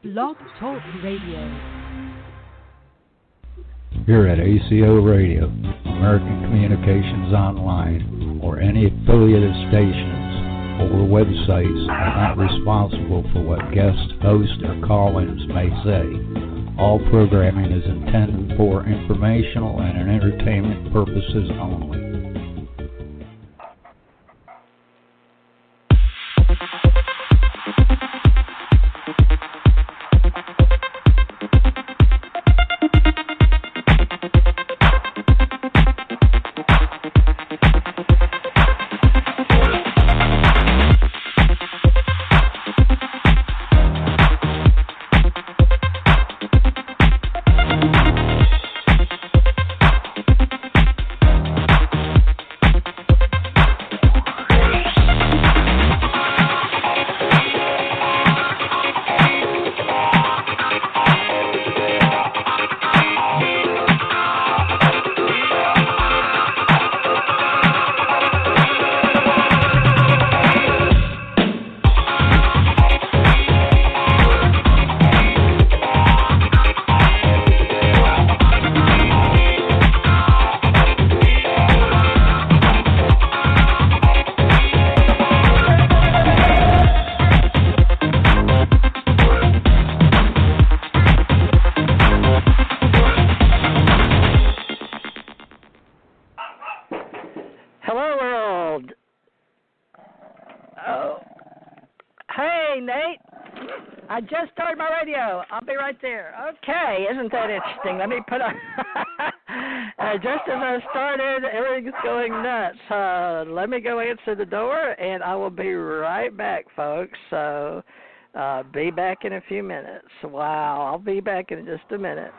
Blog Talk Radio. Here at ACO Radio, American Communications Online, or any affiliated stations or websites are not responsible for what guests, hosts, or call-ins may say. All programming is intended for informational and entertainment purposes only. I'll be right there. Okay, isn't that interesting? Let me put on. Just as I started, everything's going nuts. Let me go answer the door, and I will be right back, folks. So be back in a few minutes. Wow, I'll be back in just a minute.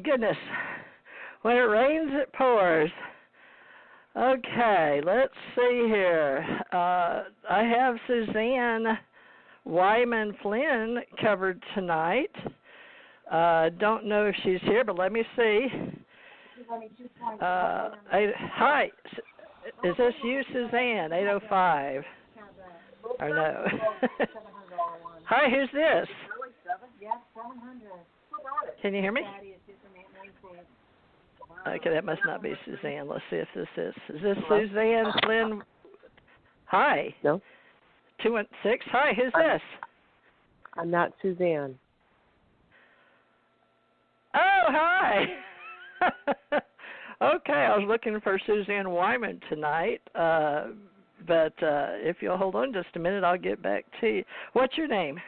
Goodness. When it rains, it pours. Okay, let's see here. I have Suzanne Wyman-Flynn covered tonight. Don't know if she's here, but let me see. Hi. Is this you, Suzanne? 805. Or no? Hi, who's this? Can you hear me? Okay, that must not be Suzanne. Let's see if this is. Is this Suzanne Flynn? Hi. No. 216. Hi, who's this? I'm not Suzanne. Oh, hi. Okay, I was looking for Suzanne Wyman tonight, but if you'll hold on just a minute, I'll get back to you. What's your name?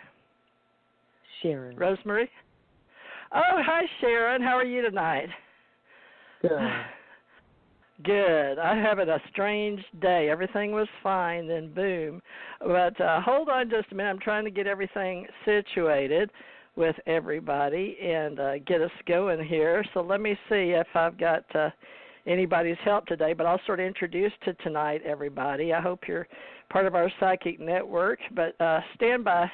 Sharon. Rosemary? Oh, hi, Sharon. How are you tonight? Good. Good. I'm having a strange day. Everything was fine, then boom. But hold on just a minute. I'm trying to get everything situated with everybody and get us going here. So let me see if I've got anybody's help today. But I'll sort of introduce to tonight, everybody. I hope you're part of our psychic network. But stand by.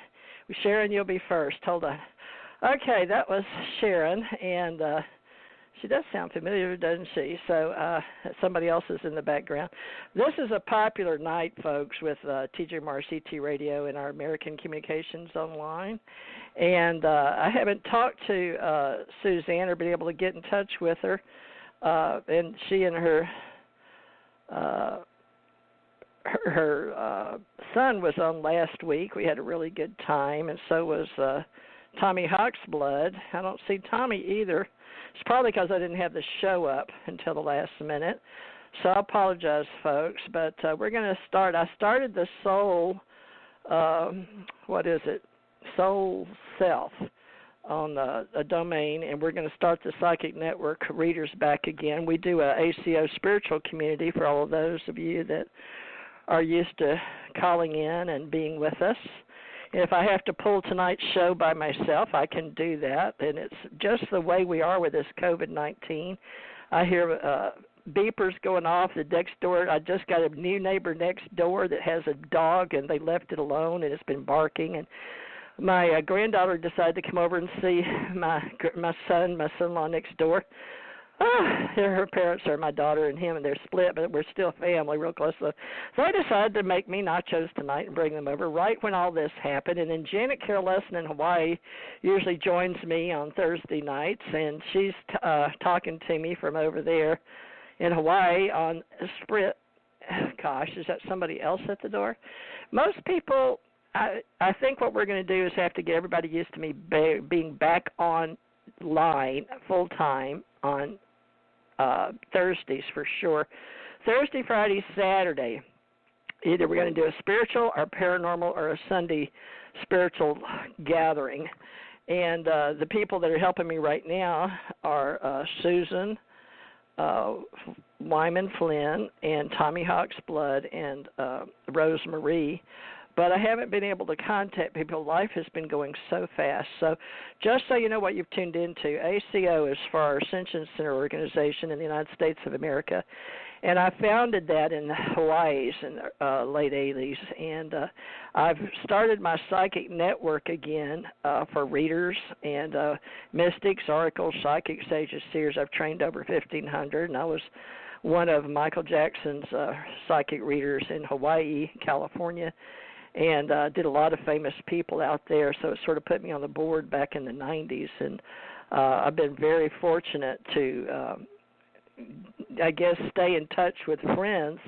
Sharon, you'll be first. Hold on. Okay, that was Sharon, and she does sound familiar, doesn't she? So somebody else is in the background. This is a popular night, folks, with TJMRCT Radio and our American Communications Online. And I haven't talked to Suzanne or been able to get in touch with her. And she and her son was on last week. We had a really good time, and so was Tommy Hawksblood. I don't see Tommy either. It's probably because I didn't have the show up until the last minute. So I apologize, folks. But we're going to start. I started the Soul, Soul Self on a domain, and we're going to start the Psychic Network Readers back again. We do a ACO spiritual community for all of those of you that are used to calling in and being with us. If I have to pull tonight's show by myself, I can do that, and it's just the way we are with this COVID-19. I hear beepers going off the next door. I just got a new neighbor next door that has a dog, and they left it alone, and it's been barking. And my granddaughter decided to come over and see my son-in-law next door. Her parents are my daughter and him, and they're split, but we're still family, real close. So I decided to make me nachos tonight and bring them over right when all this happened. And then Janet Carolesson in Hawaii usually joins me on Thursday nights, and she's talking to me from over there in Hawaii on Sprint. Gosh, is that somebody else at the door? Most people, I think what we're going to do is have to get everybody used to me being back online full-time on Thursdays for sure. Thursday, Friday, Saturday. Either we're going to do a spiritual or paranormal or a Sunday spiritual gathering. And the people that are helping me right now are Susan, Wyman-Flynn, and Tommy Hawksblood, and Rose Marie. But I haven't been able to contact people. Life has been going so fast. So just so you know what you've tuned into, ACO is for our Ascension Center organization in the United States of America. And I founded that in Hawaii in the late 80s. And I've started my psychic network again for readers and mystics, oracles, psychic sages, seers. I've trained over 1,500, and I was one of Michael Jackson's psychic readers in Hawaii, California, and did a lot of famous people out there, so it sort of put me on the board back in the 90s. And I've been very fortunate to, I guess, stay in touch with friends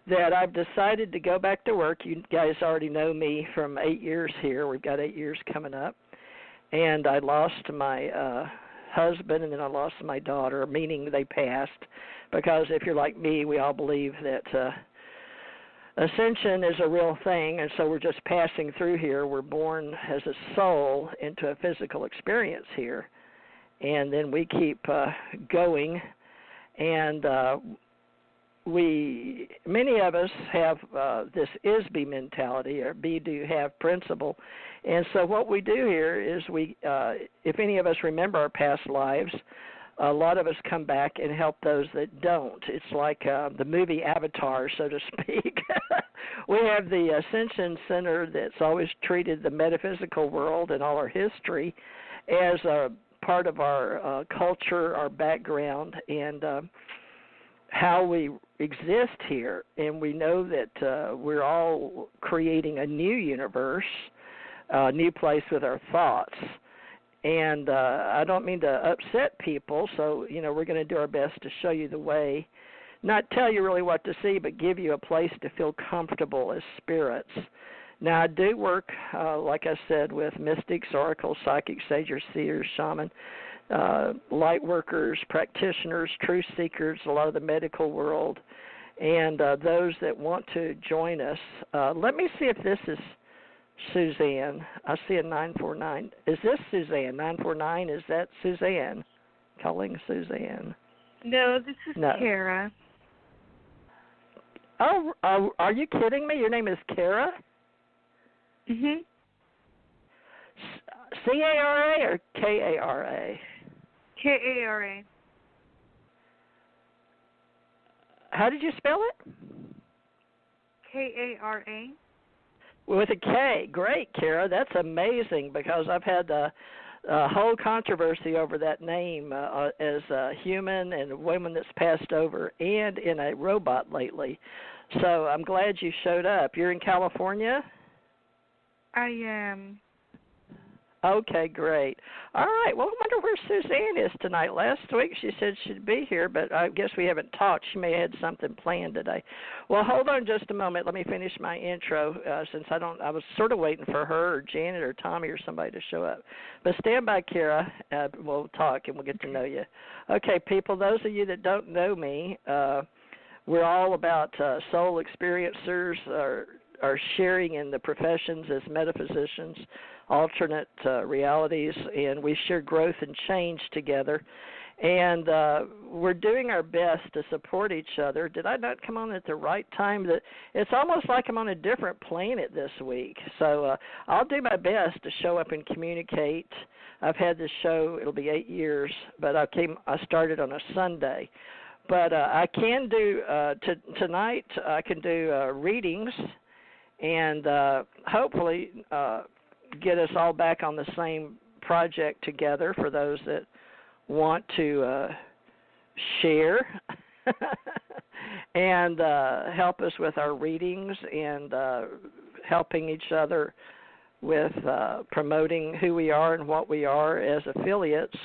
that I've decided to go back to work. You guys already know me from 8 years here. We've got 8 years coming up. And I lost my husband, and then I lost my daughter, meaning they passed, because if you're like me, we all believe that ascension is a real thing, and so we're just passing through here. We're born as a soul into a physical experience here, and then we keep going. And many of us have this is-be mentality, or be do have principle. And so what we do here is if any of us remember our past lives, a lot of us come back and help those that don't. It's like the movie Avatar, so to speak. We have the Ascension Center that's always treated the metaphysical world and all our history as a part of our culture, our background, and how we exist here. And we know that we're all creating a new universe, a new place with our thoughts. And I don't mean to upset people, so, we're going to do our best to show you the way, not tell you really what to see, but give you a place to feel comfortable as spirits. Now, I do work, like I said, with mystics, oracles, psychics, sages, seers, shaman, light workers, practitioners, truth seekers, a lot of the medical world, and those that want to join us. Let me see if this is Suzanne. I see a 949. Is this Suzanne? 949, is that Suzanne? Calling Suzanne. No, this is Tara. are you kidding me? Your name is Kara? Mhm. C-A-R-A or K-A-R-A? K-A-R-A. How did you spell it? K-A-R-A. With a K. Great, Kara. That's amazing because I've had a whole controversy over that name as a human and a woman that's passed over and in a robot lately. So I'm glad you showed up. You're in California? I am. Okay, great. All right. Well, I wonder where Suzanne is tonight. Last week she said she'd be here, but I guess we haven't talked. She may have had something planned today. Well, hold on just a moment. Let me finish my intro since I was sort of waiting for her or Janet or Tommy or somebody to show up. But stand by, Kara. We'll talk and we'll get to know you. Okay, people, those of you that don't know me, we're all about soul experiencers are sharing in the professions as metaphysicians, alternate realities, and we share growth and change together. And we're doing our best to support each other. Did I not come on at the right time? That it's almost like I'm on a different planet this week. So I'll do my best to show up and communicate. I've had this show, it'll be 8 years, but I started on a Sunday. But I can do, tonight I can do readings and hopefully get us all back on the same project together for those that want to share and help us with our readings and helping each other with promoting who we are and what we are as affiliates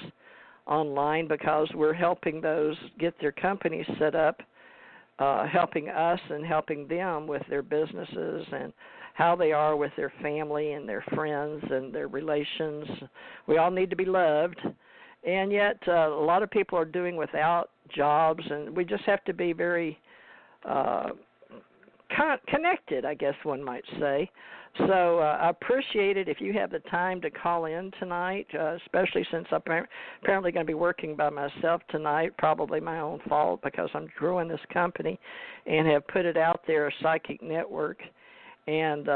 online, because we're helping those get their companies set up, helping us and helping them with their businesses and how they are with their family and their friends and their relations. We all need to be loved, and yet a lot of people are doing without jobs, and we just have to be very connected, I guess one might say. So I appreciate it if you have the time to call in tonight, especially since I'm apparently going to be working by myself tonight, probably my own fault because I'm growing this company and have put it out there, a psychic network, and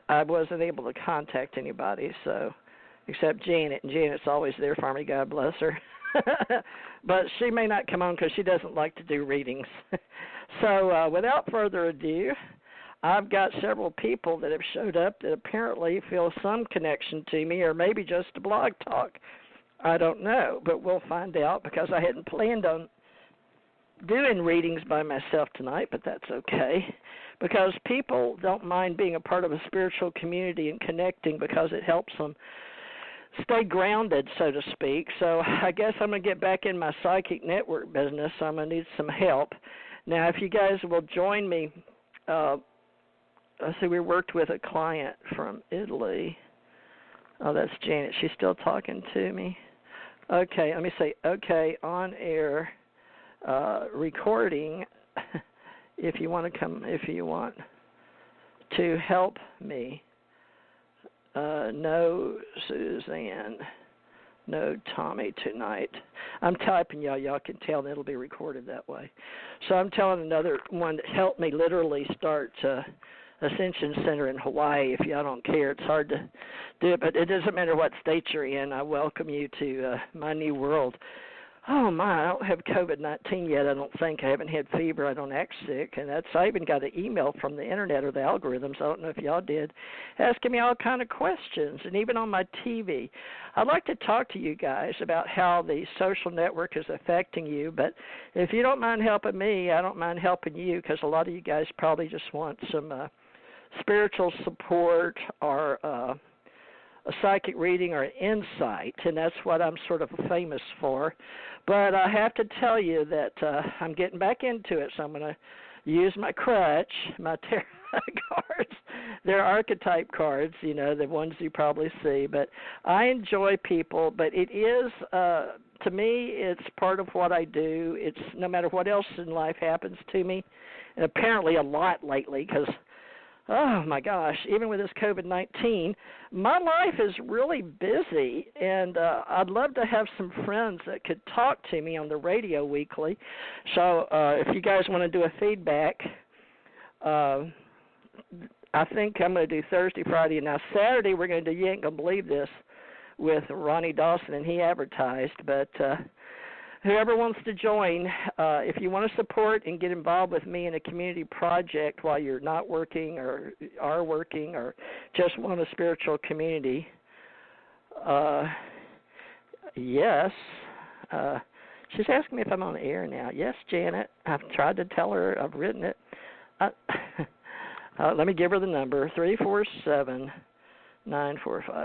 I wasn't able to contact anybody, so except Janet, and Janet's always there for me, God bless her. But she may not come on because she doesn't like to do readings. So without further ado, I've got several people that have showed up that apparently feel some connection to me, or maybe just a blog talk. I don't know, but we'll find out because I hadn't planned on doing readings by myself tonight, but that's okay because people don't mind being a part of a spiritual community and connecting because it helps them stay grounded, so to speak. So I guess I'm going to get back in my psychic network business, so I'm going to need some help. Now, if you guys will join me, see, we worked with a client from Italy. Oh, that's Janet. She's still talking to me. Okay, let me say, okay, on air recording, if you want to help me. No Suzanne, no Tommy tonight. I'm typing y'all can tell, and it'll be recorded that way. So I'm telling another one that helped me literally start Ascension Center in Hawaii. If y'all don't care, it's hard to do it, but it doesn't matter what state you're in. I welcome you to my new world. Oh, my, I don't have COVID-19 yet, I don't think. I haven't had fever. I don't act sick. And I even got an email from the Internet or the algorithms, I don't know if y'all did, asking me all kind of questions, and even on my TV. I'd like to talk to you guys about how the social network is affecting you, but if you don't mind helping me, I don't mind helping you, because a lot of you guys probably just want some spiritual support or a psychic reading or insight, and that's what I'm sort of famous for. But I have to tell you that I'm getting back into it, so I'm going to use my crutch, my tarot cards. They're archetype cards, you know, the ones you probably see. But I enjoy people, but it is, to me, it's part of what I do. It's no matter what else in life happens to me, and apparently a lot lately because, oh, my gosh, even with this COVID-19, my life is really busy, and I'd love to have some friends that could talk to me on the radio weekly. So if you guys want to do a feedback, I think I'm going to do Thursday, Friday, and now Saturday we're going to do, you ain't going to believe this, with Ronnie Dawson, and he advertised, but whoever wants to join, if you want to support and get involved with me in a community project while you're not working or are working or just want a spiritual community, yes. She's asking me if I'm on the air now. Yes, Janet. I've tried to tell her I've written it. Let me give her the number, 347-945.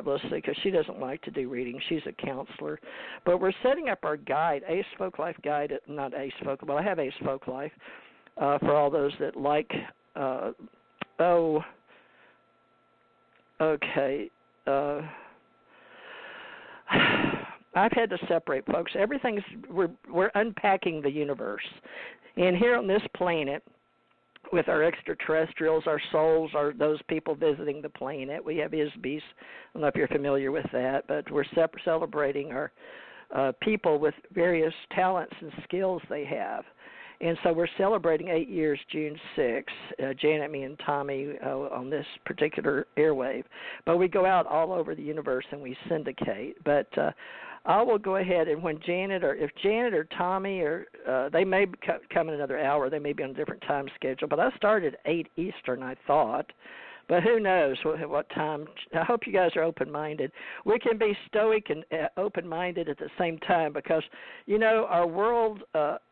Let's see, because she doesn't like to do readings. She's a counselor. But we're setting up our guide, Ace Folk Life Guide, not Ace Folk, well, I have Ace Folk Life for all those that like, okay. I've had to separate, folks. We're unpacking the universe. And here on this planet, with our extraterrestrials, our souls, those people visiting the planet, we have ISBs. I don't know if you're familiar with that, but we're celebrating our people with various talents and skills they have. And so we're celebrating 8 years, June 6th, Janet, me, and Tommy on this particular airwave. But we go out all over the universe and we syndicate. But I will go ahead, and when Janet or Tommy, or they may come in another hour, they may be on a different time schedule. But I started at 8 Eastern, I thought. But who knows what time. I hope you guys are open-minded. We can be stoic and open-minded at the same time because, our world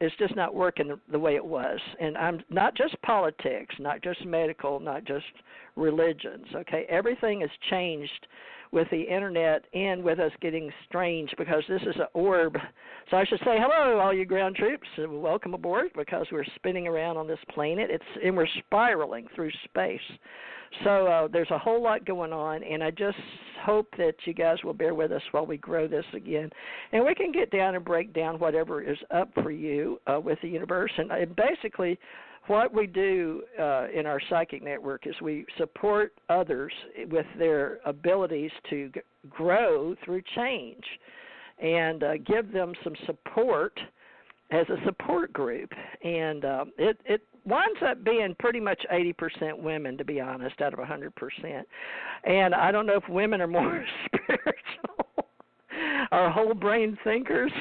is just not working the way it was. And I'm not just politics, not just medical, not just religions, okay? Everything has changed with the Internet and with us getting strange because this is an orb. So I should say hello, all you ground troops, and welcome aboard because we're spinning around on this planet. And we're spiraling through space. So there's a whole lot going on, and I just hope that you guys will bear with us while we grow this again. And we can get down and break down whatever is up for you with the universe. And basically what we do in our psychic network is we support others with their abilities to grow through change and give them some support as a support group. And it winds up being pretty much 80% women, to be honest, out of 100%. And I don't know if women are more spiritual or whole brain thinkers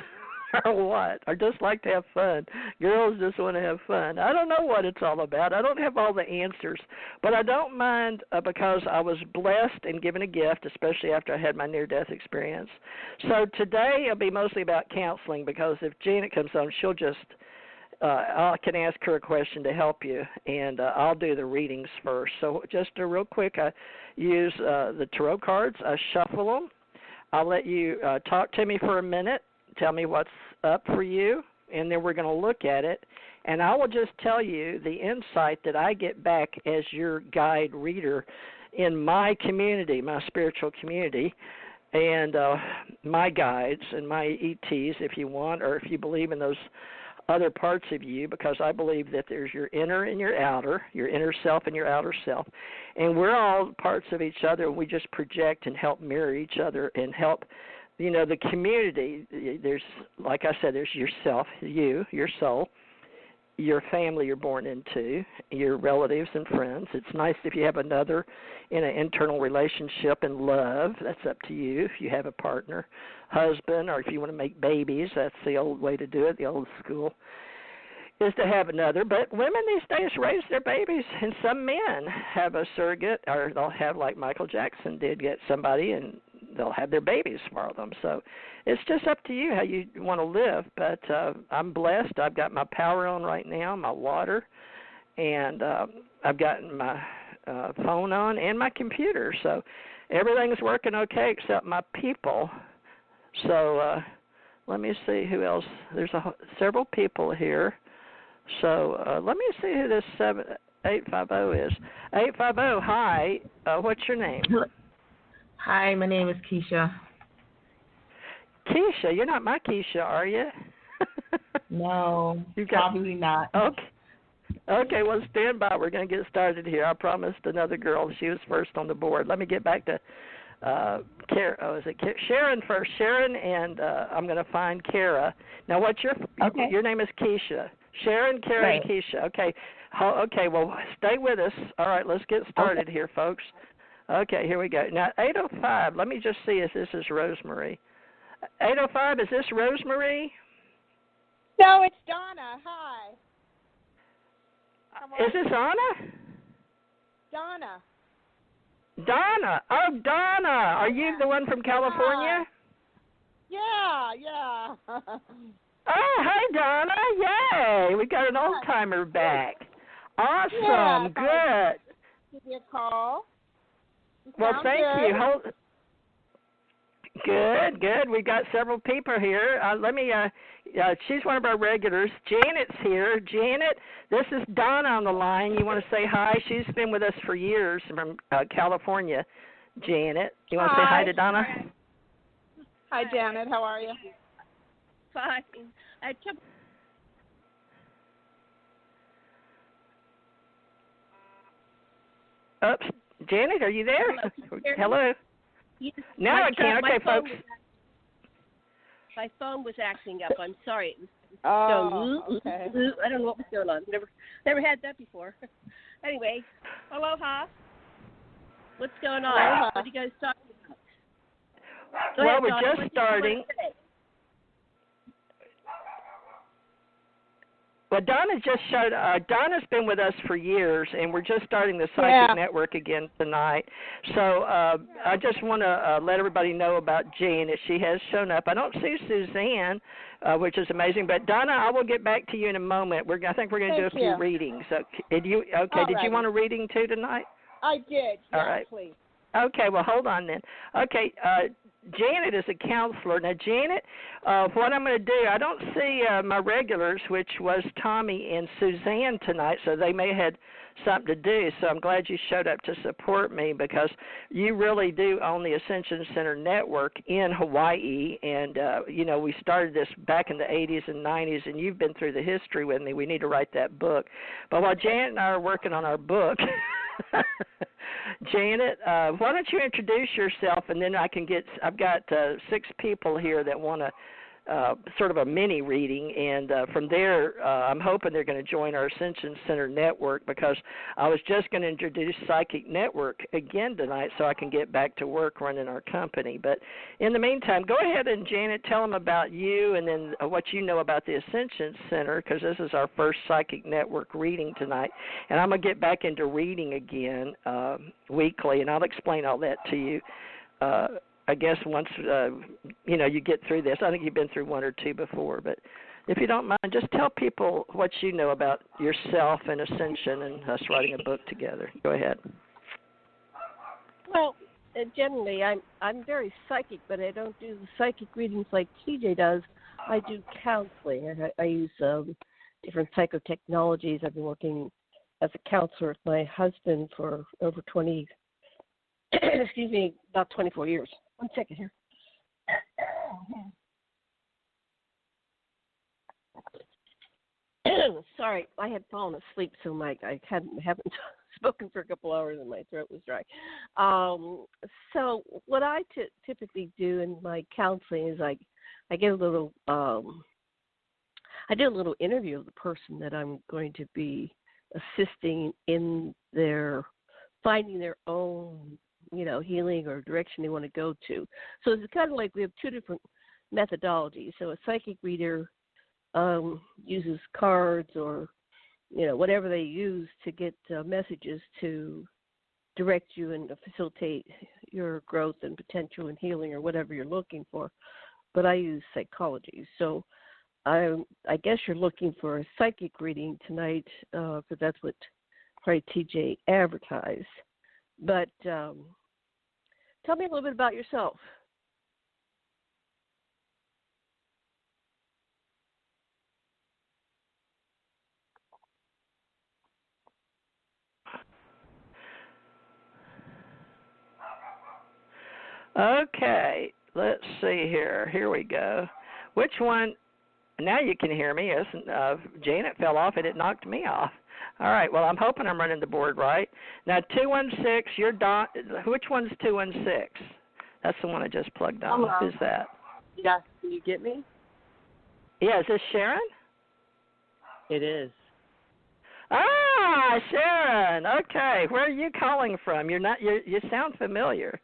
or what, or just like to have fun. Girls just want to have fun. I don't know what it's all about. I don't have all the answers, but I don't mind because I was blessed and given a gift, especially after I had my near-death experience. So today it'll be mostly about counseling because if Janet comes on, she'll just I can ask her a question to help you, and I'll do the readings first. So just real quick, I use the tarot cards. I shuffle them. I'll let you talk to me for a minute, tell me what's up for you, and then we're going to look at it. And I will just tell you the insight that I get back as your guide reader in my community, my spiritual community, and my guides and my ETs, if you want, or if you believe in those other parts of you, because I believe that there's your inner and your inner self and your outer self. And we're all parts of each other, and we just project and help mirror each other and help, the community. There's, like I said, there's yourself, you, your soul, your family you're born into, your relatives and friends. It's nice if you have another in an internal relationship and love. That's up to you if you have a partner, husband, or if you want to make babies. That's the old way to do it, the old school, is to have another. But women these days raise their babies, and some men have a surrogate, or they'll have, like Michael Jackson did, get somebody, and they'll have their babies for them. So it's just up to you how you want to live. But I'm blessed. I've got my power on right now, my water, and I've gotten my phone on and my computer. So everything's working okay except my people. So let me see who else. There's several people here. So let me see who this 850 is. 850, hi. What's your name? Hi, my name is Keisha. Keisha, you're not my Keisha, are you? No, probably not. Okay, well, stand by. We're going to get started here. I promised another girl. She was first on the board. Let me get back to Sharon first. Sharon, and I'm going to find Kara. Now, what's your name is Keisha. Sharon, Karen, Right. Keisha. Okay. Okay, well, stay with us. All right, let's get started here, folks. Okay, here we go. Now, 805, let me just see if this is Rosemary. 805, is this Rosemary? No, it's Donna. Hi. Is this Anna? Donna. Donna. Oh, Donna. Are you the one from California? Yeah. Oh, hey, Donna. Yay. We got an old-timer back. Awesome. Yeah, Good. Give me a call. Well, Sounds thank good. you. Good. We've got several people here. She's one of our regulars. Janet's here. Janet, this is Donna on the line. You want to say hi? She's been with us for years from California. Janet, you want to say hi to Donna? Hi, Janet. How are you? Fine. Oops. Janet, are you there? Hello. Yes, Now I can. Okay, folks. My phone was acting up. I'm sorry. It was Okay. I don't know what was going on. Never had that before. Anyway, aloha. What's going on? Aloha. What are you guys talking about? Well, we're just starting. Well, Donna just showed. Donna's been with us for years, and we're just starting the Psychic Network again tonight. So I just want to let everybody know about Janet. She has shown up. I don't see Suzanne, which is amazing. But Donna, I will get back to you in a moment. I think we're going to do a few readings. So, did you want a reading too tonight? I did. All right. Please. Okay, well, hold on then. Okay, Janet is a counselor. Now, Janet, what I'm going to do, I don't see my regulars, which was Tommy and Suzanne tonight, so they may have had something to do. So I'm glad you showed up to support me because you really do own the Ascension Center Network in Hawaii. And, we started this back in the 80s and 90s, and you've been through the history with me. We need to write that book. But while Janet and I are working on our book, Janet, why don't you introduce yourself, and then I've got 6 people here that want to sort of a mini reading, and from there I'm hoping they're going to join our Ascension Center Network because I was just going to introduce Psychic Network again tonight so I can get back to work running our company. But in the meantime, go ahead and, Janet, tell them about you and then what you know about the Ascension Center because this is our first Psychic Network reading tonight. And I'm going to get back into reading again weekly, and I'll explain all that to you I guess once, you get through this. I think you've been through 1 or 2 before, but if you don't mind, just tell people what you know about yourself and Ascension and us writing a book together. Go ahead. Well, generally, I'm very psychic, but I don't do the psychic readings like TJ does. I do counseling. I use different psychotechnologies. I've been working as a counselor with my husband for over about 24 years. 1 second here. Sorry, I had fallen asleep, so I haven't spoken for a couple hours, and my throat was dry. So what I typically do in my counseling is I get a little. I do a little interview of the person that I'm going to be assisting in their finding their own healing or direction they want to go to. So it's kind of like we have 2 different methodologies. So a psychic reader uses cards or, whatever they use to get messages to direct you and to facilitate your growth and potential and healing or whatever you're looking for. But I use psychology. So I guess you're looking for a psychic reading tonight because that's what probably TJ advertised. But tell me a little bit about yourself. Okay, let's see here. Here we go. Which one? Now you can hear me. Janet fell off and it knocked me off. All right, well, I'm hoping I'm running the board right. Now, 216, you're Don. Which one's 216? That's the one I just plugged on. Hello. Who's that? Yes, can you get me? Yeah, is this Sharon? It is. Ah, Sharon. Okay, where are you calling from? You're not. You sound familiar.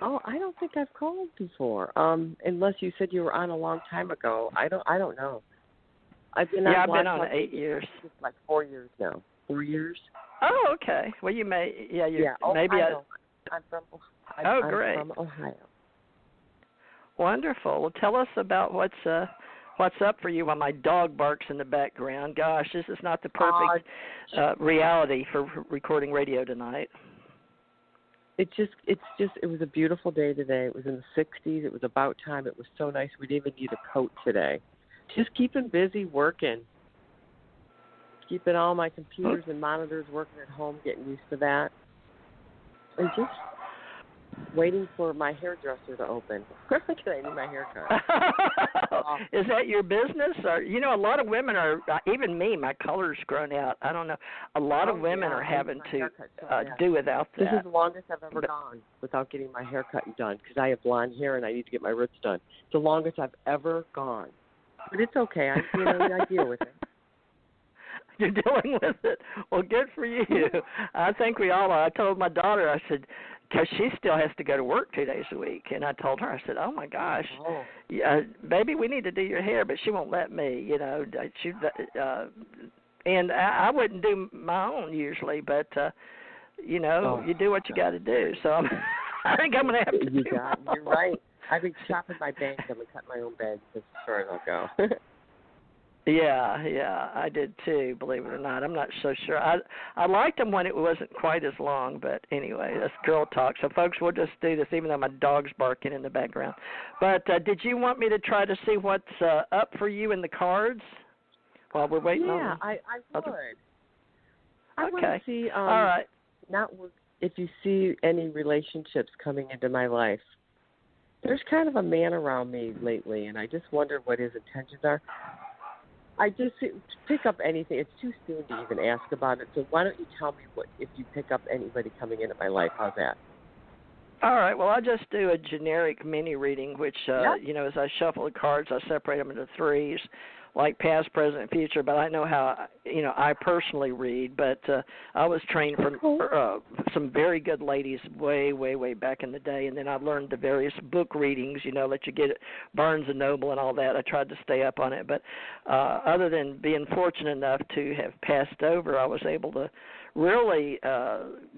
Oh, I don't think I've called before. Unless you said you were on a long time ago. I don't know. I've been on. Yeah, I've been Blog on Talk 8 years. It's like 4 years now. 4 years. Oh, okay. Well, you may. Yeah, you. Yeah. Maybe Ohio. I'm from. Oh, great. I'm from Ohio. Wonderful. Well, tell us about what's up for you while my dog barks in the background. Gosh, this is not the perfect reality for recording radio tonight. It was a beautiful day today. It was in the 60s. It was about time. It was so nice. We didn't even need a coat today. Just keeping busy working. Keeping all my computers and monitors working at home, getting used to that. And just waiting for my hairdresser to open. Because I need my haircut. Is that your business? Or, a lot of women are, even me, my color's grown out. I don't know. A lot of women are having to do without that. This is the longest I've ever gone without getting my haircut done because I have blonde hair and I need to get my roots done. It's the longest I've ever gone. But it's okay. I deal with it. You're dealing with it. Well, good for you. I think we all are. I told my daughter, I said, because she still has to go to work 2 days a week. And I told her, I said, oh, my gosh, baby, we need to do your hair, but she won't let me, and I wouldn't do my own usually, but, you do what you got to do. So I think I'm going to have to do You're right. I've been chopping my bangs. I've been cutting my own beds as far as I'll go. Yeah, I did too, believe it or not. I'm not so sure. I liked them when it wasn't quite as long, but anyway, that's girl talk. So, folks, we'll just do this, even though my dog's barking in the background. But did you want me to try to see what's up for you in the cards while we're waiting on? Yeah, I would. I want to see. All right. If you see any relationships coming into my life. There's kind of a man around me lately, and I just wonder what his intentions are. I just pick up anything. It's too soon to even ask about it. So why don't you tell me if you pick up anybody coming into my life? How's that? All right. Well, I'll just do a generic mini reading, which, as I shuffle the cards, I separate them into threes, like past, present, and future. But I know how, I personally read. But I was trained from some very good ladies way, way, way back in the day. And then I learned the various book readings, that you get at Barnes & Noble and all that. I tried to stay up on it. But other than being fortunate enough to have passed over, I was able to really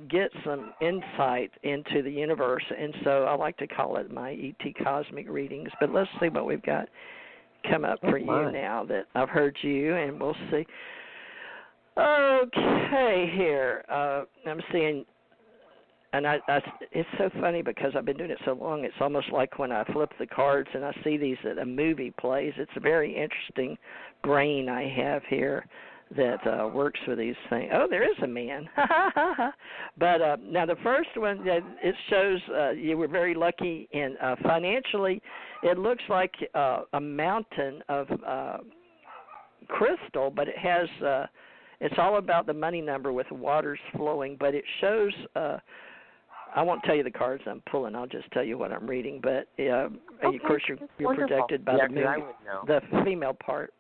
get some insight into the universe. And so I like to call it my ET Cosmic readings. But let's see what we've got come up for you now that I've heard you, and we'll see. Okay, here. I'm seeing, and it's so funny because I've been doing it so long, it's almost like when I flip the cards and I see these that a movie plays. It's a very interesting brain I have here that works with these things. Oh, there is a man. But now the first one, it shows you were very lucky in financially. It looks like a mountain of crystal, but it has it's all about the money number with waters flowing, but it shows I won't tell you the cards I'm pulling. I'll just tell you what I'm reading. But of course, you're protected by the female part.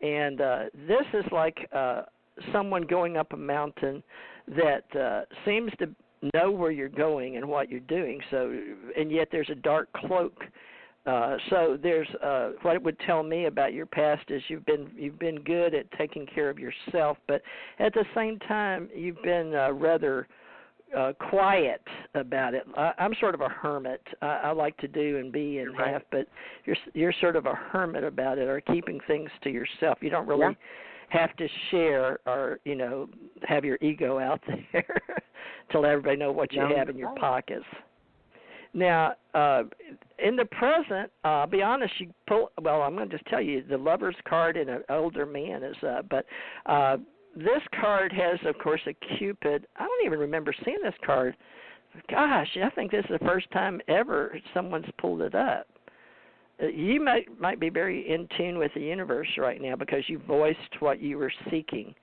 And this is like someone going up a mountain that seems to know where you're going and what you're doing. So, and yet there's a dark cloak. So there's what it would tell me about your past is you've been good at taking care of yourself, but at the same time you've been rather quiet about it. I'm sort of a hermit. I like to do and be and have, but you're sort of a hermit about it, or keeping things to yourself. You don't really have to share or have your ego out there to let everybody know what you have in your pockets. Now, in the present, I'll be honest, I'm going to just tell you, the Lover's card and an older man is up, but this card has, of course, a Cupid. I don't even remember seeing this card. Gosh, I think this is the first time ever someone's pulled it up. You might be very in tune with the universe right now because you voiced what you were seeking,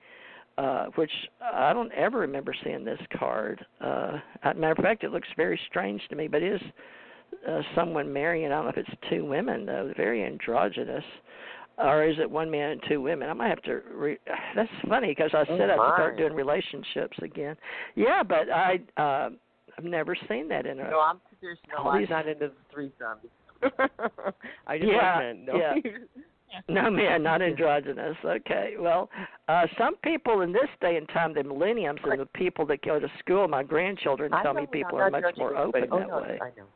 which I don't ever remember seeing this card. As a matter of fact, it looks very strange to me, but it is someone marrying. I don't know if it's two women, though, very androgynous. Or is it one man and two women? I might have to. That's funny because I said I'd start doing relationships again. Yeah, but I've never seen that in a. No, I'm traditional. I'm not into the threesomes. I just like men. No. Yeah. No, man, not androgynous. Okay. Well, some people in this day and time, the millenniums and the people that go to school, my grandchildren tell me people are much more open that way. I know.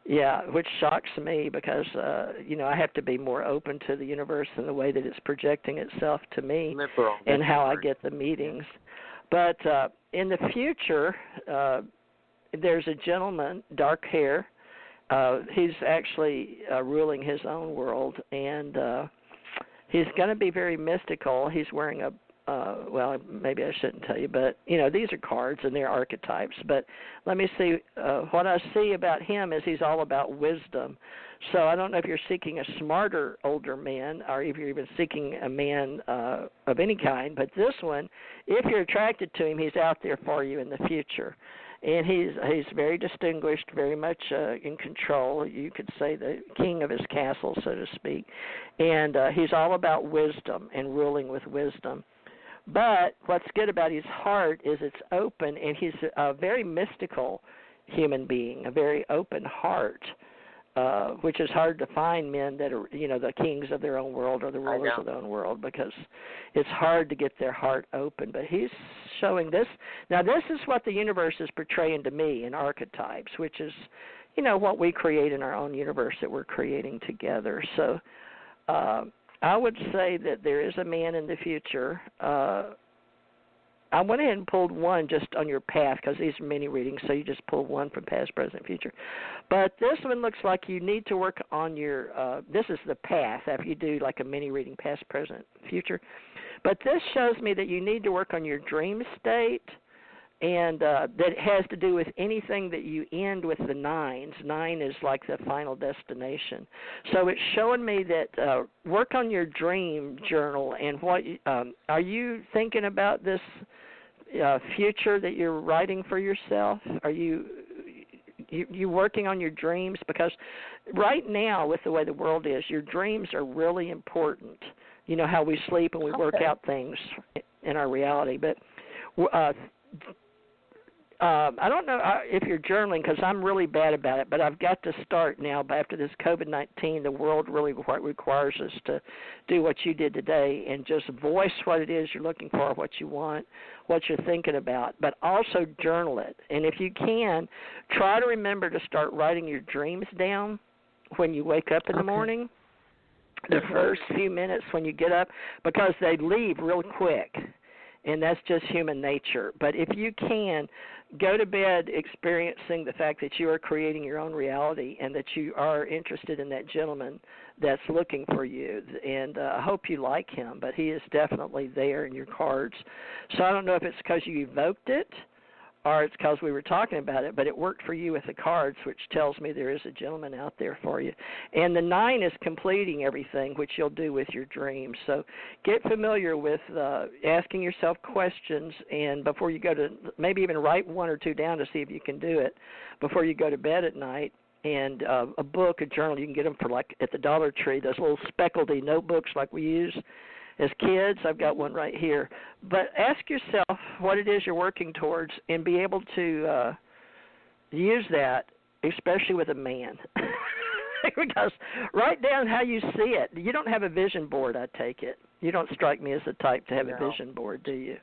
Yeah, which shocks me because, I have to be more open to the universe and the way that it's projecting itself to me and how I get the meetings. But in the future, there's a gentleman, dark hair. He's actually ruling his own world, and he's going to be very mystical. He's wearing a well, maybe I shouldn't tell you, but, these are cards and they're archetypes. But let me see. What I see about him is he's all about wisdom. So I don't know if you're seeking a smarter older man or if you're even seeking a man of any kind. But this one, if you're attracted to him, he's out there for you in the future. And he's very distinguished, very much in control. You could say the king of his castle, so to speak. And he's all about wisdom and ruling with wisdom. But what's good about his heart is it's open, and he's a very mystical human being, a very open heart, which is hard to find men that are, the kings of their own world or the rulers of their own world, because it's hard to get their heart open. But he's showing this. Now, this is what the universe is portraying to me in archetypes, which is, what we create in our own universe that we're creating together. So I would say that there is a man in the future. I went ahead and pulled one just on your path because these are mini readings, so you just pull one from past, present, future. But this one looks like you need to work on your, this is the path after you do like a mini reading, past, present, future. But this shows me that you need to work on your dream state, and that has to do with anything that you end with the nines. 9 is like the final destination. So it's showing me that work on your dream journal, and what are you thinking about this future that you're writing for yourself? Are you working on your dreams? Because right now, with the way the world is, your dreams are really important. You know how we sleep and we work out things in our reality. But I don't know if you're journaling, because I'm really bad about it, but I've got to start now. After this COVID-19, the world really requires us to do what you did today and just voice what it is you're looking for, what you want, what you're thinking about, but also journal it. And if you can, try to remember to start writing your dreams down when you wake up in the morning, the first few minutes when you get up, because they leave real quick. And that's just human nature. But if you can, go to bed experiencing the fact that you are creating your own reality and that you are interested in that gentleman that's looking for you. And I hope you like him, but he is definitely there in your cards. So I don't know if it's because you evoked it or it's because we were talking about it, but it worked for you with the cards, which tells me there is a gentleman out there for you. And the 9 is completing everything, which you'll do with your dreams. So get familiar with asking yourself questions, and before you go to, maybe even write 1 or 2 down to see if you can do it before you go to bed at night. And a book, a journal, you can get them for like at the Dollar Tree, those little speckledy notebooks like we use as kids. I've got one right here. But ask yourself what it is you're working towards and be able to use that, especially with a man. Because write down how you see it. You don't have a vision board, I take it. You don't strike me as the type to have a vision board, do you?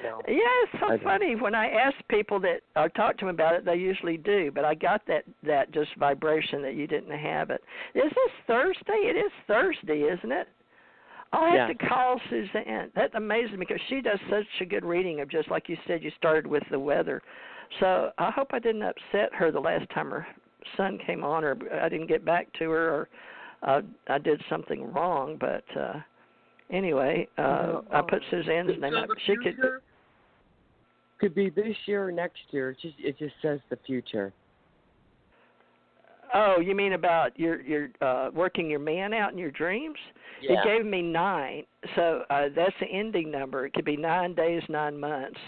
No. Yeah, it's so funny. When I ask people that or talk to them about it, they usually do. But I got that just vibration that you didn't have it. Is this Thursday? It is Thursday, isn't it? I'll have to call Suzanne. That amazes me because she does such a good reading of, just like you said, you started with the weather. So I hope I didn't upset her the last time her son came on, or I didn't get back to her, or I did something wrong. But anyway, I put Suzanne's name up. She could be this year or next year. It just says the future. Oh, you mean about your working your man out in your dreams? Yeah. It gave me 9, so that's the ending number. It could be 9 days, 9 months.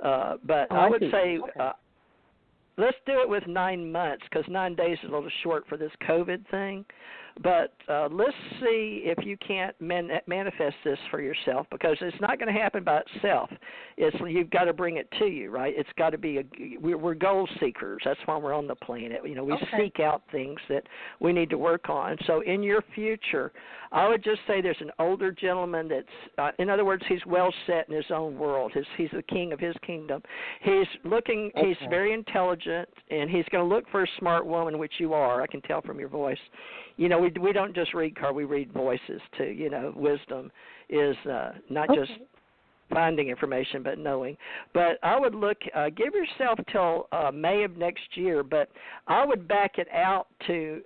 But I would say let's do it with 9 months, because 9 days is a little short for this COVID thing. But let's see if you can't manifest this for yourself, because it's not going to happen by itself. You've got to bring it to you, right? It's got to be we're goal seekers. That's why we're on the planet. We seek out things that we need to work on. So in your future, I would just say there's an older gentleman that's, in other words, he's well set in his own world. He's the king of his kingdom. He's looking. He's very intelligent, and he's going to look for a smart woman, which you are. I can tell from your voice. We don't just read cards, we read voices too. Wisdom is not just finding information, but knowing. But I would give yourself till May of next year, but I would back it out to,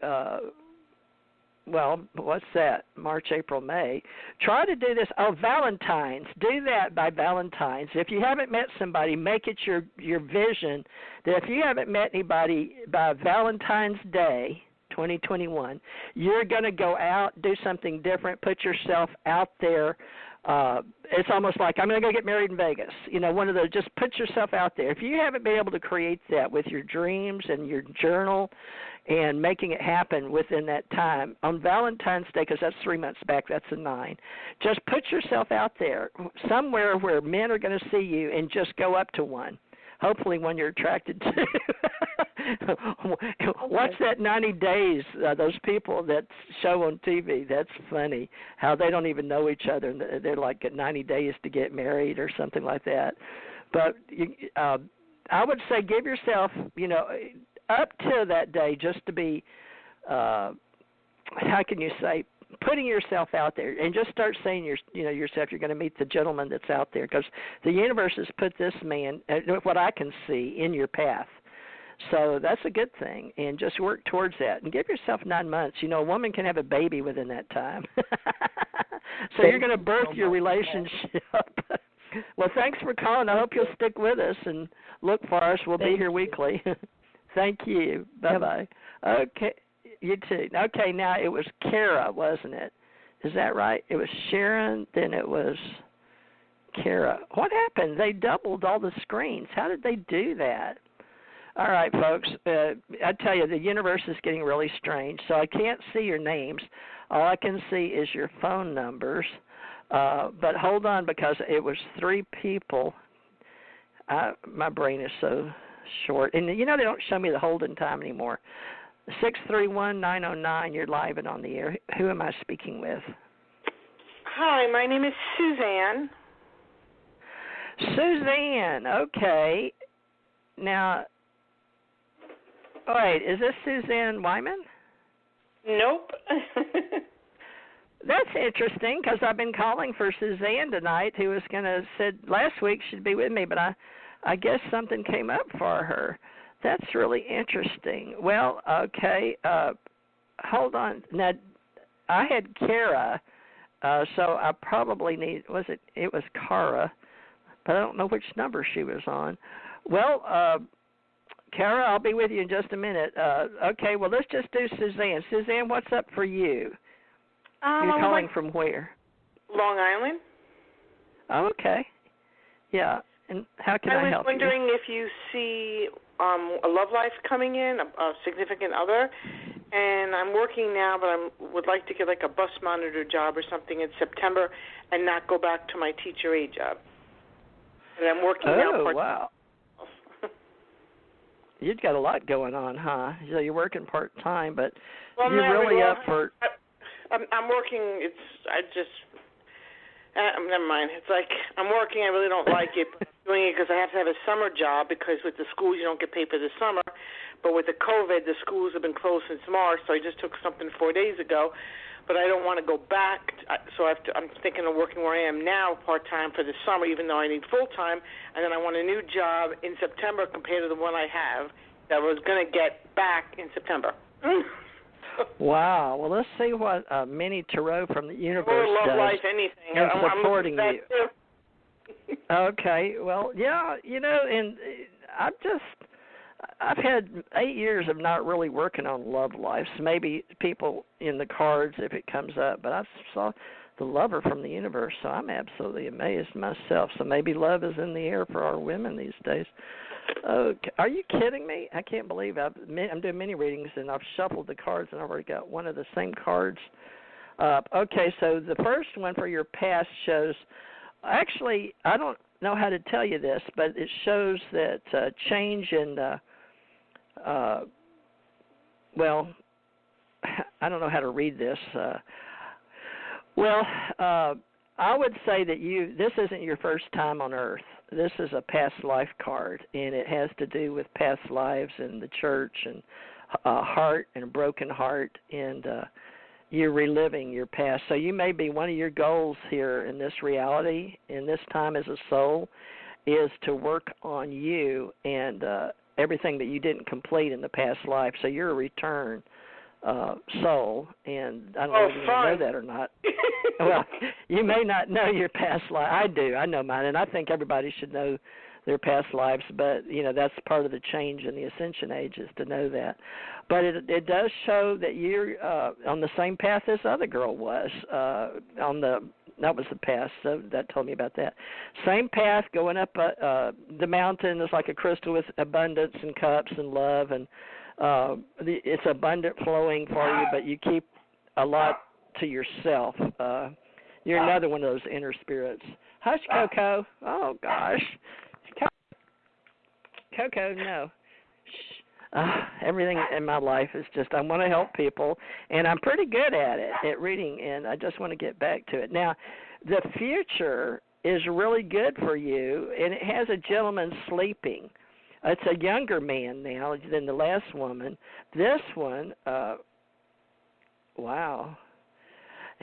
what's that? March, April, May. Try to do this. Valentine's. Do that by Valentine's. If you haven't met somebody, make it your vision that if you haven't met anybody by Valentine's Day, 2021, you're going to go out, do something different, put yourself out there. It's almost like I'm going to go get married in Vegas. One of those, just put yourself out there. If you haven't been able to create that with your dreams and your journal and making it happen within that time, on Valentine's Day, because that's 3 months back, that's a 9, just put yourself out there somewhere where men are going to see you and just go up to one. Hopefully one you're attracted to. Watch that 90 Days, those people that show on TV. That's funny, how they don't even know each other. They're like at 90 days to get married or something like that. But I would say give yourself, up to that day just to be, how can you say, putting yourself out there, and just start saying yourself you're going to meet the gentleman that's out there, because the universe has put this man, what I can see, in your path. So that's a good thing, and just work towards that. And give yourself 9 months. A woman can have a baby within that time. So you're going to birth your relationship. Well, thanks for calling. I hope you'll stick with us and look for us. We'll be here weekly. Thank you. Bye-bye. Okay. You too. Okay, now it was Kara, wasn't it? Is that right? It was Sharon, then it was Kara. What happened? They doubled all the screens. How did they do that? All right, folks. I tell you, the universe is getting really strange, so I can't see your names. All I can see is your phone numbers. But hold on, because it was 3 people. My brain is so short. And, they don't show me the holding time anymore. 631-909, you're live and on the air. Who am I speaking with? Hi, my name is Suzanne. Suzanne, okay. Now, wait, is this Suzanne Wyman? Nope. That's interesting, because I've been calling for Suzanne tonight, who was going to, said last week she'd be with me, but I guess something came up for her. That's really interesting. Well, okay, hold on. Now, I had Kara, so I probably need, it was Kara, but I don't know which number she was on. Well, Kara, I'll be with you in just a minute. Okay, well, let's just do Suzanne. Suzanne, what's up for you? You're calling from where? Long Island. Oh, okay. Yeah, and how can I help you? I was wondering if you see a love life coming in, a significant other, and I'm working now, but I would like to get like a bus monitor job or something in September and not go back to my teacher aide job. And I'm working now part-time. Wow. You've got a lot going on, huh? So you're working part-time, but you're really up for... I'm working, never mind. It's like I'm working, I really don't like it, but I'm doing it because I have to have a summer job, because with the schools you don't get paid for the summer. But with the COVID, the schools have been closed since March, so I just took something 4 days ago. But I don't want to go back, so I'm thinking of working where I am now part-time for the summer, even though I need full-time. And then I want a new job in September compared to the one I have that I was going to get back in September. Wow. Well, let's see what Minnie Tarot from the universe love does life, anything. in supporting I'm you. Okay. Well, yeah, and I've had 8 years of not really working on love lives. Maybe people in the cards if it comes up, but I the lover from the universe. So I'm absolutely amazed myself. So maybe love is in the air for our women these days. Okay. Are you kidding me? I can't believe I'm doing many readings, and I've shuffled the cards, and I've already got one of the same cards up. Okay, so the first one for your past shows, actually, I don't know how to tell you this, but it shows that change in, well, I don't know how to read this. I would say that this isn't your first time on Earth. This is a past life card, and it has to do with past lives and the church and a heart and a broken heart, and you're reliving your past. So you may be, one of your goals here in this reality, in this time as a soul, is to work on you and everything that you didn't complete in the past life. So you're a return soul, and I don't know if you know that or not. Well, you may not know your past life. I do. I know mine, and I think everybody should know their past lives, but, that's part of the change in the Ascension Age is to know that. But it does show that you're on the same path this other girl was. That was the past, so that told me about that. Same path going up the mountain is like a crystal with abundance and cups and love, and it's abundant flowing for you, but you keep a lot to yourself. You're another one of those inner spirits. Hush, Coco. Oh, gosh. Coco, no. Shh. Everything in my life is just, I want to help people, and I'm pretty good at it, at reading, and I just want to get back to it. Now, the future is really good for you, and it has a gentleman sleeping. It's a younger man now than the last woman. This one, wow.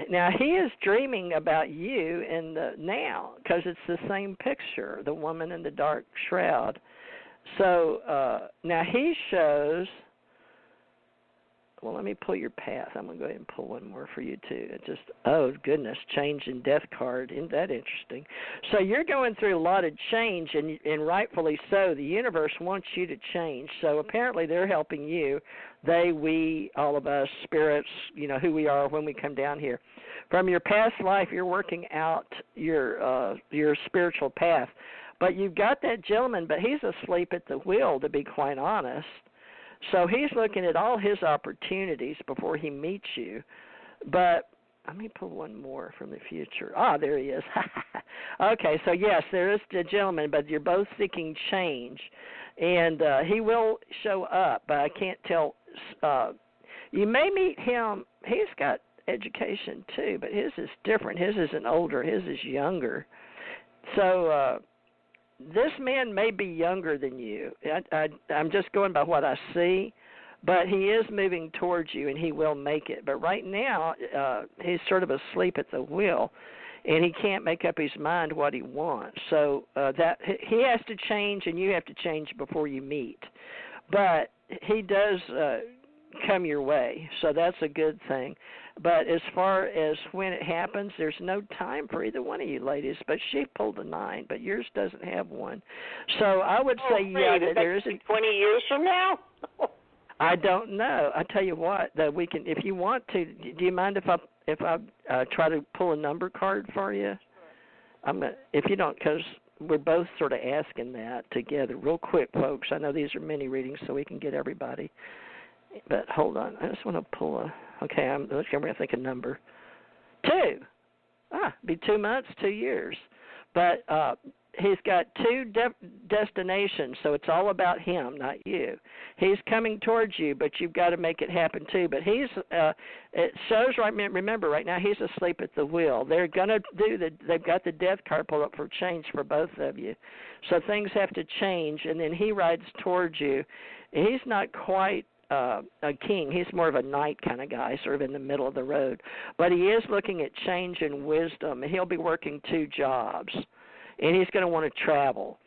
Now, he is dreaming about you in the now, because it's the same picture, the woman in the dark shroud. So now he shows, well, let me pull your path. I'm going to go ahead and pull one more for you, too. It just, oh, goodness, change in death card. Isn't that interesting? So you're going through a lot of change, and rightfully so. The universe wants you to change. So apparently they're helping you. They, we, all of us, spirits, who we are when we come down here. From your past life, you're working out your spiritual path. But you've got that gentleman, but he's asleep at the wheel, to be quite honest. So he's looking at all his opportunities before he meets you. But let me pull one more from the future. Ah, there he is. Okay, so yes, there is the gentleman, but you're both seeking change. And he will show up, but I can't tell. You may meet him. He's got education too, but his is different. His isn't older. His is younger. So this man may be younger than you. I'm just going by what I see, but he is moving towards you, and he will make it. But right now, he's sort of asleep at the wheel, and he can't make up his mind what he wants. So that he has to change, and you have to change before you meet. But he does come your way, so that's a good thing. But as far as when it happens, there's no time for either one of you ladies. But she pulled a 9, but yours doesn't have one. So I would say, yeah, that there is 20 years from now? I don't know. I tell you what, that we can, if you want to. Do you mind if I try to pull a number card for you? If you don't, because we're both sort of asking that together, real quick, folks. I know these are mini readings, so we can get everybody. But hold on, I just want to pull a. Okay, I'm going to think a number. 2. Be 2 months, 2 years. But he's got 2 destinations, so it's all about him, not you. He's coming towards you, but you've got to make it happen too. But he's it shows right. Remember, right now he's asleep at the wheel. They're going to do they've got the death card pulled up for change for both of you. So things have to change, and then he rides towards you. He's not quite a king. He's more of a knight kind of guy, sort of in the middle of the road. But he is looking at change and wisdom. He'll be working 2 jobs, and he's going to want to travel.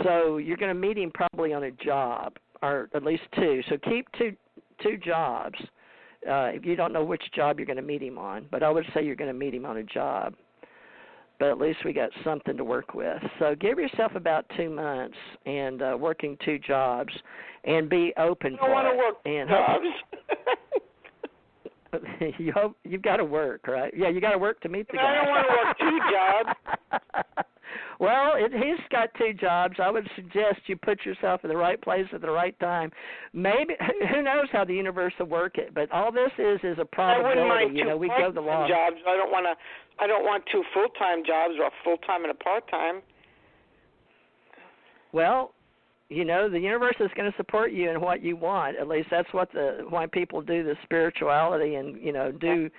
So you're going to meet him probably on a job, or at least 2. So keep two jobs. If you don't know which job you're going to meet him on, but I would say you're going to meet him on a job. But at least we got something to work with. So give yourself about 2 months and working 2 jobs, and be open for it. I don't want to work jobs. you've got to work, right? Yeah, you got to work to meet the guy. I don't want to work 2 jobs. Well, he's got 2 jobs. I would suggest you put yourself in the right place at the right time. Maybe, who knows how the universe will work it, but all this is a probability. I wouldn't mind 2 we go the law. jobs. I don't want 2 full-time jobs or a full-time and a part-time. Well, the universe is going to support you in what you want. At least that's why people do the spirituality and, do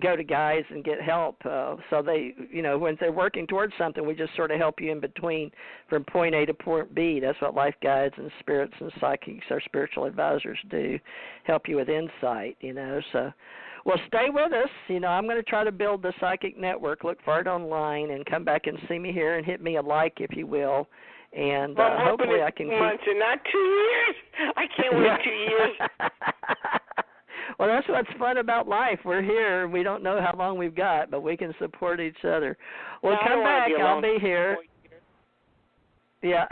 go to guys and get help. So they, when they're working towards something, we just sort of help you in between from point A to point B. That's what life guides and spirits and psychics, our spiritual advisors, do, help you with insight, So, well, stay with us. I'm going to try to build the psychic network. Look for it online and come back and see me here and hit me a like, if you will. And hopefully I can keep... months and not 2 years. I can't wait 2 years. Well, that's what's fun about life. We're here. We don't know how long we've got, but we can support each other. Well, come back. I'll be here. Yeah,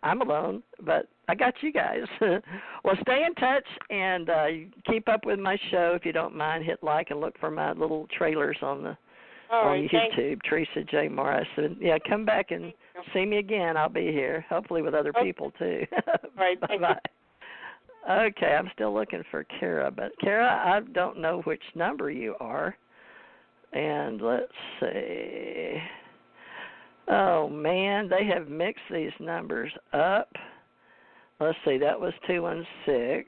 I'm alone, but I got you guys. Well, stay in touch and keep up with my show. If you don't mind, hit like and look for my little trailers on YouTube, Theresa J. Morris. And, come back and see me again. I'll be here, hopefully with other people, too. All right, bye-bye. Okay, I'm still looking for Kara, but Kara, I don't know which number you are. And let's see. Oh, man, they have mixed these numbers up. Let's see, that was 216.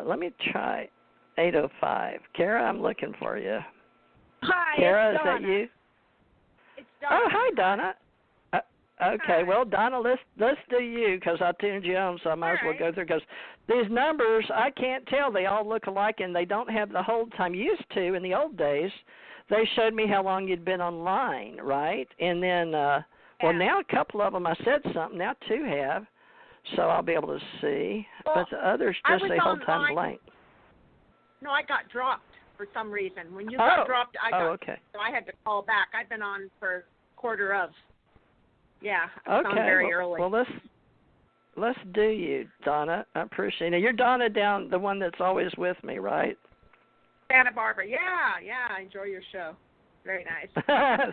Let me try 805. Kara, I'm looking for you. Hi, Kara, it's is Donna. that you? It's Donna. Oh, hi, Donna. Okay, Hi. well, Donna, let's do you because I tuned you on, so I might as well go through because these numbers, I can't tell. They all look alike, and they don't have the hold time. Used to in the old days, they showed me how long you'd been online, right? And then, well, now a couple of them I said something. Now 2 have, so I'll be able to see. Well, but the others just say hold time blank. No, I got dropped for some reason. When you got dropped, okay. So I had to call back. I've been on for quarter of. Yeah, I was on Okay, very early. Well, let's do you, Donna. I appreciate it. You're Donna down, the one that's always with me, right? Santa Barbara. Yeah, I enjoy your show. Very nice.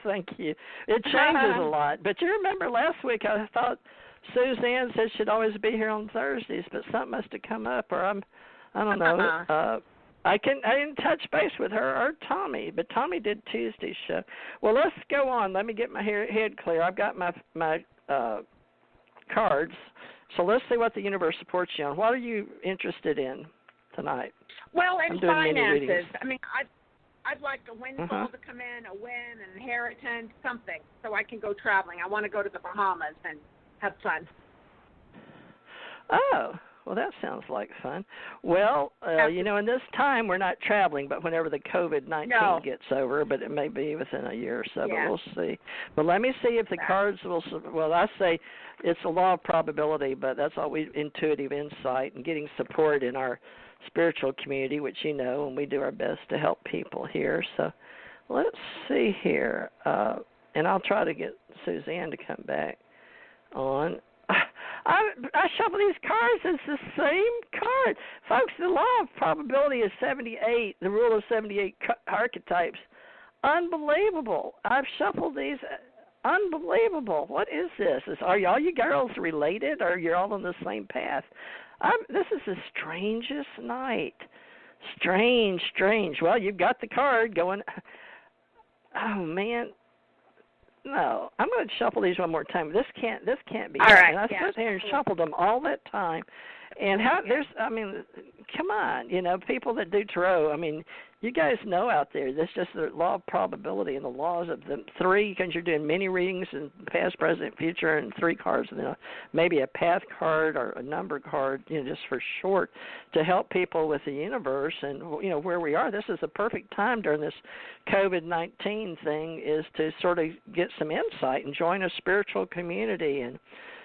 Thank you. It changes a lot. But you remember last week I thought Suzanne said she'd always be here on Thursdays, but something must have come up, or I don't know. I didn't touch base with her or Tommy, but Tommy did Tuesday's show. Well, let's go on. Let me get my head clear. I've got my cards, so let's see what the universe supports you on. What are you interested in tonight? Well, in finances. I mean, I'd like a windfall to come in, a win, an inheritance, something, so I can go traveling. I want to go to the Bahamas and have fun. Oh. Well, that sounds like fun. Well, in this time we're not traveling, but whenever the COVID-19 gets over, but it may be within a year or so, but we'll see. But let me see if the cards will, well, I say it's a law of probability, but that's always intuitive insight and getting support in our spiritual community, which and we do our best to help people here. So let's see here. And I'll try to get Suzanne to come back on. I shuffle these cards. It's the same card. Folks, the law of probability is 78, the rule of 78 archetypes. Unbelievable. I've shuffled these. Unbelievable. What is this? Are all you girls related, or you're all on the same path? This is the strangest night. Strange. Well, you've got the card going. Oh, man. No, I'm going to shuffle these one more time. This can't be. All right. And I sat here and shuffled them all that time. And come on, people that do tarot, you guys know out there, that's just the law of probability and the laws of the 3, because you're doing many readings in past, present, future, and 3 cards, and maybe a path card or a number card, just for short, to help people with the universe and, where we are. This is the perfect time during this COVID-19 thing is to sort of get some insight and join a spiritual community and,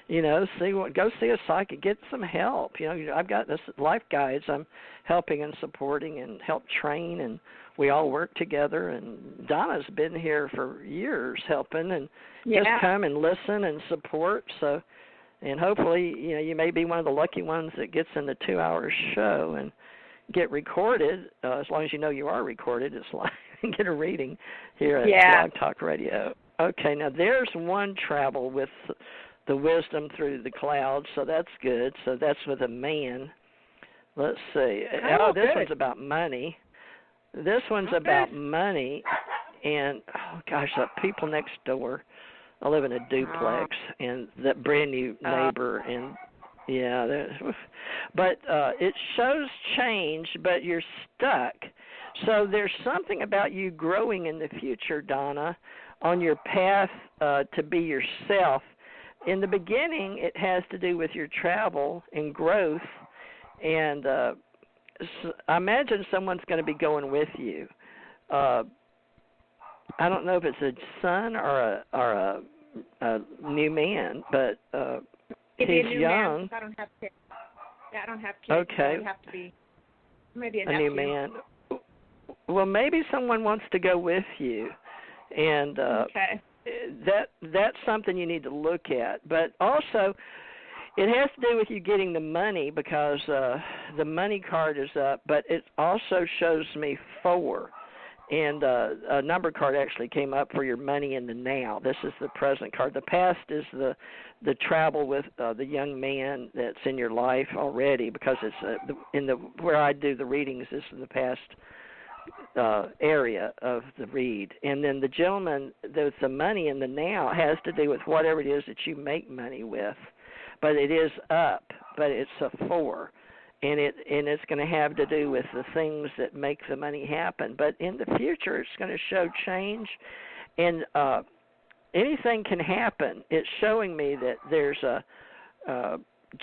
go see a psychic, get some help. I've got this life guides I'm helping and supporting and help train, and we all work together. And Donna's been here for years helping and just come and listen and support. So, and hopefully, you may be one of the lucky ones that gets in the 2-hour show. And get recorded, as long as you know you are recorded, it's like get a reading here at Blog Talk Radio. Okay, now there's one travel with the wisdom through the clouds, so that's good. So that's with a man. Let's see. This one's about money. This one's about money, and the people next door. I live in a duplex, and that brand new neighbor, and but it shows change, but you're stuck. So there's something about you growing in the future, Donna, on your path to be yourself. In the beginning, it has to do with your travel and growth, and I imagine someone's going to be going with you. I don't know if it's a son or a new man, but he's young. I don't have kids. Yeah, I don't have kids. Okay. So it would have to be maybe a nephew. New man. Well, maybe someone wants to go with you, and that's something you need to look at. But also, it has to do with you getting the money, because the money card is up, but it also shows me 4. And a number card actually came up for your money in the now. This is the present card. The past is the travel with the young man that's in your life already, because it's where I do the readings is in the past area of the read. And then the gentleman that's the money in the now has to do with whatever it is that you make money with. But it is up, but it's a 4. And it's going to have to do with the things that make the money happen. But in the future, it's going to show change, and anything can happen. It's showing me that there's a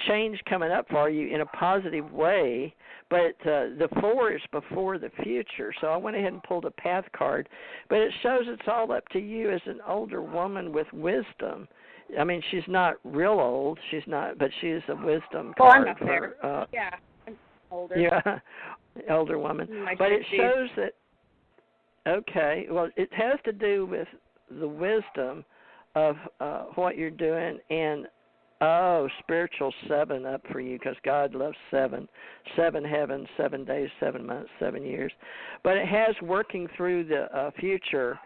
change coming up for you in a positive way, but the 4 is before the future. So I went ahead and pulled a path card, but it shows it's all up to you as an older woman with wisdom. I mean, she's not real old. She's not, but she is a wisdom card. I'm not there. I'm older. Yeah, older woman. But it shows that, okay, well, it has to do with the wisdom of what you're doing, and, spiritual 7 up for you, because God loves 7. 7 heavens, 7 days, 7 months, 7 years. But it has working through the future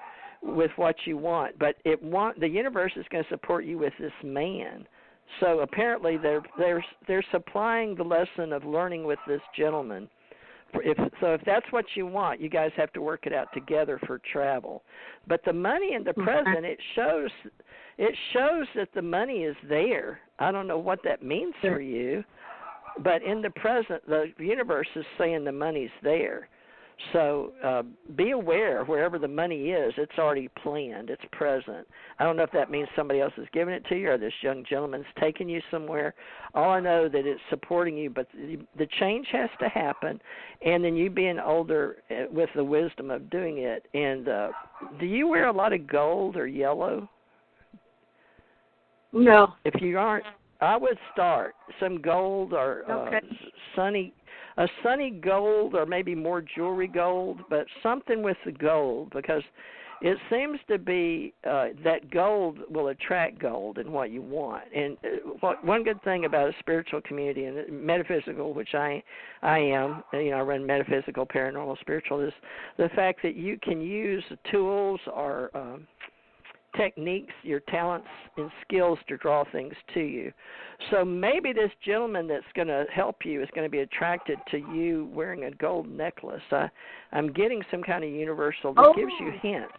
with what you want, but the universe is going to support you with this man. So apparently they're supplying the lesson of learning with this gentleman. If that's what you want, you guys have to work it out together for travel. But the money in the present, it shows that the money is there. I don't know what that means for you, but in the present, the universe is saying the money's there. So be aware, wherever the money is, it's already planned. It's present. I don't know if that means somebody else is giving it to you or this young gentleman's taking you somewhere. All I know that it's supporting you, but the change has to happen, and then you being older with the wisdom of doing it. And do you wear a lot of gold or yellow? No. If you aren't, I would start some gold or a sunny gold, or maybe more jewelry gold, but something with the gold, because it seems to be that gold will attract gold in what you want. And one good thing about a spiritual community and metaphysical, which I am, I run metaphysical, paranormal, spiritual, is the fact that you can use tools or techniques, your talents and skills to draw things to you. So maybe this gentleman that's going to help you is going to be attracted to you wearing a gold necklace. I'm getting some kind of universal that gives you hints.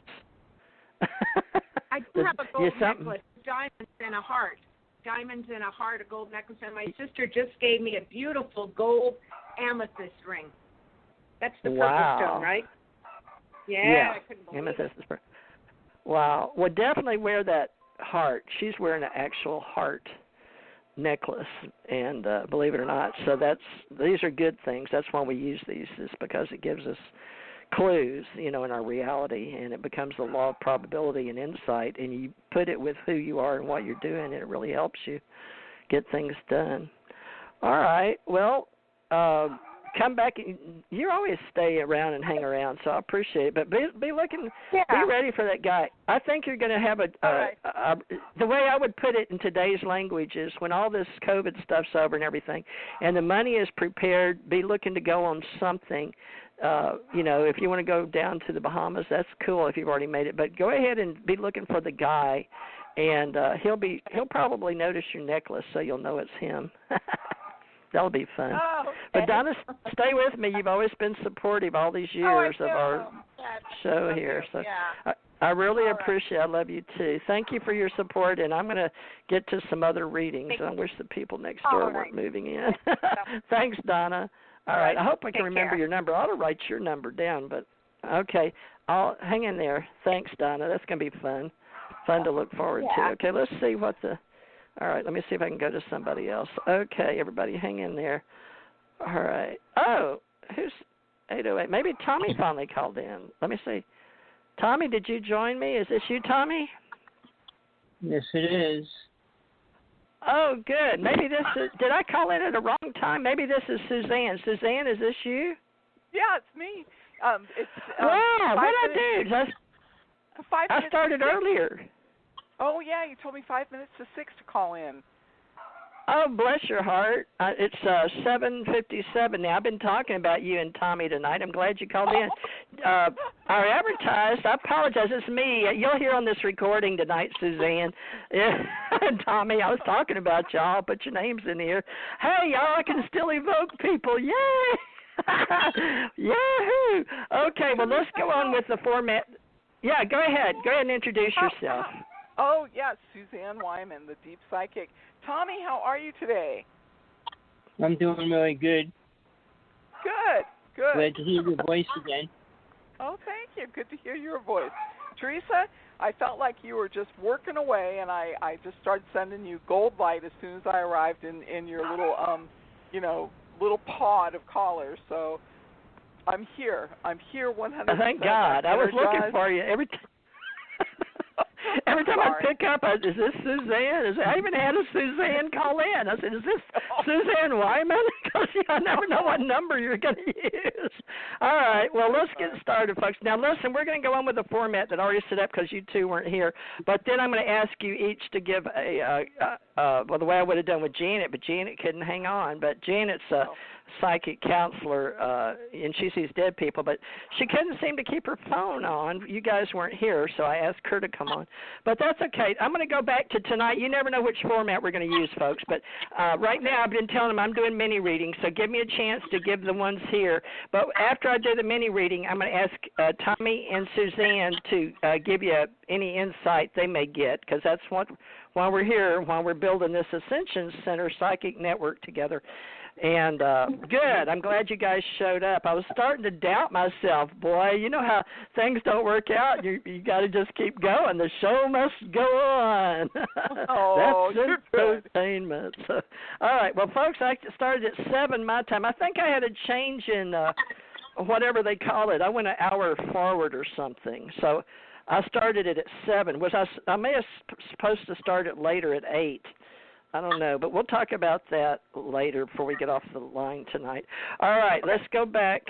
I do have a gold necklace, diamonds and a heart. Diamonds and a heart, a gold necklace, and my sister just gave me a beautiful gold amethyst ring. That's the purple stone, right? Yeah. I couldn't believe amethyst is purple. Wow. Well, definitely wear that heart. She's wearing an actual heart necklace, and believe it or not. So these are good things. That's why we use these, is because it gives us clues, in our reality, and it becomes the law of probability and insight, and you put it with who you are and what you're doing, and it really helps you get things done. All right. Well, come back. You always stay around and hang around, so I appreciate it. But be looking, be ready for that guy. I think you're going to have the way I would put it in today's language is when all this COVID stuff's over and everything, and the money is prepared, be looking to go on something. If you want to go down to the Bahamas, that's cool if you've already made it. But go ahead and be looking for the guy, and he'll probably notice your necklace, so you'll know it's him. That'll be fun. Oh, okay. But Donna, stay with me. You've always been supportive all these years of our show here. So I really appreciate it. I love you, too. Thank you for your support, and I'm going to get to some other readings. I wish the people next door weren't moving in. Thanks, Donna. All right. I hope I can remember your number. I ought to write your number down, but okay. I'll hang in there. Thanks, Donna. That's going to be fun. Fun to look forward to. Okay, let's see what the... All right, let me see if I can go to somebody else. Okay, everybody, hang in there. All right. Oh, who's 808? Maybe Tommy finally called in. Let me see. Tommy, did you join me? Is this you, Tommy? Yes, it is. Oh, good. Maybe this is... Did I call in at the wrong time? Maybe this is Suzanne. Suzanne, is this you? Yeah, it's me. Wow, what did I do? I started earlier. Oh, yeah, you told me 5 minutes to 6 to call in. Oh, bless your heart. It's 7:57 now. I've been talking about you and Tommy tonight. I'm glad you called in. I advertised. I apologize. It's me. You'll hear on this recording tonight, Suzanne. Tommy, I was talking about y'all. Put your names in here. Hey, y'all, I can still evoke people. Yay! Yahoo! Okay, well, let's go on with the format. Yeah, go ahead. Go ahead and introduce yourself. Oh, yes, Suzanne Wyman, the Deep Psychic. Tommy, how are you today? I'm doing really good. Good. Glad to hear your voice again. Oh, thank you. Good to hear your voice. Theresa, I felt like you were just working away, and I just started sending you gold light as soon as I arrived in your little, little pod of callers. So I'm here. I'm here 100%. Thank God. I was looking for you every time. Every time I pick up, is this Suzanne? I even had a Suzanne call in. I said, is this Suzanne Wyman? Because I never know what number you're going to use. All right, well, let's get started, folks. Now, listen, we're going to go on with the format that I already set up because you two weren't here. But then I'm going to ask you each to give the way I would have done with Janet, but Janet couldn't hang on. But Janet's a psychic counselor, and she sees dead people, but she couldn't seem to keep her phone on. You guys weren't here, so I asked her to come on. But that's okay. I'm going to go back to tonight. You never know which format we're going to use, folks. But right now I've been telling them I'm doing mini readings, so give me a chance to give the ones here. But after I do the mini reading, I'm going to ask Tommy and Suzanne to give you any insight they may get, because that's why we're here, while we're building this Ascension Center Psychic Network together. And good. I'm glad you guys showed up. I was starting to doubt myself. Boy, you know how things don't work out. You got to just keep going. The show must go on. That's entertainment. So, all right. Well, folks, I started at 7 my time. I think I had a change in whatever they call it. I went an hour forward or something. So I started it at 7. I may have supposed to start it later at 8. I don't know, but we'll talk about that later before we get off the line tonight. All right, let's go back.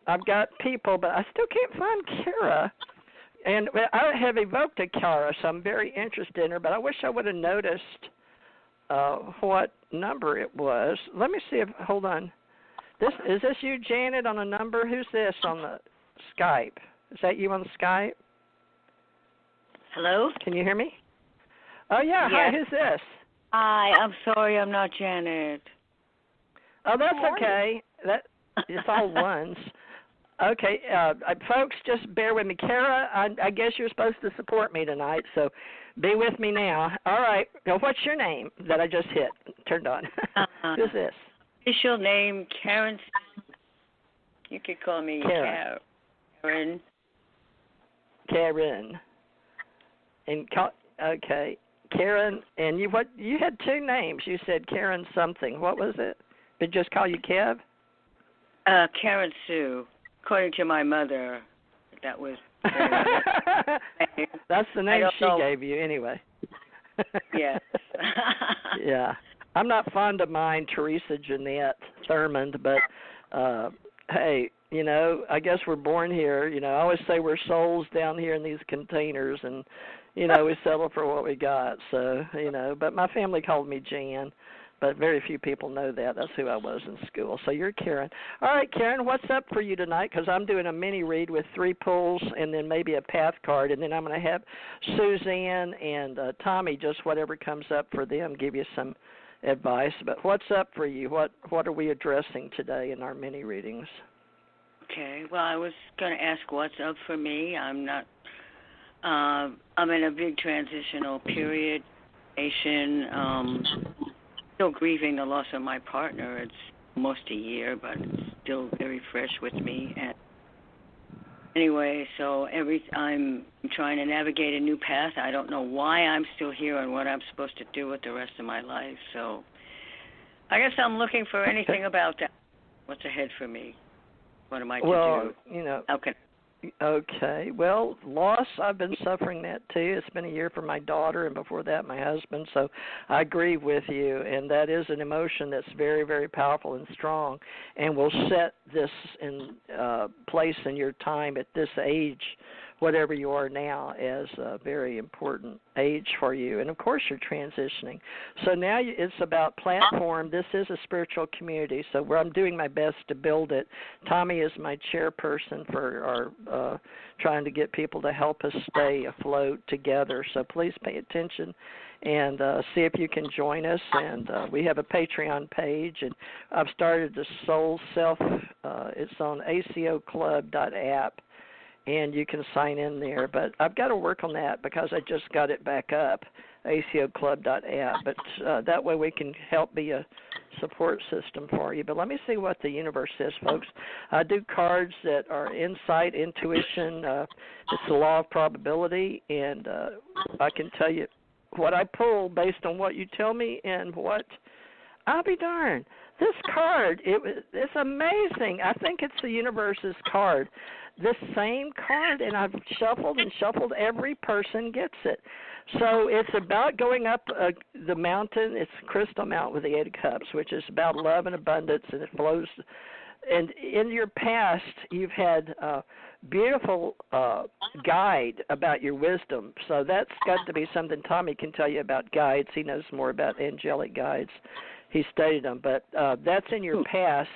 I've got people, but I still can't find Kara. And I have evoked a Kara, so I'm very interested in her, but I wish I would have noticed what number it was. Let me see hold on. Is this you, Janet, on a number? Who's this on the Skype? Is that you on the Skype? Hello? Can you hear me? Oh, yeah. Yes. Hi, who's this? Hi, I'm sorry, I'm not Janet. Oh, that's okay. It's all ones. Okay, folks, just bear with me. Kara, I guess you're supposed to support me tonight, so be with me now. All right. Now, what's your name that I just turned on? Who's this? Official name, Karen. You could call me Karen. Karen. And okay. Karen, and you had two names. You said Karen something. What was it? Did it just call you Kev? Karen Sue. According to my mother, that was. That's the name she gave you, anyway. Yes. Yeah. I'm not fond of mine, Theresa Jeanette Thurmond, but hey, I guess we're born here. I always say we're souls down here in these containers, and, we settle for what we got. So, but my family called me Jan, but very few people know that. That's who I was in school. So you're Karen. All right, Karen, what's up for you tonight? Because I'm doing a mini read with 3 pulls and then maybe a path card, and then I'm going to have Suzanne and Tommy, just whatever comes up for them, give you some advice. But what's up for you? What are we addressing today in our mini readings? Okay. Well, I was going to ask what's up for me. I'm in a big transitional period. Still grieving the loss of my partner. It's almost a year, but it's still very fresh with me. And anyway, so I'm trying to navigate a new path. I don't know why I'm still here and what I'm supposed to do with the rest of my life. So I guess I'm looking for anything about that. What's ahead for me? What am I to do? Okay. Well, loss, I've been suffering that too. It's been a year for my daughter, and before that, my husband. So I agree with you, and that is an emotion that's very, very powerful and strong, and will set this in place in your time at this age, whatever you are now, as a very important age for you. And, of course, you're transitioning. So now it's about platform. This is a spiritual community, so where I'm doing my best to build it. Tommy is my chairperson for our trying to get people to help us stay afloat together. So please pay attention and see if you can join us. And we have a Patreon page, and I've started the Soul Self. It's on acoclub.app. And you can sign in there. But I've got to work on that because I just got it back up, acoclub.app. But that way we can help be a support system for you. But let me see what the universe says, folks. I do cards that are insight, intuition. It's the law of probability. And I can tell you what I pull based on what you tell me and what I'll be darned. This card, it's amazing. I think it's the universe's card. This same card, and I've shuffled and shuffled. Every person gets it. So it's about going up the mountain. It's Crystal Mountain with the 8 of Cups, which is about love and abundance, and it flows. And in your past, you've had a beautiful guide about your wisdom. So that's got to be something Tommy can tell you about guides. He knows more about angelic guides. He studied them. But that's in your past.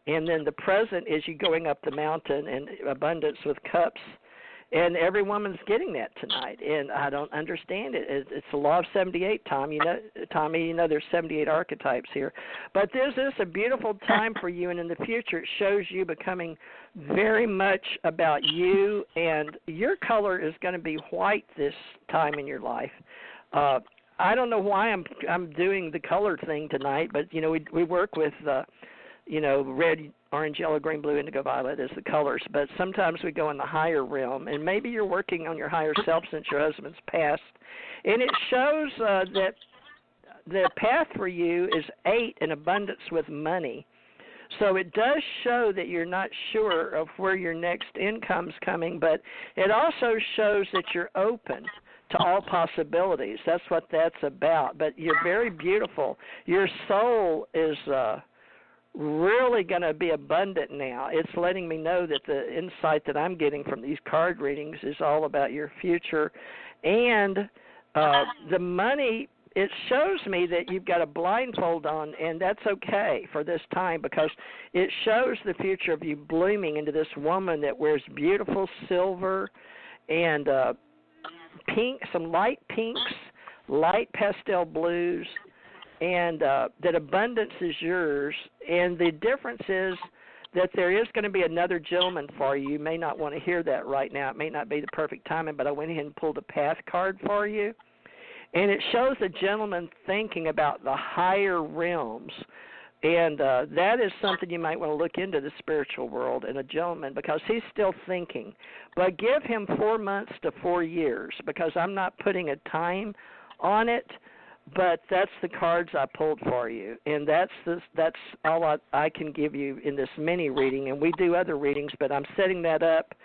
And then the present is you going up the mountain and abundance with cups. And every woman's getting that tonight. And I don't understand it. It's the law of 78, Tommy. Tommy, there's 78 archetypes here. But this is a beautiful time for you. And in the future, it shows you becoming very much about you. And your color is going to be white this time in your life. I don't know why I'm doing the color thing tonight, but, we work with red, orange, yellow, green, blue, indigo, violet is the colors. But sometimes we go in the higher realm, and maybe you're working on your higher self since your husband's passed. And it shows that the path for you is 8 in abundance with money. So it does show that you're not sure of where your next income's coming, but it also shows that you're open to all possibilities. That's what that's about. But you're very beautiful. Your soul is really going to be abundant now. It's letting me know that the insight that I'm getting from these card readings is all about your future. And the money, it shows me that you've got a blindfold on, and that's okay for this time because it shows the future of you blooming into this woman that wears beautiful silver and pink, some light pinks, light pastel blues, and that abundance is yours. And the difference is that there is going to be another gentleman for you. You may not want to hear that right now. It may not be the perfect timing, but I went ahead and pulled a path card for you. And it shows a gentleman thinking about the higher realms. And that is something you might want to look into, the spiritual world, and a gentleman, because he's still thinking. But give him 4 months to 4 years, because I'm not putting a time on it. But that's the cards I pulled for you, and that's all I can give you in this mini reading. And we do other readings, but I'm setting that up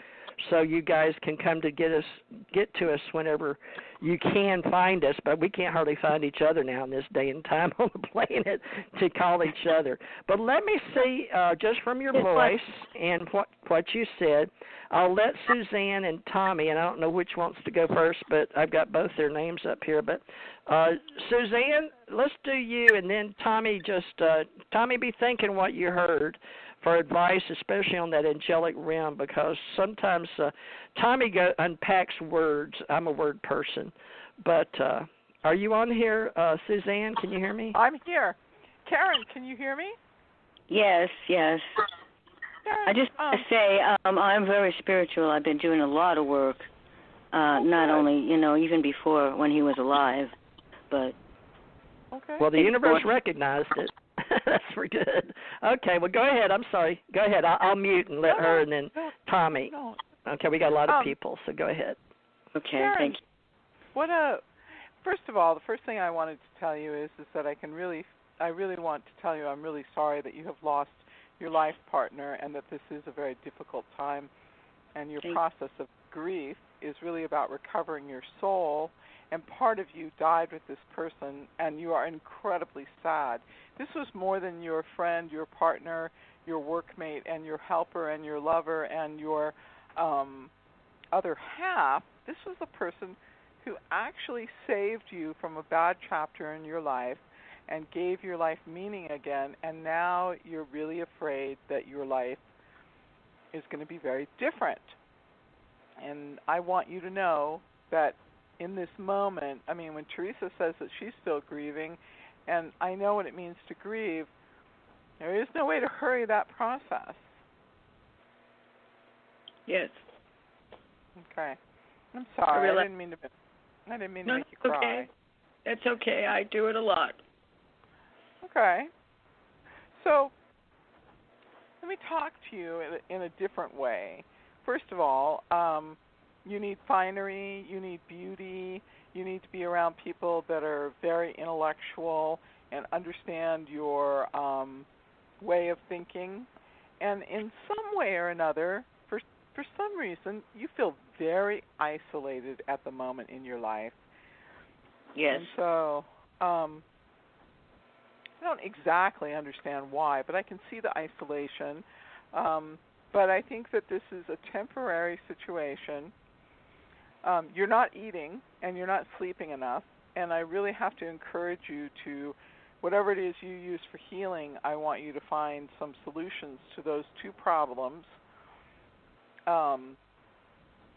so you guys can come to get to us whenever you can find us, but we can't hardly find each other now in this day and time on the planet to call each other. But let me see, just from your voice and what you said, I'll let Suzanne and Tommy, and I don't know which wants to go first, but I've got both their names up here. But Suzanne, let's do you, and then Tommy, Tommy, be thinking what you heard for advice, especially on that angelic realm, because sometimes Tommy unpacks words. I'm a word person. But are you on here, Suzanne? Can you hear me? I'm here. Karen, can you hear me? Yes. Karen, I just want to say I'm very spiritual. I've been doing a lot of work, not only, even before when he was alive, but... Okay. Well, the universe recognized it. That's for good. Okay, well, go ahead. I'm sorry. Go ahead. I'll mute and let her and then Tommy. No. Okay, we got a lot of people, so go ahead. Okay, Karen, thank you. First of all, the first thing I wanted to tell you is that I really want to tell you I'm really sorry that you have lost your life partner and that this is a very difficult time, and your process of grief is really about recovering your soul, and part of you died with this person, and you are incredibly sad. This was more than your friend, your partner, your workmate, and your helper, and your lover, and your other half. This was the person who actually saved you from a bad chapter in your life and gave your life meaning again, and now you're really afraid that your life is going to be very different. And I want you to know that in this moment, when Theresa says that she's still grieving, and I know what it means to grieve, there is no way to hurry that process. Yes. Okay. I'm sorry. I didn't mean to make you cry. Okay. That's okay. I do it a lot. Okay. So let me talk to you in a different way. First of all, you need finery, you need beauty, you need to be around people that are very intellectual and understand your way of thinking. And in some way or another, for some reason, you feel very isolated at the moment in your life. Yes. And so I don't exactly understand why, but I can see the isolation. But I think that this is a temporary situation. You're not eating and you're not sleeping enough, and I really have to encourage you to, whatever it is you use for healing, I want you to find some solutions to those two problems.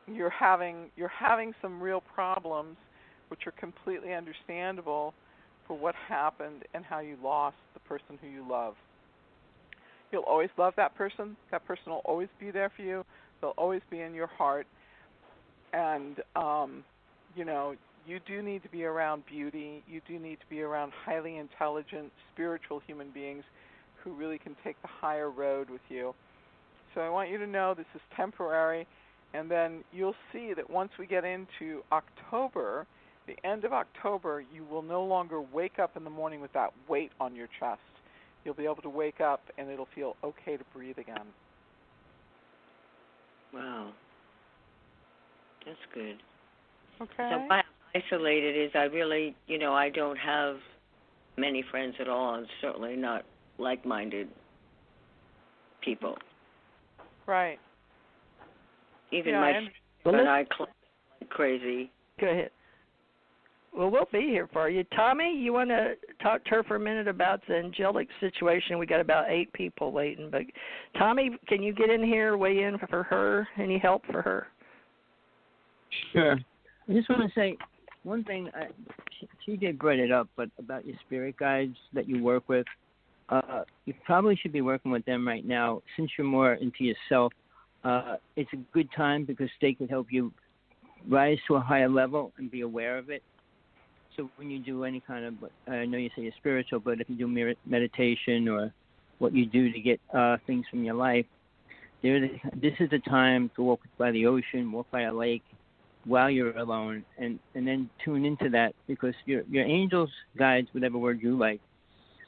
You're having some real problems, which are completely understandable for what happened and how you lost the person who you love. You'll always love that person. That person will always be there for you. They'll always be in your heart. And, you do need to be around beauty. You do need to be around highly intelligent, spiritual human beings who really can take the higher road with you. So I want you to know this is temporary, and then you'll see that once we get into October, the end of October, you will no longer wake up in the morning with that weight on your chest. You'll be able to wake up, and it'll feel okay to breathe again. Wow. That's good. Okay. So why I'm isolated is I really, I don't have many friends at all, and certainly not like-minded people. Right. Even my friends and I club like crazy. Go ahead. Well, we'll be here for you. Tommy, you want to talk to her for a minute about the angelic situation? We got about 8 people waiting. But, Tommy, can you get in here, weigh in for her? Any help for her? Sure. I just want to say one thing. TJ brought it up, but about your spirit guides that you work with, you probably should be working with them right now. Since you're more into yourself, it's a good time because they can help you rise to a higher level and be aware of it. So when you do any kind of, I know you say you're spiritual, but if you do meditation or what you do to get things from your life, this is the time to walk by the ocean, walk by a lake while you're alone, and then tune into that, because your angels, guides, whatever word you like,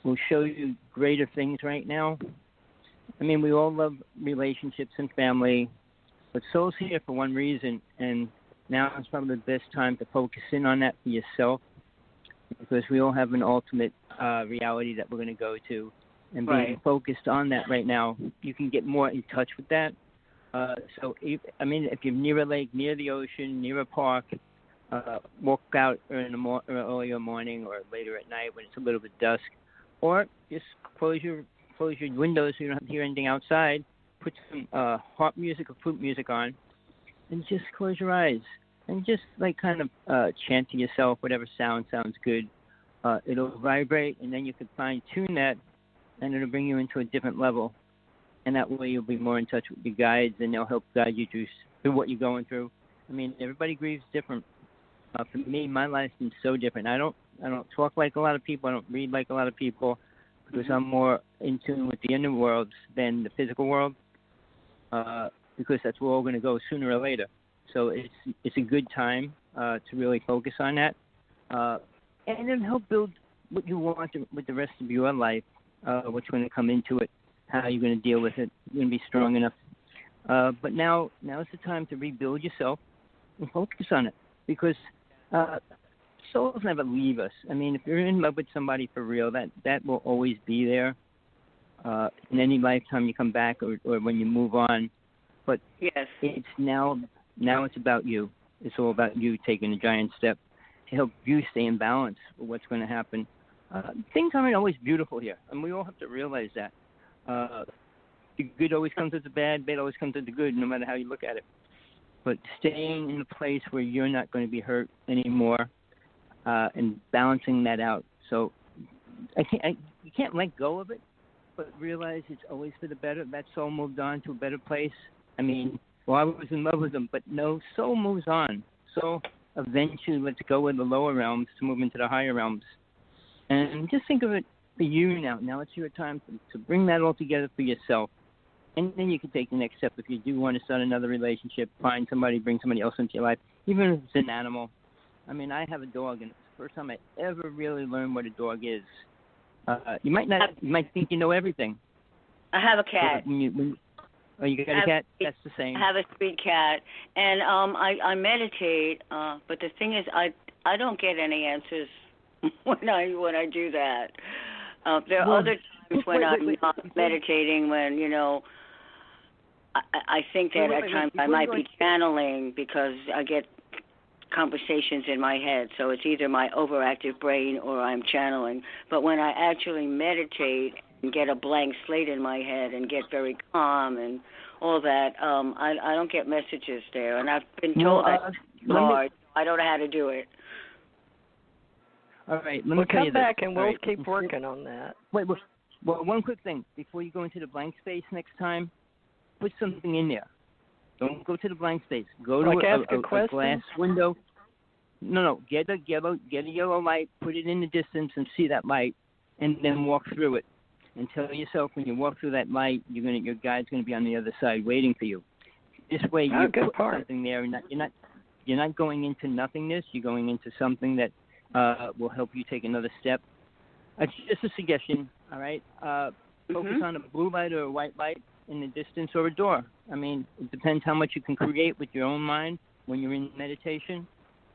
will show you greater things right now. I mean, we all love relationships and family, But soul's here for one reason, and now is probably the best time to focus in on that for yourself, because we all have an ultimate reality that we're going to go to. And being focused on that right now, you can get more in touch with that. If you're near a lake, near the ocean, near a park, walk out earlier morning or later at night when it's a little bit dusk, or just close your windows so you don't have to hear anything outside. Put some harp music or flute music on, and just close your eyes and just kind of chant to yourself whatever sounds good. It'll vibrate, and then you can fine tune that, and it'll bring you into a different level. And that way you'll be more in touch with your guides, and they'll help guide you through what you're going through. I mean, everybody grieves different. For me, my life's been so different. I don't talk like a lot of people. I don't read like a lot of people, because I'm more in tune with the inner worlds than the physical world. Because that's where we're all going to go sooner or later. So it's a good time to really focus on that, and then help build what you want with the rest of your life. What's going to come into it, how you're going to deal with it. You're going to be strong enough. But now is the time to rebuild yourself and focus on it, because souls never leave us. I mean, if you're in love with somebody for real, that will always be there. In any lifetime you come back or when you move on. But it's now it's about you. It's all about you taking a giant step to help you stay in balance with what's going to happen. Things aren't always beautiful here, and we all have to realize that. The good always comes with the bad always comes with the good, no matter how you look at it. But staying in a place where you're not going to be hurt anymore, and balancing that out. So you can't let go of it, but realize it's always for the better. That soul moved on to a better place. I mean, I was in love with them, but no, soul moves on. Soul eventually lets go of the lower realms to move into the higher realms. And just think of it for you now. Now it's your time to bring that all together for yourself. And then you can take the next step. If you do want to start another relationship, find somebody, bring somebody else into your life, even if it's an animal. I mean, I have a dog, and it's the first time I ever really learned what a dog is. You might think you know everything. I have a cat. You got a cat? That's the same. I have a street cat, and I meditate. But the thing is, I don't get any answers when I do that. There are other times when I'm not meditating, when I think that at times I might be channeling, because I get conversations in my head. So it's either my overactive brain or I'm channeling. But when I actually meditate and get a blank slate in my head and get very calm and all that, I don't get messages there. And I've been told that's hard. I don't know how to do it. All right, let me come you back this. and we'll keep working on that. Wait, one quick thing. Before you go into the blank space next time, put something in there. Don't go to the blank space. Go to a glass window. No. Get a yellow light, put it in the distance, and see that light, and then walk through it. And tell yourself when you walk through that light, your guide's going to be on the other side waiting for you. This way, you put something there, and you're not going into nothingness. You're going into something that will help you take another step. It's just a suggestion. All right. Focus on a blue light or a white light in the distance, or a door. I mean, it depends how much you can create with your own mind when you're in meditation.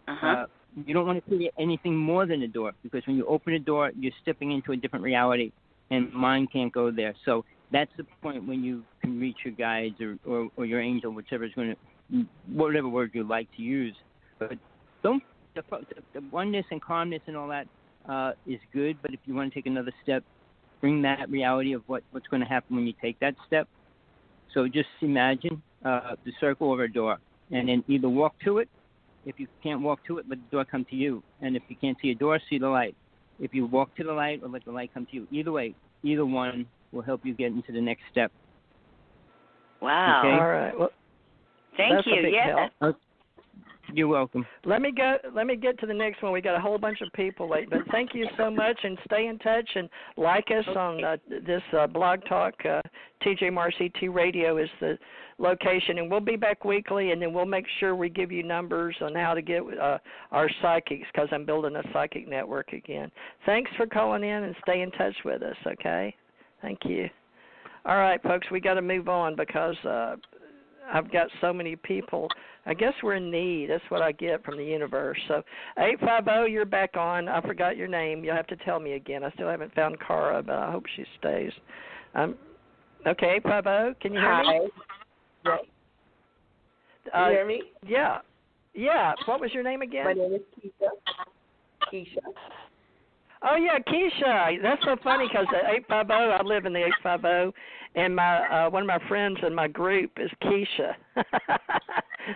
You don't want to create anything more than a door, because when you open a door, you're stepping into a different reality, and mind can't go there. So that's the point when you can reach your guides or your angel, whatever word you like to use. But the oneness and calmness and all that is good, but if you want to take another step, bring that reality of what's going to happen when you take that step. So just imagine the circle over a door, and then either walk to it. If you can't walk to it, let the door come to you. And if you can't see a door, see the light. If you walk to the light, or let the light come to you. Either way, either one will help you get into the next step. Wow. Okay? All right. Well, thank you. Help. You're welcome. Let me get to the next one. We got a whole bunch of people late, but thank you so much, and stay in touch and like us on this Blog Talk. TJMRCT Radio is the location, and we'll be back weekly, and then we'll make sure we give you numbers on how to get our psychics, because I'm building a psychic network again. Thanks for calling in, and stay in touch with us, okay? Thank you. All right, folks, we got to move on, because I've got so many people. I guess we're in need. That's what I get from the universe. So 850, you're back on. I forgot your name. You'll have to tell me again. I still haven't found Cara, but I hope she stays. Okay, 850, can you hear me? Hi. Can you hear me? Yeah. Yeah. What was your name again? My name is Keisha. Oh, yeah, Keisha. That's so funny because at 850, I live in the 850, and my one of my friends in my group is Keisha.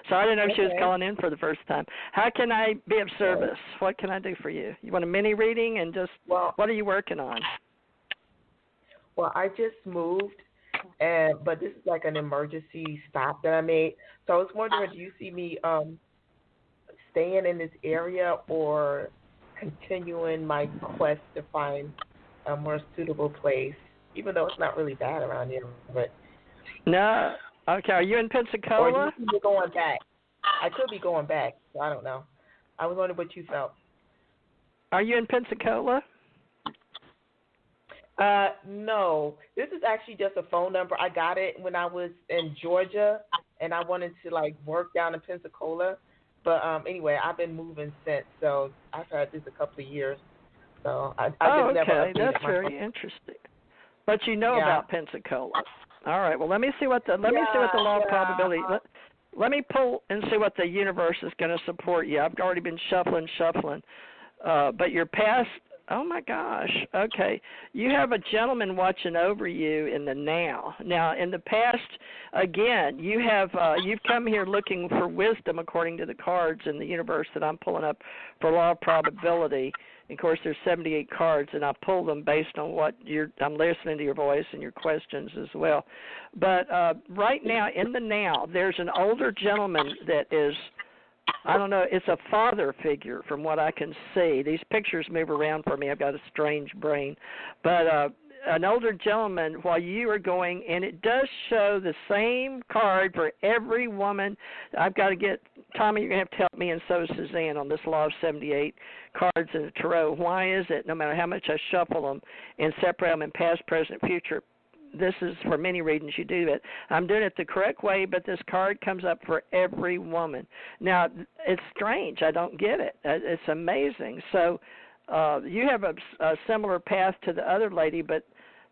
So I didn't know she was calling in for the first time. How can I be of service? What can I do for you? You want a mini reading and just what are you working on? Well, I just moved, but this is like an emergency stop that I made. So I was wondering, do you see me staying in this area or continuing my quest to find a more suitable place, even though it's not really bad around here? But no. Okay, are you in Pensacola? Or do you see me going back? I could be going back, so I don't know. I was wondering what you felt. Are you in Pensacola? No. This is actually just a phone number. I got it when I was in Georgia, and I wanted to, work down in Pensacola. But anyway, I've been moving since, so I've had this a couple of years. So I just never updated that's my very phone. interesting. But you know about Pensacola. All right. Well, let me see what the law of probability. Let me pull and see what the universe is going to support you. I've already been shuffling. But your past. Oh my gosh. Okay. You have a gentleman watching over you in the now. Now, in the past, again, you've come here looking for wisdom according to the cards in the universe that I'm pulling up for law of probability. Of course, there's 78 cards, and I pull them based on I'm listening to your voice and your questions as well. But right now, in the now, there's an older gentleman that is, I don't know, it's a father figure from what I can see. These pictures move around for me. I've got a strange brain. But an older gentleman while you are going, and it does show the same card for every woman. I've got to get, Tommy, you're going to have to help me, and so is Suzanne, on this law of 78 cards in the tarot. Why is it, no matter how much I shuffle them and separate them in past, present, future, this is for many readings you do it. I'm doing it the correct way, but this card comes up for every woman. Now, it's strange. I don't get it. It's amazing. So you have a similar path to the other lady, but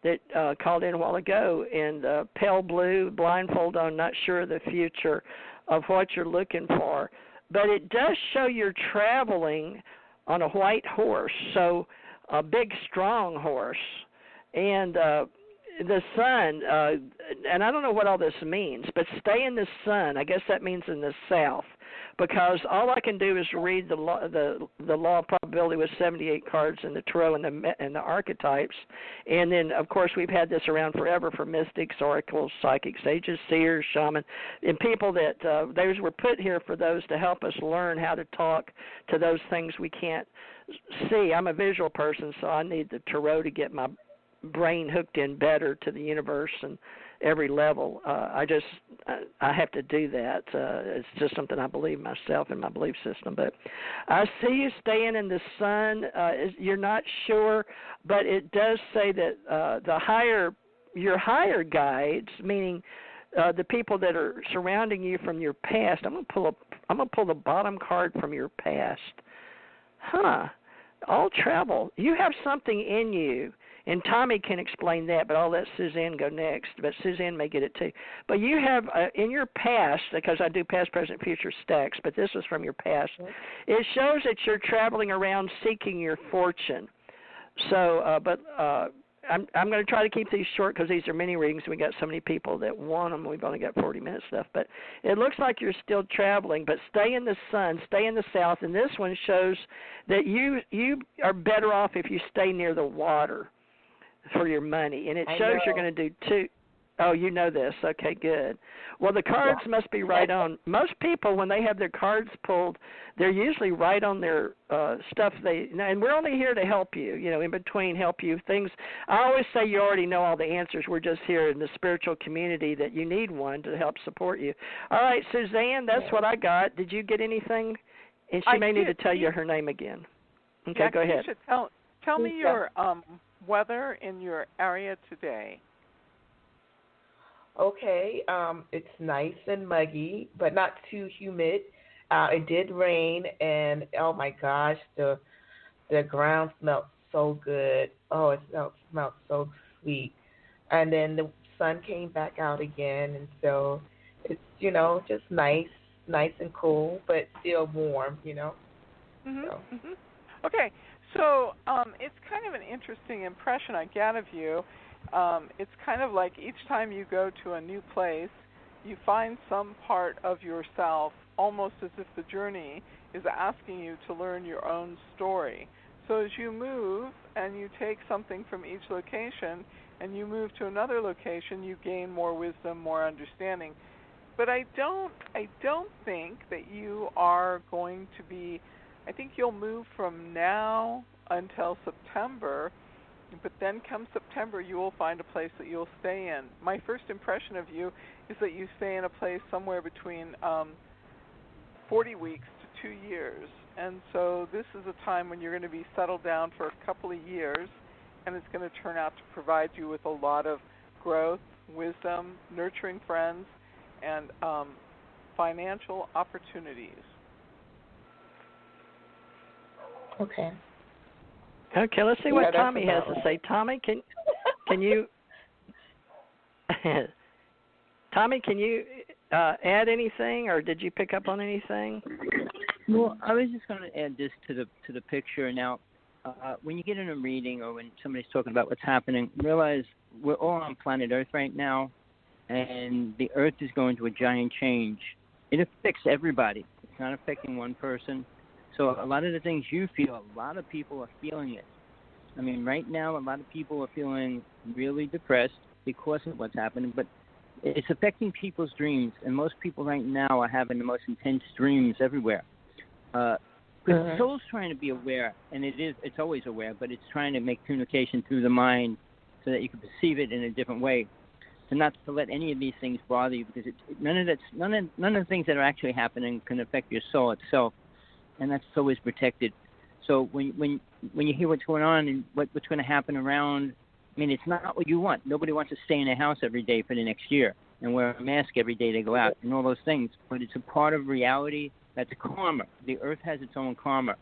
that called in a while ago, in pale blue, blindfold on, not sure of the future of what you're looking for. But it does show you're traveling on a white horse, so a big, strong horse. And the sun, and I don't know what all this means, but stay in the sun. I guess that means in the south, because all I can do is read the law of probability with 78 cards in the tarot and the archetypes. And then, of course, we've had this around forever for mystics, oracles, psychics, sages, seers, shaman, and people that those were put here for those to help us learn how to talk to those things we can't see. I'm a visual person, so I need the tarot to get my brain hooked in better to the universe and every level. I have to do that. It's just something I believe myself in my belief system. But I see you staying in the sun. You're not sure, but it does say that your higher guides, meaning the people that are surrounding you from your past. I'm gonna pull the bottom card from your past. All travel. You have something in you. And Tommy can explain that, but I'll let Suzanne go next. But Suzanne may get it too. But you have, in your past, because I do past, present, future stacks, but this was from your past, it shows that you're traveling around seeking your fortune. So, I'm going to try to keep these short because these are mini readings. We got so many people that want them. We've only got 40 minutes left. But it looks like you're still traveling, but stay in the sun, stay in the south. And this one shows that you are better off if you stay near the water for your money, and it shows you're going to do two. Oh, you know this. Okay, good. Well, the cards must be right on. Most people, when they have their cards pulled, they're usually right on their stuff. And we're only here to help you, in between help you. Things, I always say you already know all the answers. We're just here in the spiritual community that you need one to help support you. All right, Suzanne, that's what I got. Did you get anything? And she may need to tell you her name again. Okay, go ahead. Tell me your weather in your area today. Okay, it's nice and muggy, but not too humid. It did rain, and oh my gosh, the ground smelled so good. Oh, it smelled so sweet. And then the sun came back out again, and so it's just nice and cool, but still warm. So. Okay, so it's kind of an interesting impression I get of you. It's kind of like each time you go to a new place, you find some part of yourself, almost as if the journey is asking you to learn your own story. So as you move and you take something from each location and you move to another location, you gain more wisdom, more understanding. But I don't think that you are going to be, I think you'll move from now until September, but then come September you will find a place that you'll stay in. My first impression of you is that you stay in a place somewhere between 40 weeks to 2 years. And so this is a time when you're going to be settled down for a couple of years, and it's going to turn out to provide you with a lot of growth, wisdom, nurturing friends, and financial opportunities. Okay. Okay, let's see what Tommy has to say. Tommy, can you Tommy, can you add anything, or did you pick up on anything? Well, I was just going to add this to the picture. Now, when you get in a reading or when somebody's talking about what's happening, realize we're all on planet Earth right now, and the Earth is going through a giant change. It affects everybody. It's not affecting one person. So a lot of the things you feel, a lot of people are feeling it. I mean, right now, a lot of people are feeling really depressed because of what's happening, but it's affecting people's dreams, and most people right now are having the most intense dreams everywhere. The soul's trying to be aware, and it's always aware, but it's trying to make communication through the mind so that you can perceive it in a different way, and not to let any of these things bother you, because none of the things that are actually happening can affect your soul itself, and that's always protected. So when you hear what's going on and what's going to happen around, I mean, it's not what you want. Nobody wants to stay in a house every day for the next year and wear a mask every day they go out and all those things, but it's a part of reality. That's karma. The Earth has its own karma.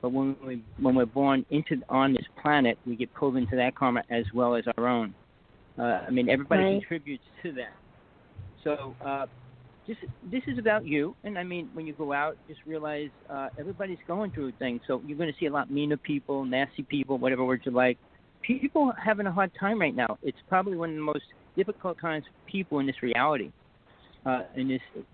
But when we're born on this planet, we get pulled into that karma as well as our own. I mean, everybody contributes to that. So this is about you. And, I mean, when you go out, just realize everybody's going through things. So you're going to see a lot meaner people, nasty people, whatever words you like. People are having a hard time right now. It's probably one of the most difficult times for people in this reality.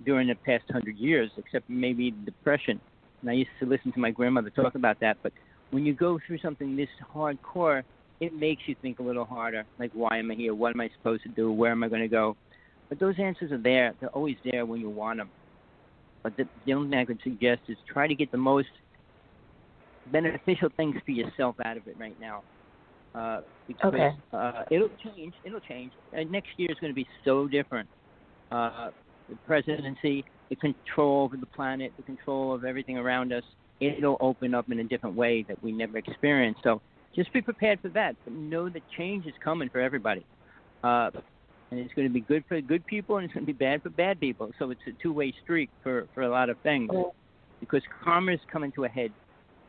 During the past 100 years, except maybe Depression. And I used to listen to my grandmother talk about that. But when you go through something this hardcore, it makes you think a little harder. Like, why am I here? What am I supposed to do? Where am I going to go? But those answers are there. They're always there when you want them. But the only thing I could suggest is try to get the most beneficial things for yourself out of it right now. Because it'll change. Next year is going to be so different. The presidency, the control over the planet, the control of everything around us, it'll open up in a different way that we never experienced. So just be prepared for that. But know that change is coming for everybody. And it's going to be good for good people, and it's going to be bad for bad people. So it's a two-way street for a lot of things. Because karma is coming to a head,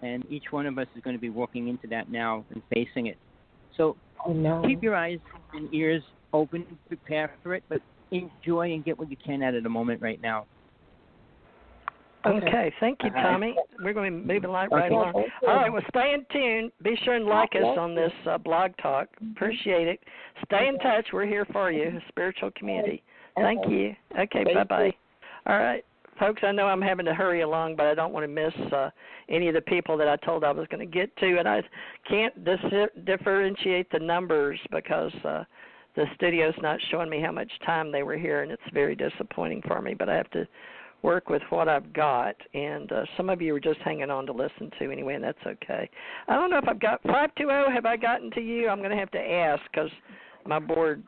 and each one of us is going to be walking into that now and facing it. So keep your eyes and ears open, prepare for it, but enjoy and get what you can out of the moment right now. Okay, thank you, Tommy. We're going to be moving right along. All right, well, stay in tune. Be sure and like us on this blog talk. Appreciate it. Stay in touch. We're here for you, a spiritual community. Thank you. Okay, bye-bye. All right, folks, I know I'm having to hurry along, but I don't want to miss any of the people that I told I was going to get to, and I can't differentiate the numbers because the studio's not showing me how much time they were here, and it's very disappointing for me, but I have to work with what I've got, and some of you are just hanging on to listen to anyway, and that's okay. I don't know if I've got 520. Have I gotten to you? I'm going to have to ask because my board.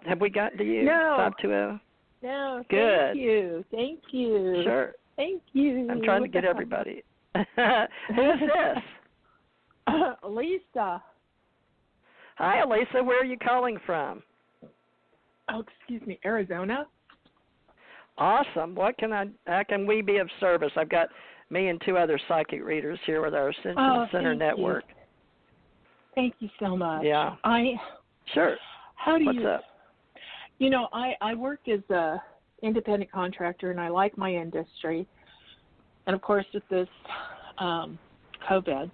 Have we gotten to you? No. 520. No. Good. Thank you. Sure. Thank you. I'm trying to get everybody. Who's this? Lisa. Hi, Elisa. Where are you calling from? Arizona. Awesome. How can we be of service? I've got me and 2 other psychic readers here with our Ascension Center Network. Thank you so much. Yeah. Sure. What's up? You know, I work as a independent contractor, and I like my industry. And, of course, with this COVID,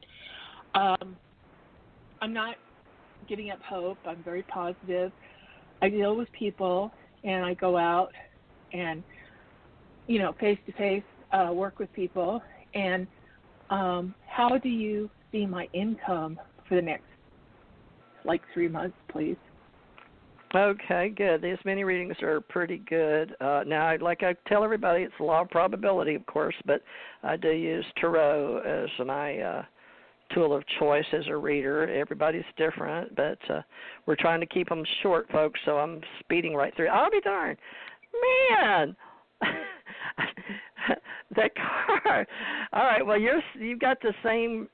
I'm not giving up hope. I'm very positive. I deal with people, and I go out and, you know, face-to-face work with people. And how do you see my income for the next, 3 months, please? Okay, good. These mini readings are pretty good. Now, like I tell everybody, it's a law of probability, of course, but I do use tarot as my tool of choice as a reader. Everybody's different, but we're trying to keep them short, folks, so I'm speeding right through. I'll be darned. Man! That card. All right, well, you've got the same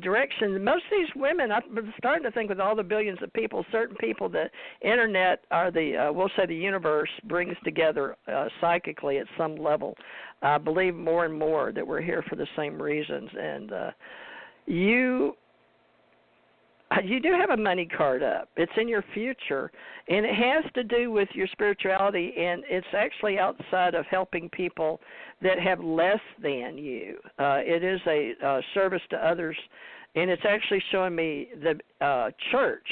direction. Most of these women, I'm starting to think with all the billions of people, certain people, the internet are we'll say the universe brings together psychically at some level. I believe more and more that we're here for the same reasons. And you do have a money card up. It's in your future, and it has to do with your spirituality, and it's actually outside of helping people that have less than you. It is a service to others, and it's actually showing me the church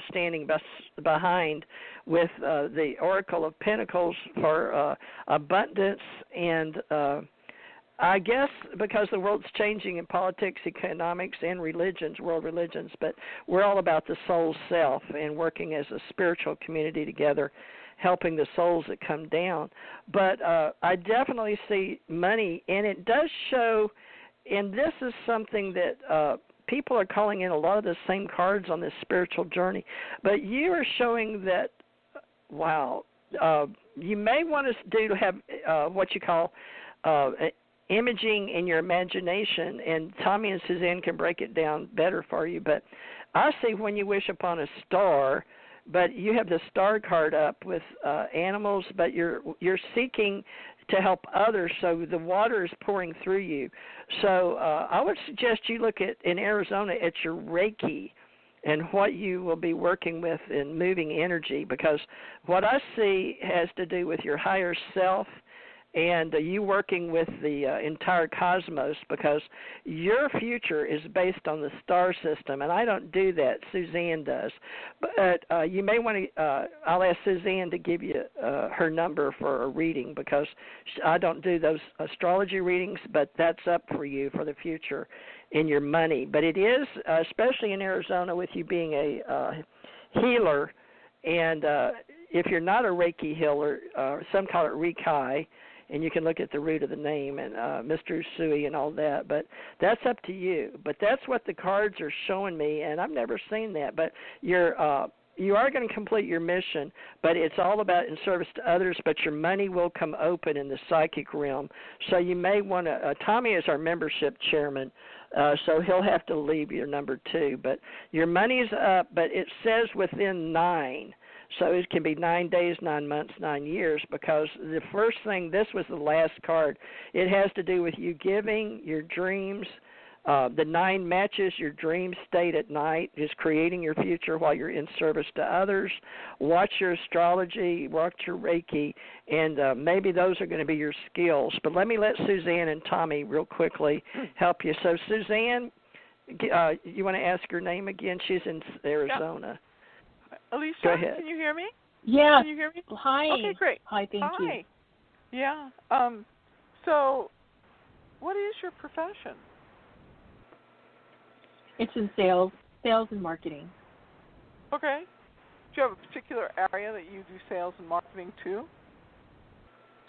standing behind with the Oracle of Pentacles for abundance and I guess because the world's changing in politics, economics, and religions, world religions, but we're all about the soul self and working as a spiritual community together, helping the souls that come down. But I definitely see money, and it does show, and this is something that people are calling in a lot of the same cards on this spiritual journey, but you are showing that, wow, you may want to have what you call imaging in your imagination, and Tommy and Suzanne can break it down better for you, but I see when you wish upon a star, but you have the star card up with animals, but you're seeking to help others, so the water is pouring through you. So I would suggest you look in Arizona at your Reiki and what you will be working with in moving energy, because what I see has to do with your higher self and you working with the entire cosmos, because your future is based on the star system, and I don't do that. Suzanne does. But you may want to, I'll ask Suzanne to give you her number for a reading, because I don't do those astrology readings, but that's up for you for the future in your money. But it is, especially in Arizona with you being a healer, and if you're not a Reiki healer, some call it Reiki, and you can look at the root of the name and Mr. Usui and all that, but that's up to you. But that's what the cards are showing me, and I've never seen that. But you are going to complete your mission, but it's all about in service to others, but your money will come open in the psychic realm. So you may want to, Tommy is our membership chairman, so he'll have to leave your number too. But your money's up, but it says within 9. So it can be 9 days, 9 months, 9 years, because the first thing, this was the last card. It has to do with you giving, your dreams. The 9 matches your dream state at night, is creating your future while you're in service to others. Watch your astrology, watch your Reiki, and maybe those are going to be your skills. But let me let Suzanne and Tommy real quickly help you. So Suzanne, you want to ask her name again? She's in Arizona. Yeah. Alicia, go ahead. Can you hear me? Yeah. Can you hear me? Hi. Okay, great. Hi, thank you. Yeah. So, what is your profession? It's in sales and marketing. Okay. Do you have a particular area that you do sales and marketing to?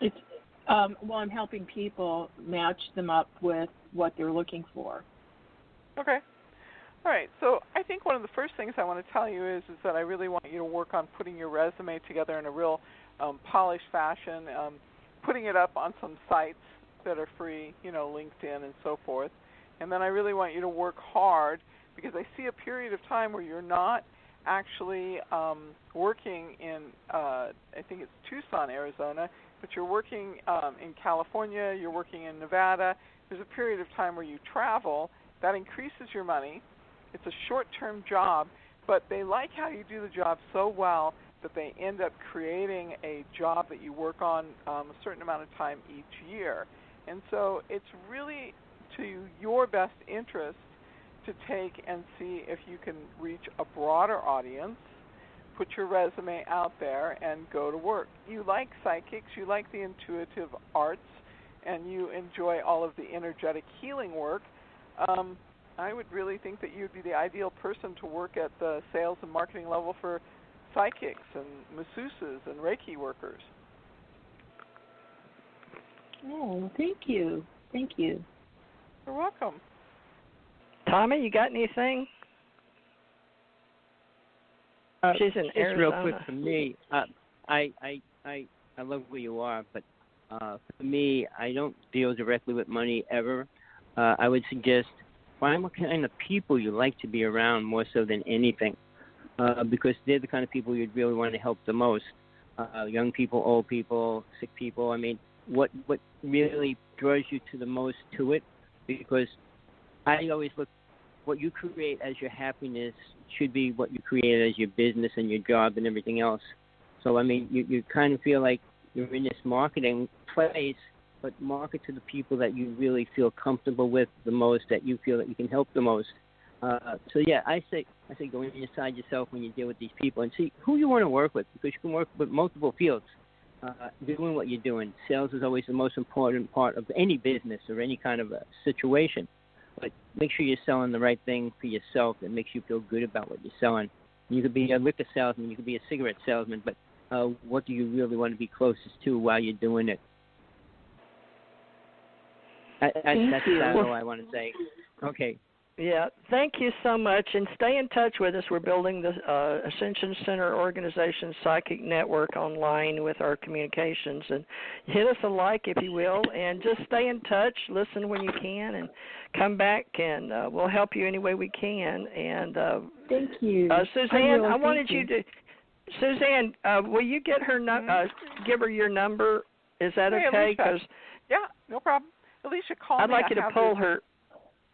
It's well, I'm helping people match them up with what they're looking for. Okay. All right, so I think one of the first things I want to tell you is that I really want you to work on putting your resume together in a real polished fashion, putting it up on some sites that are free, LinkedIn and so forth. And then I really want you to work hard, because I see a period of time where you're not actually working in, I think it's Tucson, Arizona, but you're working in California, you're working in Nevada. There's a period of time where you travel. That increases your money. It's a short-term job, but they like how you do the job so well that they end up creating a job that you work on a certain amount of time each year. And so it's really to your best interest to take and see if you can reach a broader audience, put your resume out there, and go to work. You like psychics, you like the intuitive arts, and you enjoy all of the energetic healing work. I would really think that you'd be the ideal person to work at the sales and marketing level for psychics and masseuses and Reiki workers. Oh, thank you. Thank you. You're welcome. Tommy, you got anything? She's in just Arizona. Real quick for me, I love where you are, but for me, I don't deal directly with money ever. I would suggest find what kind of people you like to be around more so than anything, because they're the kind of people you'd really want to help the most. Young people, old people, sick people. I mean, what really draws you to the most to it? Because I always look, what you create as your happiness should be what you create as your business and your job and everything else. So, I mean, you kind of feel like you're in this marketing place, but market to the people that you really feel comfortable with the most, that you feel that you can help the most. So, yeah, I say go inside yourself when you deal with these people and see who you want to work with, because you can work with multiple fields. Doing what you're doing. Sales is always the most important part of any business or any kind of a situation. But make sure you're selling the right thing for yourself that makes you feel good about what you're selling. You could be a liquor salesman, you could be a cigarette salesman, but what do you really want to be closest to while you're doing it? That's all I want to say. Okay. Yeah, thank you so much, and stay in touch with us. We're building the Ascension Center Organization Psychic Network online with our communications, and hit us a like, if you will, and just stay in touch, listen when you can, and come back, and we'll help you any way we can. And thank you. Suzanne, I wanted you to, Suzanne, will you get her, give her your number? Is that okay? Yeah, no problem. Alicia, call me. I'd like you to pull her.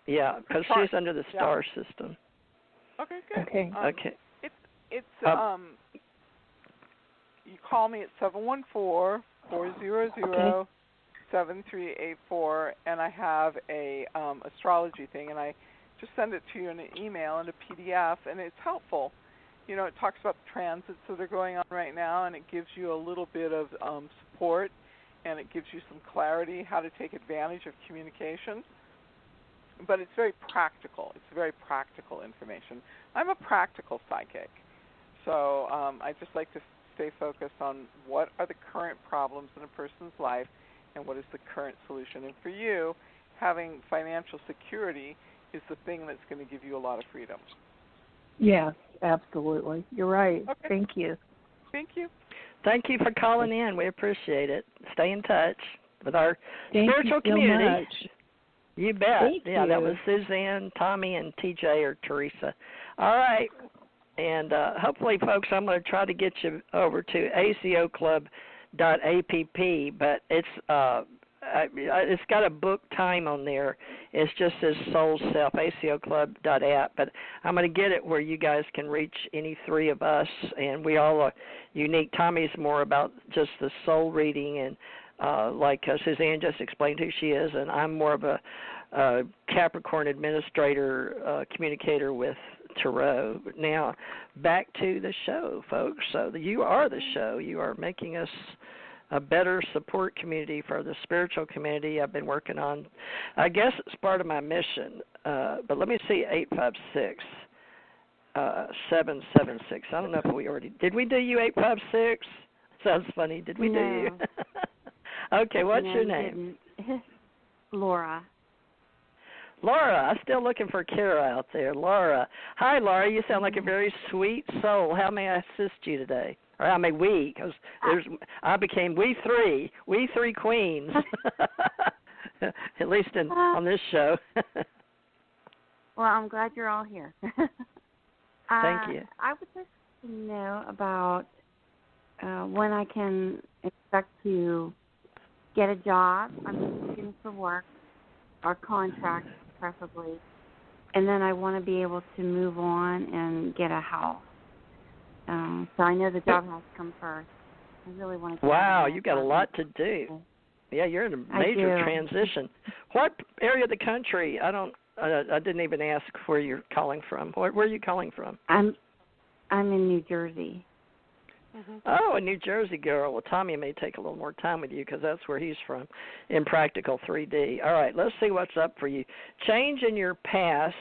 Yeah, because she's under the star system. Okay, good. Okay. Okay. It's you call me at 714-400-7384, and I have a astrology thing, and I just send it to you in an email and a PDF, and it's helpful. You know, it talks about the transits that are going on right now, and it gives you a little bit of support, and it gives you some clarity how to take advantage of communication. But it's very practical. It's very practical information. I'm a practical psychic. So I just like to stay focused on what are the current problems in a person's life and what is the current solution. And for you, having financial security is the thing that's going to give you a lot of freedom. Yes, absolutely. You're right. Okay. Thank you. Thank you. Thank you for calling in. We appreciate it. Stay in touch with our Thank spiritual you so community. Much. You bet. Thank yeah, you. That was Suzanne, Tommy, and TJ or Theresa. All right. And hopefully, folks, I'm going to try to get you over to acoclub.app, but it's got a book time on there. It's just as Soul Self, acoclub.app, but I'm going to get it where you guys can reach any three of us, and we all are unique. Tommy's more about just the soul reading, and like Suzanne just explained who she is, and I'm more of a Capricorn administrator, communicator with Tarot. Now, back to the show, folks. So you are the show. You are making us a better support community for the spiritual community I've been working on. I guess it's part of my mission, but let me see, 856. 776. I don't know if we already did. We do you 856? Sounds funny. Did we do you? Okay, what's your name? Laura. Laura, I'm still looking for Kara out there. Laura. Hi, Laura. You sound like a very sweet soul. How may I assist you today? Or how may we? Because I became we three queens. At least on this show. Well, I'm glad you're all here. Thank you. I would just like to know about when I can expect to get a job. I'm looking for work or contract, preferably. And then I want to be able to move on and get a house. So I know the job has to come first. I really want to. Wow, you got a lot to do. Yeah, you're in a major transition. What area of the country? I didn't even ask where you're calling from. Where are you calling from? I'm in New Jersey. Oh, a New Jersey girl. Well, Tommy may take a little more time with you because that's where he's from, in Practical 3D. All right, let's see what's up for you. Change in your past,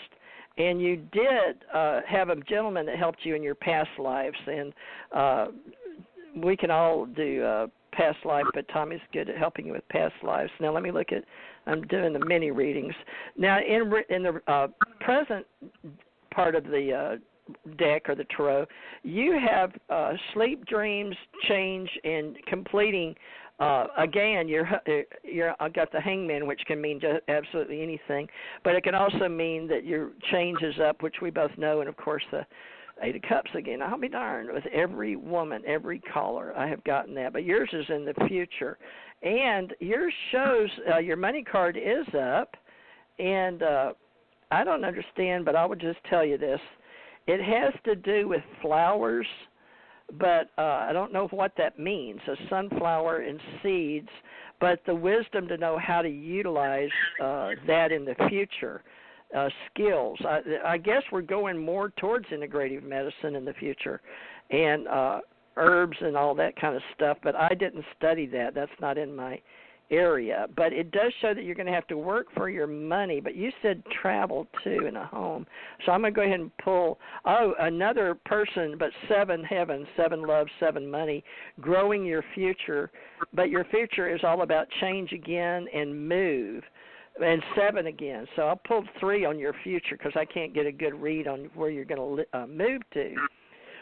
and you did have a gentleman that helped you in your past lives, and we can all do past life, but Tommy's good at helping you with past lives. Now, let me look at, I'm doing the mini readings. Now, in the present part of the deck or the tarot, you have sleep, dreams, change, and completing. Again, I got the Hangman, which can mean just absolutely anything, but it can also mean that your change is up, which we both know, and of course the Eight of Cups again. I'll be darned, with every woman, every caller, I have gotten that, but yours is in the future, and yours shows your money card is up, and I don't understand, but I would just tell you this. It has to do with flowers, but I don't know what that means, a sunflower and seeds, but the wisdom to know how to utilize that in the future, skills. I guess we're going more towards integrative medicine in the future and herbs and all that kind of stuff, but I didn't study that. That's not in my area, but it does show that you're going to have to work for your money, but you said travel too in a home, so I'm going to go ahead and pull another person, but 7 heaven, 7 love, 7 money, growing your future, but your future is all about change again and move, and 7 again, so I'll pull 3 on your future because I can't get a good read on where you're going to move to.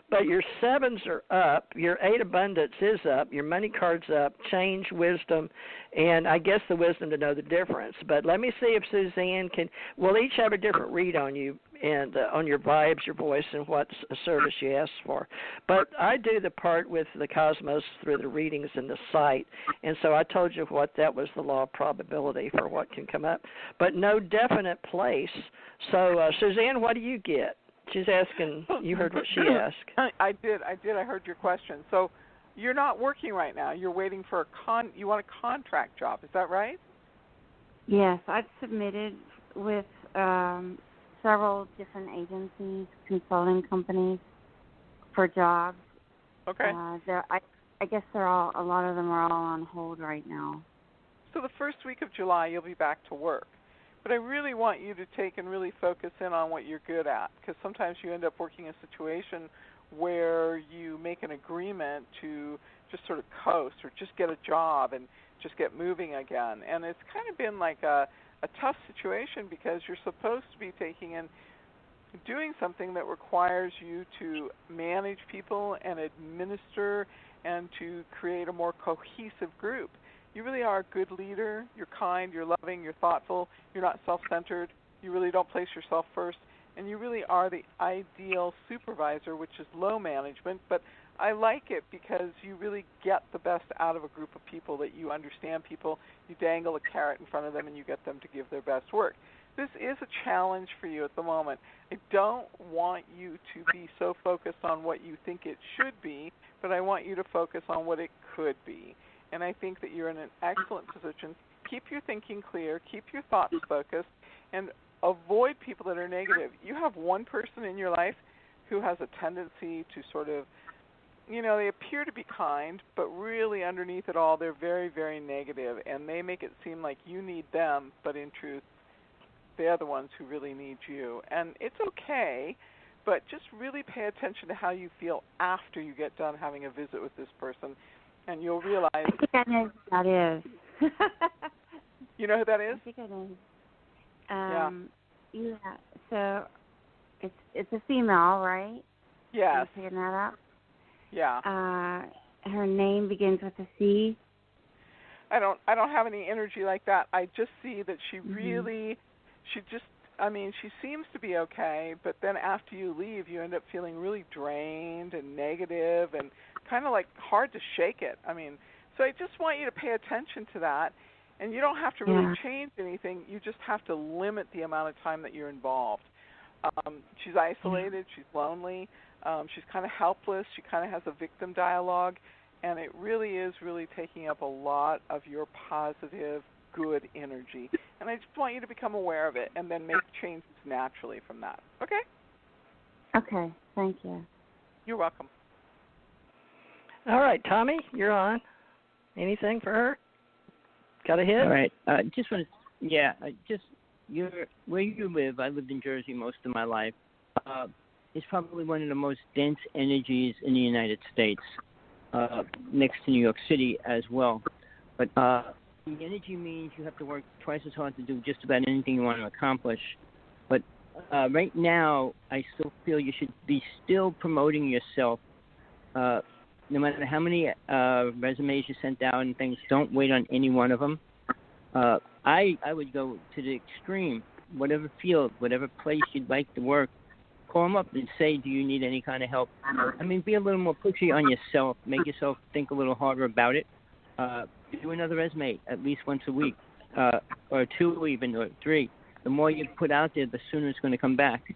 But your 7s are up, your 8 abundance is up, your money card's up, change, wisdom, and I guess the wisdom to know the difference. But let me see if Suzanne can, we'll each have a different read on you and on your vibes, your voice, and what service you ask for. But I do the part with the cosmos through the readings and the site, and so I told you what that was, the law of probability for what can come up, but no definite place. So, Suzanne, what do you get? She's asking, you heard what she asked. I did. I heard your question. So you're not working right now. You're waiting for you want a contract job. Is that right? Yes, I've submitted with several different agencies, consulting companies for jobs. Okay. I guess a lot of them are all on hold right now. So the first week of July, you'll be back to work. But I really want you to take and really focus in on what you're good at, because sometimes you end up working in a situation where you make an agreement to just sort of coast or just get a job and just get moving again. And it's kind of been like a tough situation because you're supposed to be taking and doing something that requires you to manage people and administer and to create a more cohesive group. You really are a good leader. You're kind, you're loving, you're thoughtful, you're not self-centered, you really don't place yourself first, and you really are the ideal supervisor, which is low management, but I like it because you really get the best out of a group of people, that you understand people, you dangle a carrot in front of them, and you get them to give their best work. This is a challenge for you at the moment. I don't want you to be so focused on what you think it should be, but I want you to focus on what it could be. And I think that you're in an excellent position. Keep your thinking clear, keep your thoughts focused, and avoid people that are negative. You have one person in your life who has a tendency to sort of, they appear to be kind, but really underneath it all, they're very, very negative, and they make it seem like you need them, but in truth, they're the ones who really need you. And it's okay, but just really pay attention to how you feel after you get done having a visit with this person. And you'll realize. I think I know who that is. You know who that is? I think I know. Yeah. So it's a female, right? Yes. Am I picking that up? Yeah. Her name begins with a C. I don't have any energy like that. I just see that she really, I mean, she seems to be okay, but then after you leave, you end up feeling really drained and negative and kind of like hard to shake it. I mean, so I just want you to pay attention to that. And you don't have to really change anything. You just have to limit the amount of time that you're involved. She's isolated. She's lonely. She's kind of helpless. She kind of has a victim dialogue. And it really is taking up a lot of your positive, good energy. And I just want you to become aware of it and then make changes naturally from that. Okay? Okay. Thank you. You're welcome. All right, Tommy, you're on. Anything for her? Got a hit? All right. Just want to, where you live, I lived in Jersey most of my life, is probably one of the most dense energies in the United States, next to New York City as well. But the energy means you have to work twice as hard to do just about anything you want to accomplish. But right now, I still feel you should be still promoting yourself. No matter how many resumes you sent out and things, don't wait on any one of them. I would go to the extreme. Whatever field, whatever place you'd like to work, call them up and say, do you need any kind of help? I mean, be a little more pushy on yourself. Make yourself think a little harder about it. Do another resume at least once a week, or two even, or three. The more you put out there, the sooner it's going to come back.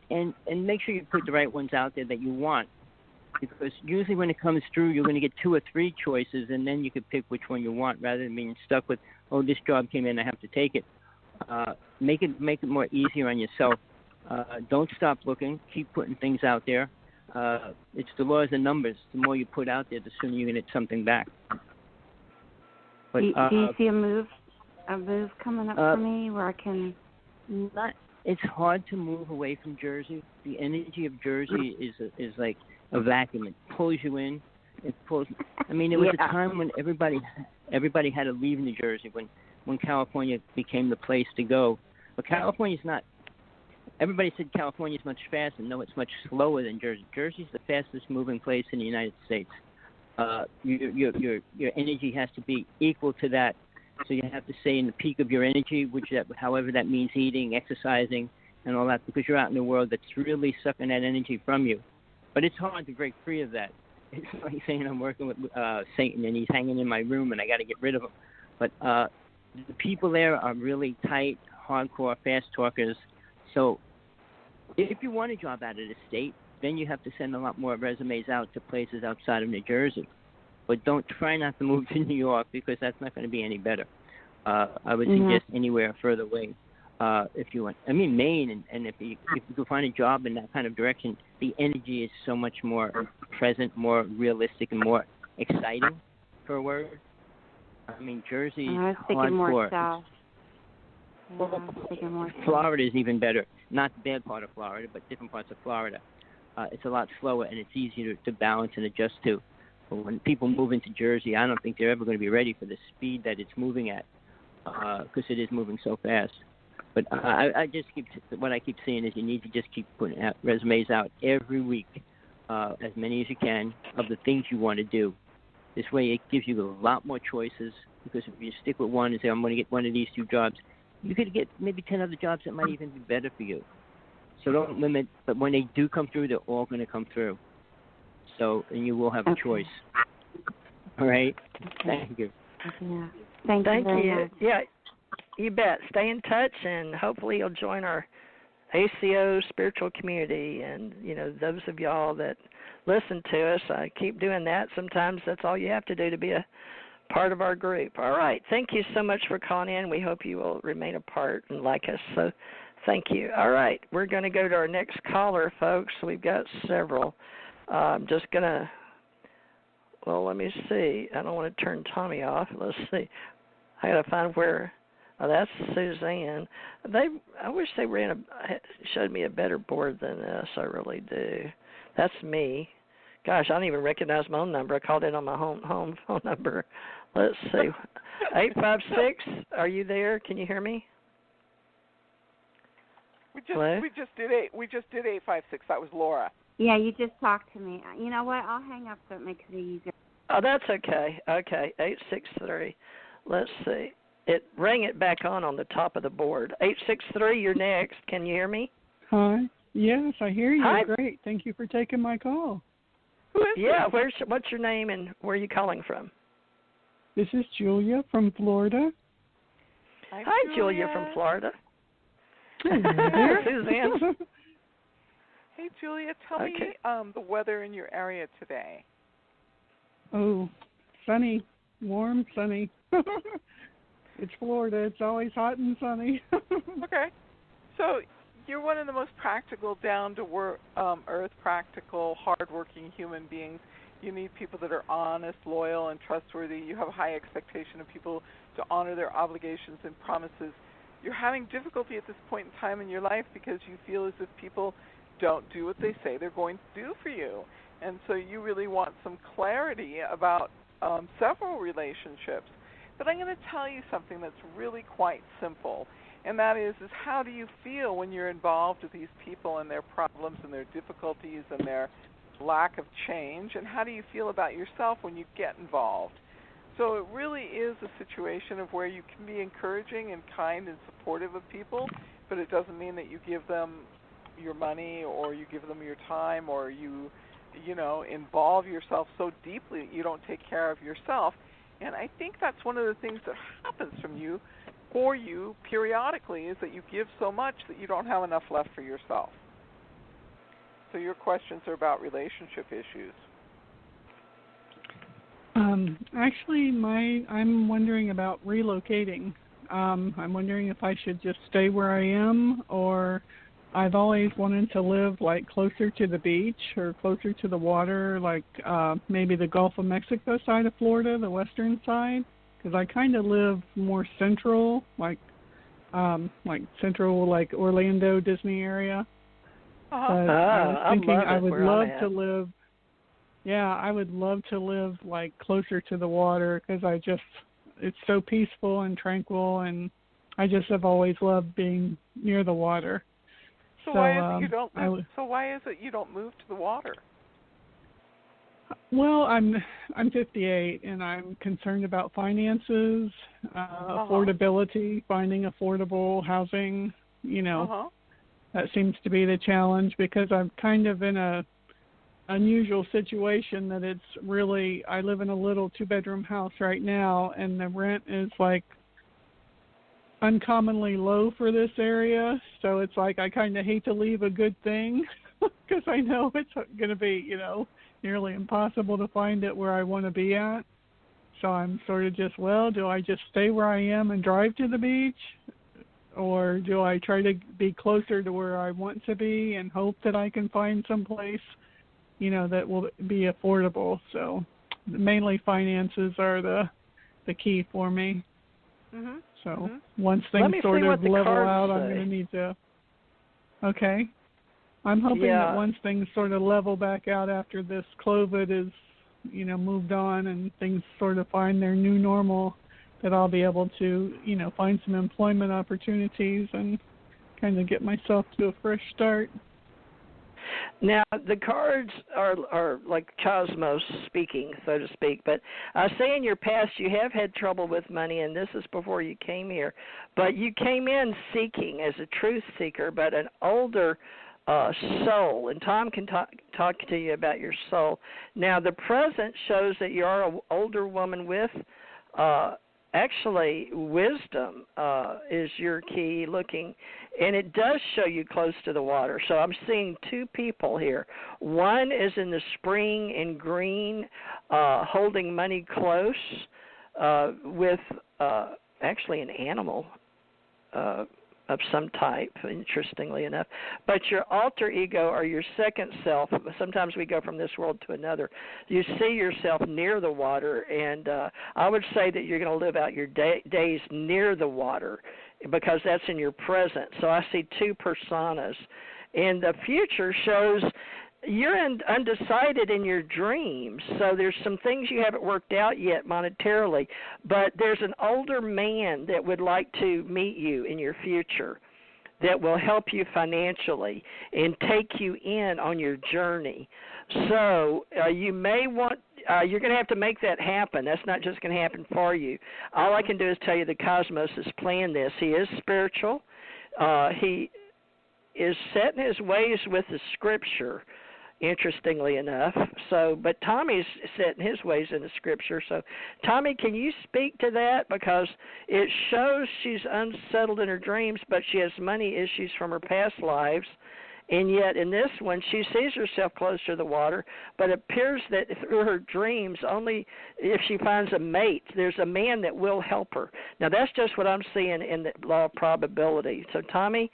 And make sure you put the right ones out there that you want. Because usually when it comes through, you're going to get 2 or 3 choices, and then you can pick which one you want rather than being stuck with, oh, this job came in, I have to take it. Make it more easier on yourself. Don't stop looking. Keep putting things out there. It's the laws of numbers. The more you put out there, the sooner you're going to get something back. But, do you see a move coming up for me where I can? It's hard to move away from Jersey. The energy of Jersey is like a vacuum. It pulls you in. It pulls. I mean, there was a time when everybody had to leave New Jersey when California became the place to go. But California's not. Everybody said California's much faster. No, it's much slower than Jersey. Jersey's the fastest moving place in the United States. Your energy has to be equal to that. So you have to stay in the peak of your energy, however that means eating, exercising, and all that, because you're out in the world that's really sucking that energy from you. But it's hard to break free of that. It's like saying I'm working with Satan and he's hanging in my room and I got to get rid of him. But the people there are really tight, hardcore, fast talkers. So if you want a job out of the state, then you have to send a lot more resumes out to places outside of New Jersey. But try not to move to New York because that's not going to be any better. I would suggest anywhere further away if you want. I mean, Maine, and if you can find a job in that kind of direction, the energy is so much more present, more realistic, and more exciting, for a word. I mean, Jersey is hardcore. South. Yeah, I was thinking more south. Florida is even better. Not the bad part of Florida, but different parts of Florida. It's a lot slower, and it's easier to balance and adjust to. But when people move into Jersey, I don't think they're ever going to be ready for the speed that it's moving at, because it is moving so fast. But I just what I keep saying is you need to just keep putting resumes out every week, as many as you can, of the things you want to do. This way it gives you a lot more choices, because if you stick with one and say, I'm going to get one of these 2 jobs, you could get maybe 10 other jobs that might even be better for you. So don't limit, but when they do come through, they're all going to come through. So, and you will have a choice. All right? Thank you. Yeah. Thank you very much. Yeah, you bet. Stay in touch, and hopefully you'll join our ACO spiritual community. And, those of y'all that listen to us, keep doing that. Sometimes that's all you have to do to be a part of our group. All right. Thank you so much for calling in. We hope you will remain a part and like us. So thank you. All right. We're going to go to our next caller, folks. We've got several. I'm just going to, let me see. I don't want to turn Tommy off. Let's see. I got to find where. Oh, that's Suzanne. I wish they showed me a better board than this. I really do. That's me. Gosh, I don't even recognize my own number. I called in on my home phone number. Let's see. 856. Are you there? Can you hear me? We just did 856. That was Laura. Yeah, you just talked to me. You know what? I'll hang up so it makes it easier. Oh, that's okay. Okay, 863. Let's see. rang it back on the top of the board. 863, you're next. Can you hear me? Hi. Yes, I hear you. Hi. Great. Thank you for taking my call. Who is this? What's your name and where are you calling from? This is Julia from Florida. Hi, Julia from Florida. Suzanne. Hey, Julia, tell me the weather in your area today. Oh, sunny, warm, sunny. It's Florida. It's always hot and sunny. Okay. So you're one of the most practical, down-to-earth, practical, hardworking human beings. You need people that are honest, loyal, and trustworthy. You have a high expectation of people to honor their obligations and promises. You're having difficulty at this point in time in your life because you feel as if people don't do what they say they're going to do for you. And so you really want some clarity about several relationships. But I'm going to tell you something that's really quite simple, and that is how do you feel when you're involved with these people and their problems and their difficulties and their lack of change, and how do you feel about yourself when you get involved? So it really is a situation of where you can be encouraging and kind and supportive of people, but it doesn't mean that you give them your money or you give them your time or you involve yourself so deeply that you don't take care of yourself. And I think that's one of the things that happens for you periodically is that you give so much that you don't have enough left for yourself. So your questions are about relationship issues. Actually, I'm wondering about relocating. I'm wondering if I should just stay where I am, or I've always wanted to live like closer to the beach or closer to the water, like maybe the Gulf of Mexico side of Florida, the western side, because I kind of live more central, like central, like Orlando, Disney area. But I was thinking I would love to live. Yeah, I would love to live like closer to the water because it's so peaceful and tranquil, and I just have always loved being near the water. So why is it you don't move to the water? Well, I'm 58 and I'm concerned about finances, affordability, finding affordable housing. That seems to be the challenge because I'm kind of in a unusual situation that it's really, I live in a little 2-bedroom house right now and the rent is like uncommonly low for this area, so it's like I kind of hate to leave a good thing because I know it's going to be, nearly impossible to find it where I want to be at. So I'm sort of just, do I just stay where I am and drive to the beach, or do I try to be closer to where I want to be and hope that I can find some place, that will be affordable? So mainly finances are the key for me. Mm-hmm. So once things sort of level out, I'm going to need to. Okay. I'm hoping that once things sort of level back out after this COVID is, moved on and things sort of find their new normal, that I'll be able to, find some employment opportunities and kind of get myself to a fresh start. Now, the cards are like cosmos speaking, so to speak, but I say in your past you have had trouble with money, and this is before you came here, but you came in seeking as a truth seeker, but an older soul, and Tom can talk to you about your soul. Now, the present shows that you are an older woman with actually wisdom is your key looking, and it does show you close to the water. So I'm seeing two people here. One is in the spring in green, holding money close with actually an animal of some type, interestingly enough. But your alter ego or your second self, sometimes we go from this world to another. You see yourself near the water, and I would say that you're going to live out your days near the water because that's in your present. So I see two personas. And the future shows you're undecided in your dreams, so there's some things you haven't worked out yet monetarily, but there's an older man that would like to meet you in your future that will help you financially and take you in on your journey. So you may want, you're going to have to make that happen. That's not just going to happen for you. All I can do is tell you the cosmos has planned this. He is spiritual. He is set in his ways with the scripture, interestingly enough. So, but Tommy's set in his ways in the scripture. So, Tommy, can you speak to that? Because it shows she's unsettled in her dreams, but she has money issues from her past lives. And yet in this one, she sees herself close to the water, but it appears that through her dreams, only if she finds a mate, there's a man that will help her. Now, that's just what I'm seeing in the law of probability. So, Tommy,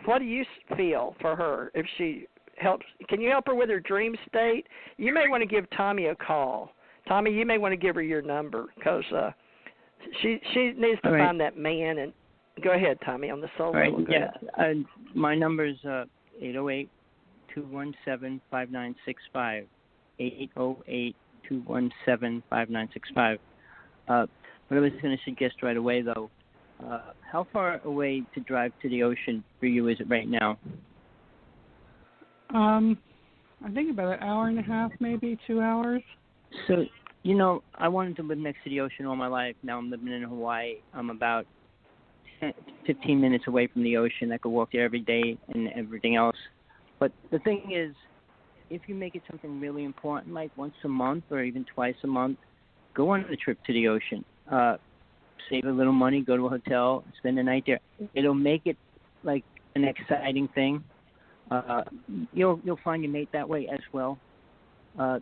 what do you feel for her if she helps? Can you help her with her dream state? You may want to give Tommy a call. Tommy, you may want to give her your number because she needs to find that man. And go ahead, Tommy, on the soul level. Yeah. My number is 808-217-5965. 808-217-5965. What I was going to suggest right away, though, how far away to drive to the ocean for you is it right now? I think about an hour and a half, maybe 2 hours. So, I wanted to live next to the ocean all my life. Now I'm living in Hawaii. I'm about 15 minutes away from the ocean. I could walk there every day and everything else. But the thing is, if you make it something really important, like once a month or even twice a month, go on a trip to the ocean. Save a little money, go to a hotel, spend the night there. It'll make it like an exciting thing. You'll find your mate that way as well.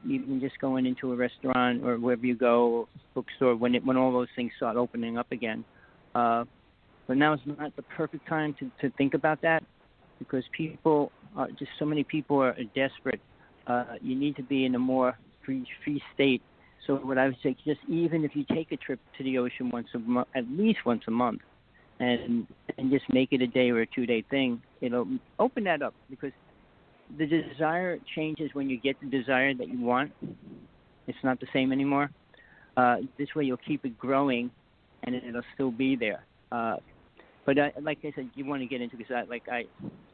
Even just going into a restaurant or wherever you go, bookstore, when all those things start opening up again. But now is not the perfect time to think about that because so many people are desperate. You need to be in a more free state. So what I would say, just even if you take a trip to the ocean at least once a month, and just make it a day or a 2-day thing, it'll open that up because the desire changes when you get the desire that you want. It's not the same anymore. This way you'll keep it growing, and it'll still be there. But like I said, you want to get into because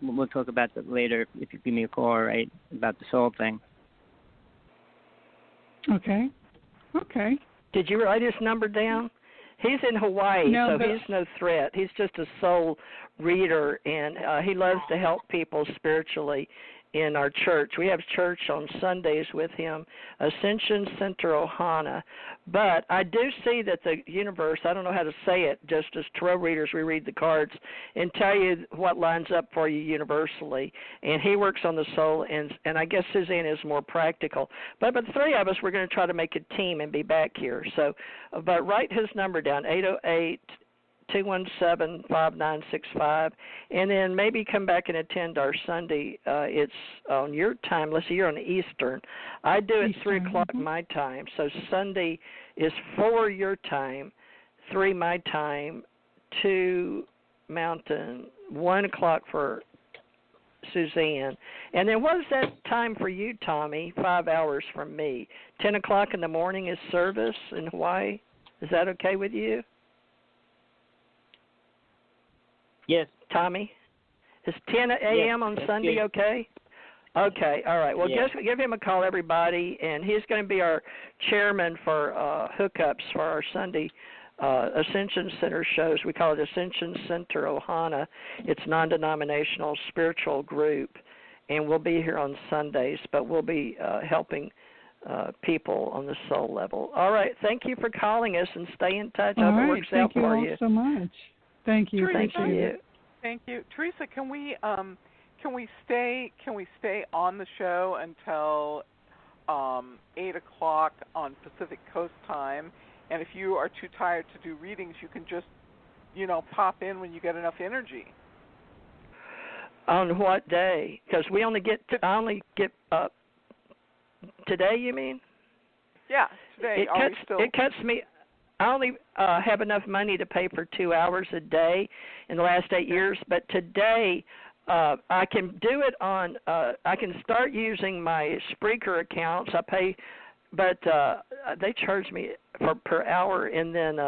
we'll talk about that later if you give me a call, right, about the soul thing. Okay. Did you write his number down? He's in Hawaii, so he's no threat. He's just a soul reader, and he loves to help people spiritually in our church. We have church on Sundays with him, Ascension Center, Ohana. But I do see that the universe, I don't know how to say it, just as tarot readers, we read the cards and tell you what lines up for you universally. And he works on the soul, and I guess Suzanne is more practical. But the three of us, we're going to try to make a team and be back here. So, but write his number down, 808-217-5965, and then maybe come back and attend our Sunday. It's on your time. Let's see, you're on Eastern. I do it 3 o'clock my time. So Sunday is 4 your time, 3 my time, 2 Mountain, 1 o'clock for Suzanne. And then what is that time for you, Tommy? 5 hours from me. 10 o'clock in the morning is service in Hawaii. Is that okay with you? Yes. Tommy? Is 10 a.m. on Sunday okay? Okay, all right. Well, give him a call, everybody, and he's going to be our chairman for hookups for our Sunday Ascension Center shows. We call it Ascension Center Ohana. It's non-denominational spiritual group, and we'll be here on Sundays, but we'll be helping people on the soul level. All right, thank you for calling us, and stay in touch. I hope it works out for you. Thank you all so much. Thank you. Teresa, thank you. Teresa, can we stay on the show until 8 o'clock on Pacific Coast time? And if you are too tired to do readings, you can just, pop in when you get enough energy. On what day? Because I only get today. You mean? Yeah, today. It cuts me. I only have enough money to pay for 2 hours a day in the last 8 years, but today I can do it on. I can start using my Spreaker accounts. I pay but they charge me per hour, and then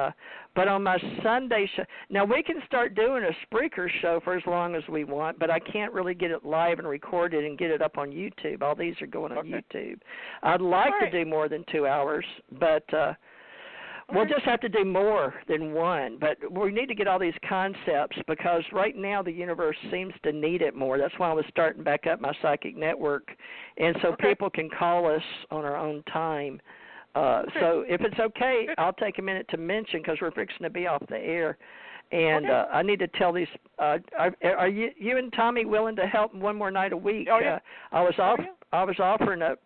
but on my Sunday show, now we can start doing a Spreaker show for as long as we want, but I can't really get it live and record it and get it up on YouTube. All these are going on YouTube. I'd like to do more than 2 hours, but we'll just have to do more than one. But we need to get all these concepts, because right now the universe seems to need it more. That's why I was starting back up my psychic network, and so people can call us on our own time. So if it's okay, I'll take a minute to mention, because we're fixing to be off the air, and I need to tell these. Are you and Tommy willing to help one more night a week? Oh, yeah. I was offering up,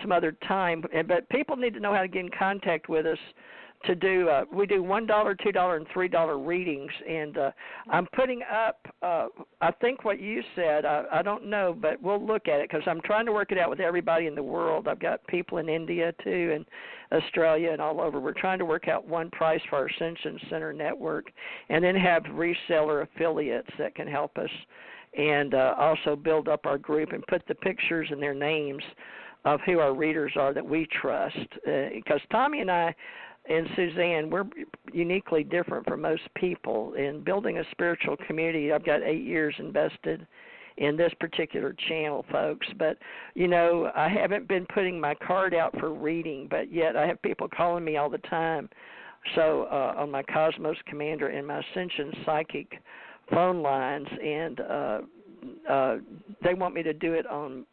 some other time, but people need to know how to get in contact with us. To do, we do $1, $2, and $3 readings, and I'm putting up. I think what you said. I don't know, but we'll look at it, because I'm trying to work it out with everybody in the world. I've got people in India too, and Australia, and all over. We're trying to work out one price for our Ascension Center network, and then have reseller affiliates that can help us, and also build up our group and put the pictures and their names of who our readers are that we trust. Because Tommy and I and Suzanne, we're uniquely different from most people in building a spiritual community. I've got 8 years invested in this particular channel, folks. But, I haven't been putting my card out for reading, but yet I have people calling me all the time. So on my Cosmos Commander and my Ascension Psychic phone lines, and they want me to do it on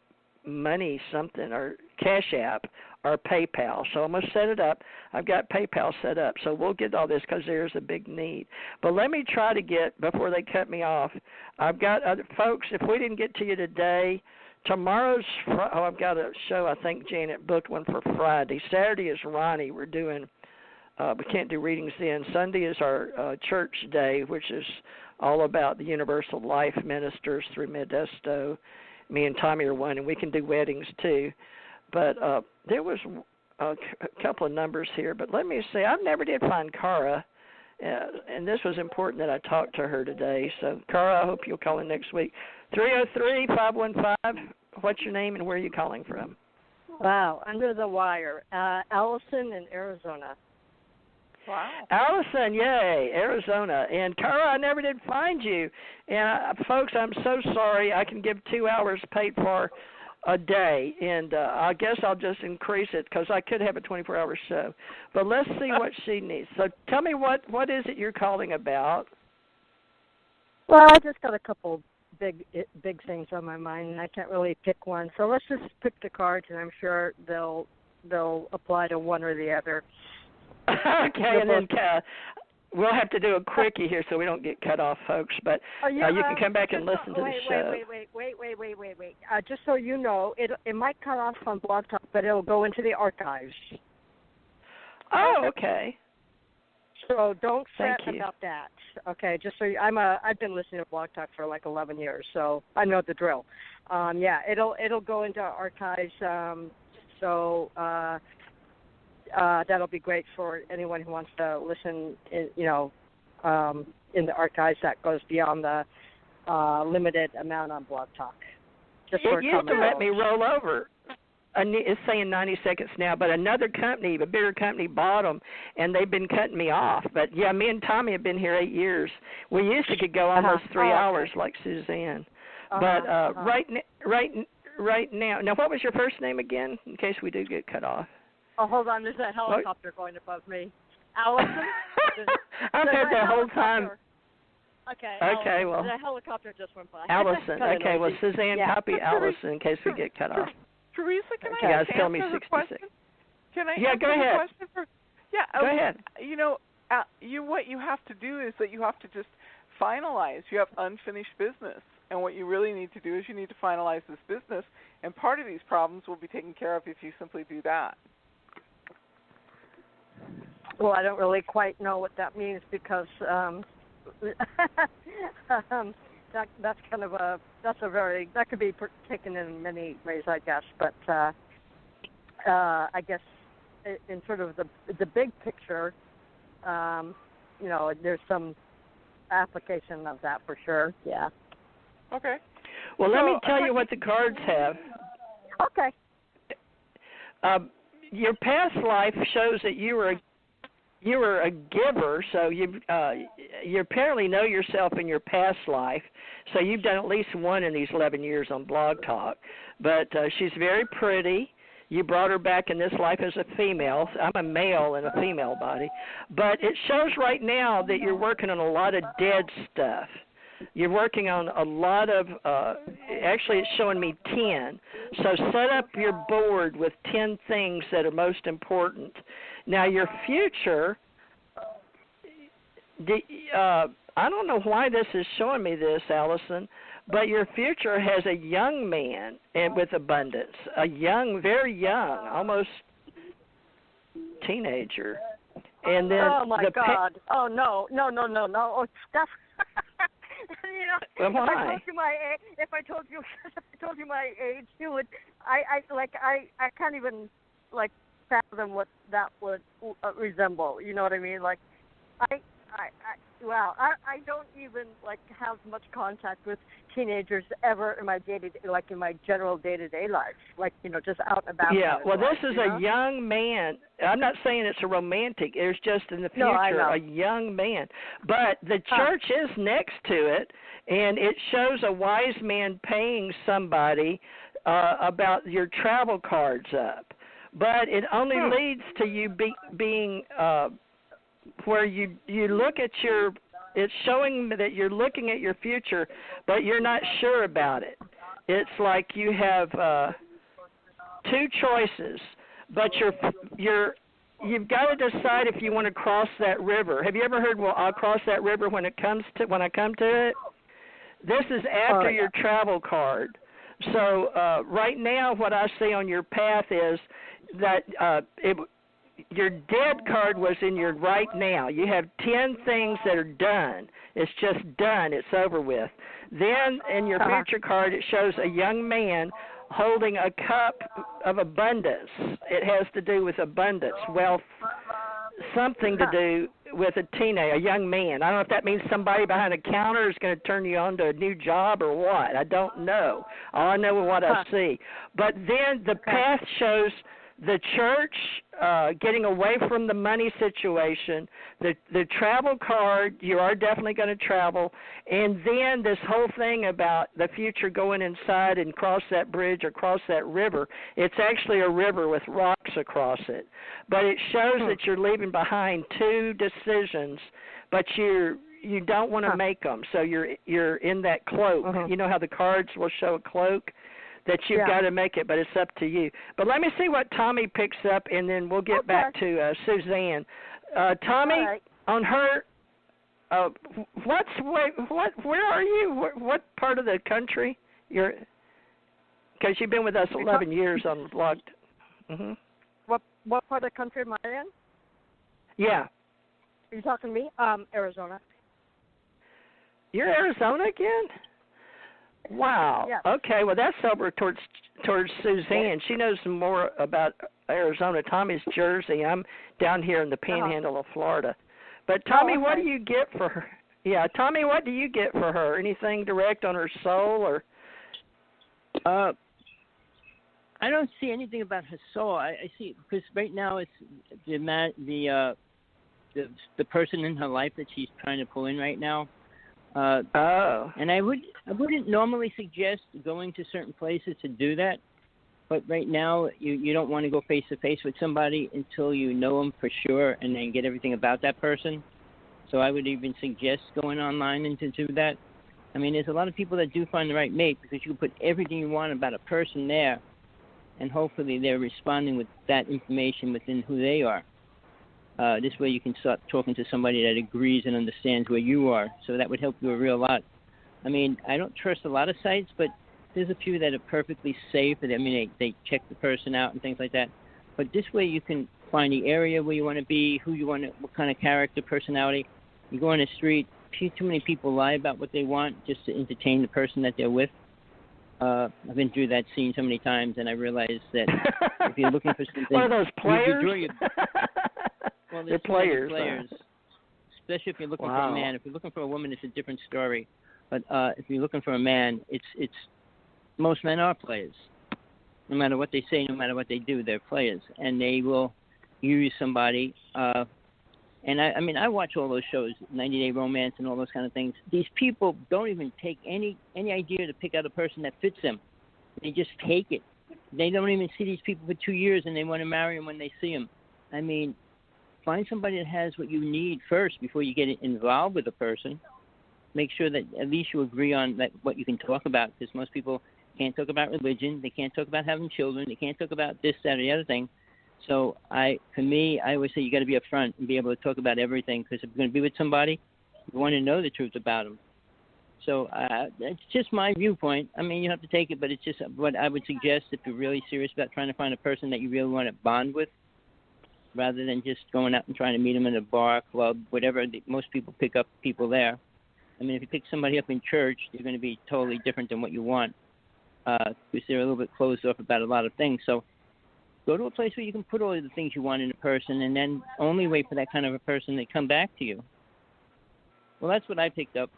Money something or Cash App or PayPal. So I'm going to set it up. I've got PayPal set up. So we'll get all this, because there's a big need. But let me try to get, before they cut me off, I've got other folks, if we didn't get to you today, tomorrow's, I've got a show, I think Janet booked one for Friday. Saturday is Ronnie. We're doing, we can't do readings then. Sunday is our church day, which is all about the Universal Life Ministers through Modesto. Me and Tommy are one, and we can do weddings too. But there was a couple of numbers here. But let me say, I never did find Cara, and this was important that I talked to her today. So, Cara, I hope you'll call in next week. 303-515, what's your name and where are you calling from? Wow, under the wire. Allison in Arizona. Wow. Allison, yay, Arizona. And Cara, I never did find you. And folks, I'm so sorry. I can give 2 hours paid for a day, and I guess I'll just increase it, because I could have a 24-hour show. But let's see what she needs. So tell me, what is it you're calling about? Well, I just got a couple big things on my mind, and I can't really pick one. So let's just pick the cards, and I'm sure they'll apply to one or the other. Okay, and then we'll have to do a quickie here so we don't get cut off, folks. But you can come back and listen to the show. Wait. Just so you know, it might cut off on Blog Talk, but it'll go into the archives. Oh, okay. So don't fret about that. Okay, just so I've been listening to Blog Talk for like 11 years, so I know the drill. It'll go into archives. That'll be great for anyone who wants to listen, in the archives. That goes beyond the limited amount on Blog Talk. It used to let me roll over. It's saying 90 seconds now, but another company, a bigger company, bought them, and they've been cutting me off. But, yeah, me and Tommy have been here 8 years. We used to could go almost 3 hours like Suzanne. But right now, what was your first name again, in case we do get cut off? Oh, hold on. There's a helicopter going above me. Allison? I've had that whole time. Okay. Okay, well. The helicopter just went by. Allison. Okay, well, Suzanne, copy Allison in case we get cut off. Teresa, can I ask me the question? Can I go ahead. Question for? Yeah, go ahead. What you have to do is that you have to just finalize. You have unfinished business, and what you really need to do is you need to finalize this business, and part of these problems will be taken care of if you simply do that. Well, I don't really quite know what that means, because that's kind of that could be taken in many ways, I guess. But I guess in sort of the big picture, there's some application of that for sure. Yeah. Okay. Well, let me tell you what the cards have. Okay. your past life shows that you were a giver, so you apparently know yourself in your past life. So you've done at least one in these 11 years on Blog Talk. But she's very pretty. You brought her back in this life as a female. I'm a male in a female body. But it shows right now that you're working on a lot of dead stuff. You're working on a lot of, actually it's showing me 10. So set up your board with 10 things that are most important. Now your future, I don't know why this is showing me this, Allison, but your future has a young man and with abundance, a young, very young, almost teenager. And then oh my God! Oh no! Oh, stuff. You know, why? If I told you my age, you would. I can't even fathom what that would resemble. You know what I mean? Like, I don't even have much contact with teenagers ever in my in my general day-to-day life. Just out and about. Yeah, well, this is a young man. I'm not saying it's a romantic. There's just in the future a young man. But the church is next to it, and it shows a wise man paying somebody about your travel cards up. But it only leads to you being where you look at your, it's showing that you're looking at your future, but you're not sure about it. It's like you have two choices, but you've got to decide if you want to cross that river. Have you ever heard, well, I'll cross that river when I come to it? This is after your travel card. So right now what I see on your path is that your dead card was in your right now. You have 10 things that are done. It's just done. It's over with. Then in your future card, it shows a young man holding a cup of abundance. It has to do with abundance, wealth, something to do with a young man. I don't know if that means somebody behind a counter is going to turn you on to a new job or what. I don't know. All I know is what I see. But then the path shows the church getting away from the money situation, the travel card, you are definitely going to travel, and then this whole thing about the future going inside and cross that bridge or cross that river. It's actually a river with rocks across it. But it shows that you're leaving behind two decisions, but you don't want to make them. So you're in that cloak. You know how the cards will show a cloak? That you've got to make it, but it's up to you. But let me see what Tommy picks up, and then we'll get back to Suzanne. Tommy, on her, where are you? What part of the country you're? Because you've been with us 11 years on Logged. What part of the country am I in? Yeah. Are you talking to me? Arizona. You're Arizona again? Wow. Yes. Okay. Well, that's over towards Suzanne. She knows more about Arizona. Tommy's Jersey. I'm down here in the Panhandle of Florida. But Tommy, what do you get for her? Yeah, Tommy, what do you get for her? Anything direct on her soul, or? I don't see anything about her soul. I see, because right now it's the person in her life that she's trying to pull in right now. And I wouldn't normally suggest going to certain places to do that, but right now you don't want to go face to face with somebody until you know them for sure and then get everything about that person. So I would even suggest going online and to do that. I mean, there's a lot of people that do find the right mate because you can put everything you want about a person there, and hopefully they're responding with that information within who they are. This way you can start talking to somebody that agrees and understands where you are. So that would help you a real lot. I mean, I don't trust a lot of sites, but there's a few that are perfectly safe. I mean, they check the person out and things like that. But this way you can find the area where you want to be, who you want to, what kind of character, personality. You go on the street, too many people lie about what they want just to entertain the person that they're with. I've been through that scene so many times, and I realized that if you're looking for something... One of those players? Well, they're players. Especially if you're looking for a man. If you're looking for a woman, it's a different story. But if you're looking for a man, it's most men are players. no matter what they say, no matter what they do, they're players, and they will use somebody. And I watch all those shows, 90 Day Romance and all those kind of things. These people don't even take any idea to pick out a person that fits them. They just take it. They don't even see these people for 2 years, and they want to marry them when they see them. I mean, find somebody that has what you need first before you get involved with a person. Make sure that at least you agree on that what you can talk about, because most people can't talk about religion. They can't talk about having children. They can't talk about this, that, or the other thing. So for me, I always say you got to be upfront and be able to talk about everything, because if you're going to be with somebody, you want to know the truth about them. So it's just my viewpoint. I mean, you have to take it, but it's just what I would suggest if you're really serious about trying to find a person that you really want to bond with, rather than just going out and trying to meet them in a bar, club, whatever. Most people pick up people there. I mean, if you pick somebody up in church, you're going to be totally different than what you want, because they're a little bit closed off about a lot of things. So go to a place where you can put all of the things you want in a person, and then only wait for that kind of a person to come back to you. Well, that's what I picked up.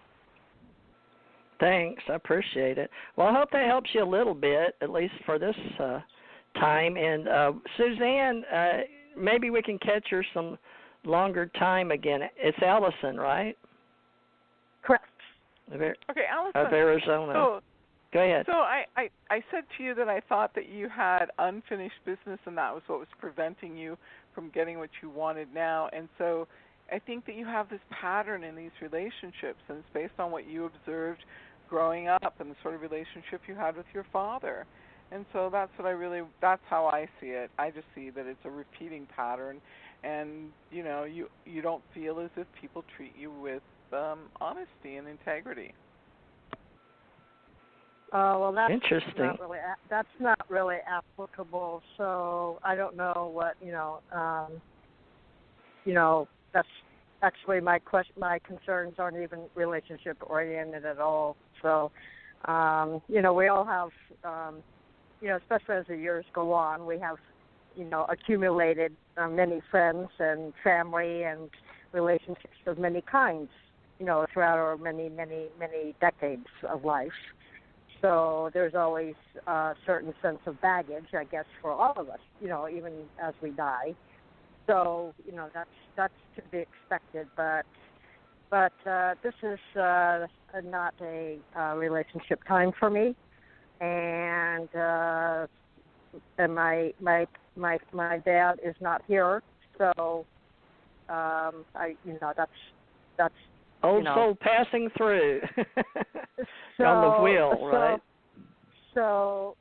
Thanks. I appreciate it. Well, I hope that helps you a little bit, at least for this time. And Suzanne, maybe we can catch her some longer time again. It's Allison, right? Correct. Okay, Allison. Of Arizona. So, go ahead. So I said to you that I thought that you had unfinished business, and that was what was preventing you from getting what you wanted now. And so I think that you have this pattern in these relationships, and it's based on what you observed growing up and the sort of relationship you had with your father. And so that's how I see it. I just see that it's a repeating pattern, and you don't feel as if people treat you with honesty and integrity. Well, that's interesting. That's not really applicable. So I don't know what That's actually my question. My concerns aren't even relationship oriented at all. So, we all have, especially as the years go on, we have, accumulated many friends and family and relationships of many kinds, throughout our many, many, many decades of life. So there's always a certain sense of baggage, I guess, for all of us, even as we die. So, that's to be expected. But this is not a relationship time for me, and my dad is not here, so that's old soul passing through on the wheel, right? So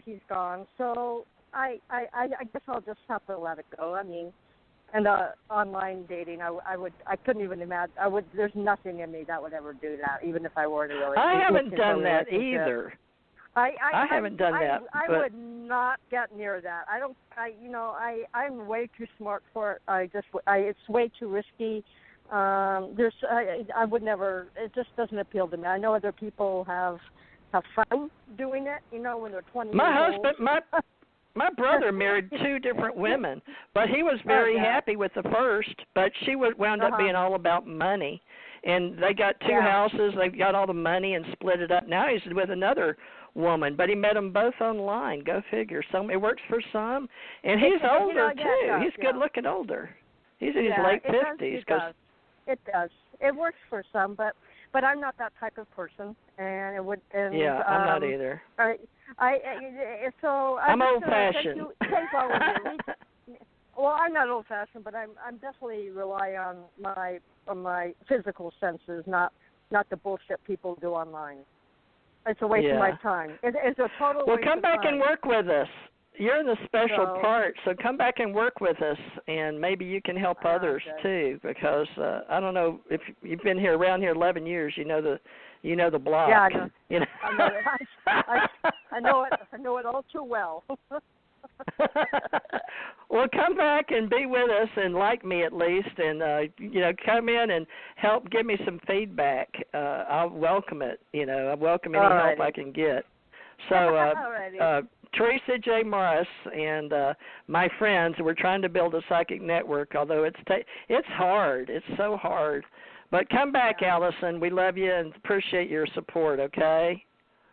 he's gone. So I guess I'll just have to let it go. I mean, and online dating, I couldn't even imagine. There's nothing in me that would ever do that, even if I were to really. I haven't done that either. I haven't done that. I would not get near that. I'm way too smart for it. It's way too risky. I would never. It just doesn't appeal to me. I know other people have fun doing it. When they're 20. My brother married two different women, but he was very happy with the first. But she wound up being all about money, and they got two houses. They got all the money and split it up. Now he's with another woman, but he met them both online. Go figure. Some it works for some, and he's older too. He's good looking older. He's in his late 50s. It does. It works for some, but I'm not that type of person, and it would. And, I'm not either. I'm old-fashioned. Well, I'm not old-fashioned, but I'm definitely rely on my physical senses, not the bullshit people do online. It's a waste of my time. It's a total waste of time. Well, come back and work with us. You're in the special part, so come back and work with us, and maybe you can help others too. Because I don't know if you've been around here 11 years, you know the block. Yeah, I know. I know it. I know it all too well. Well, come back and be with us, and like me at least, and come in and help give me some feedback. I'll welcome it. I welcome any help I can get. So, Theresa J. Morris and my friends, we're trying to build a psychic network, although it's hard. It's so hard. But come back, Allison. We love you and appreciate your support, okay?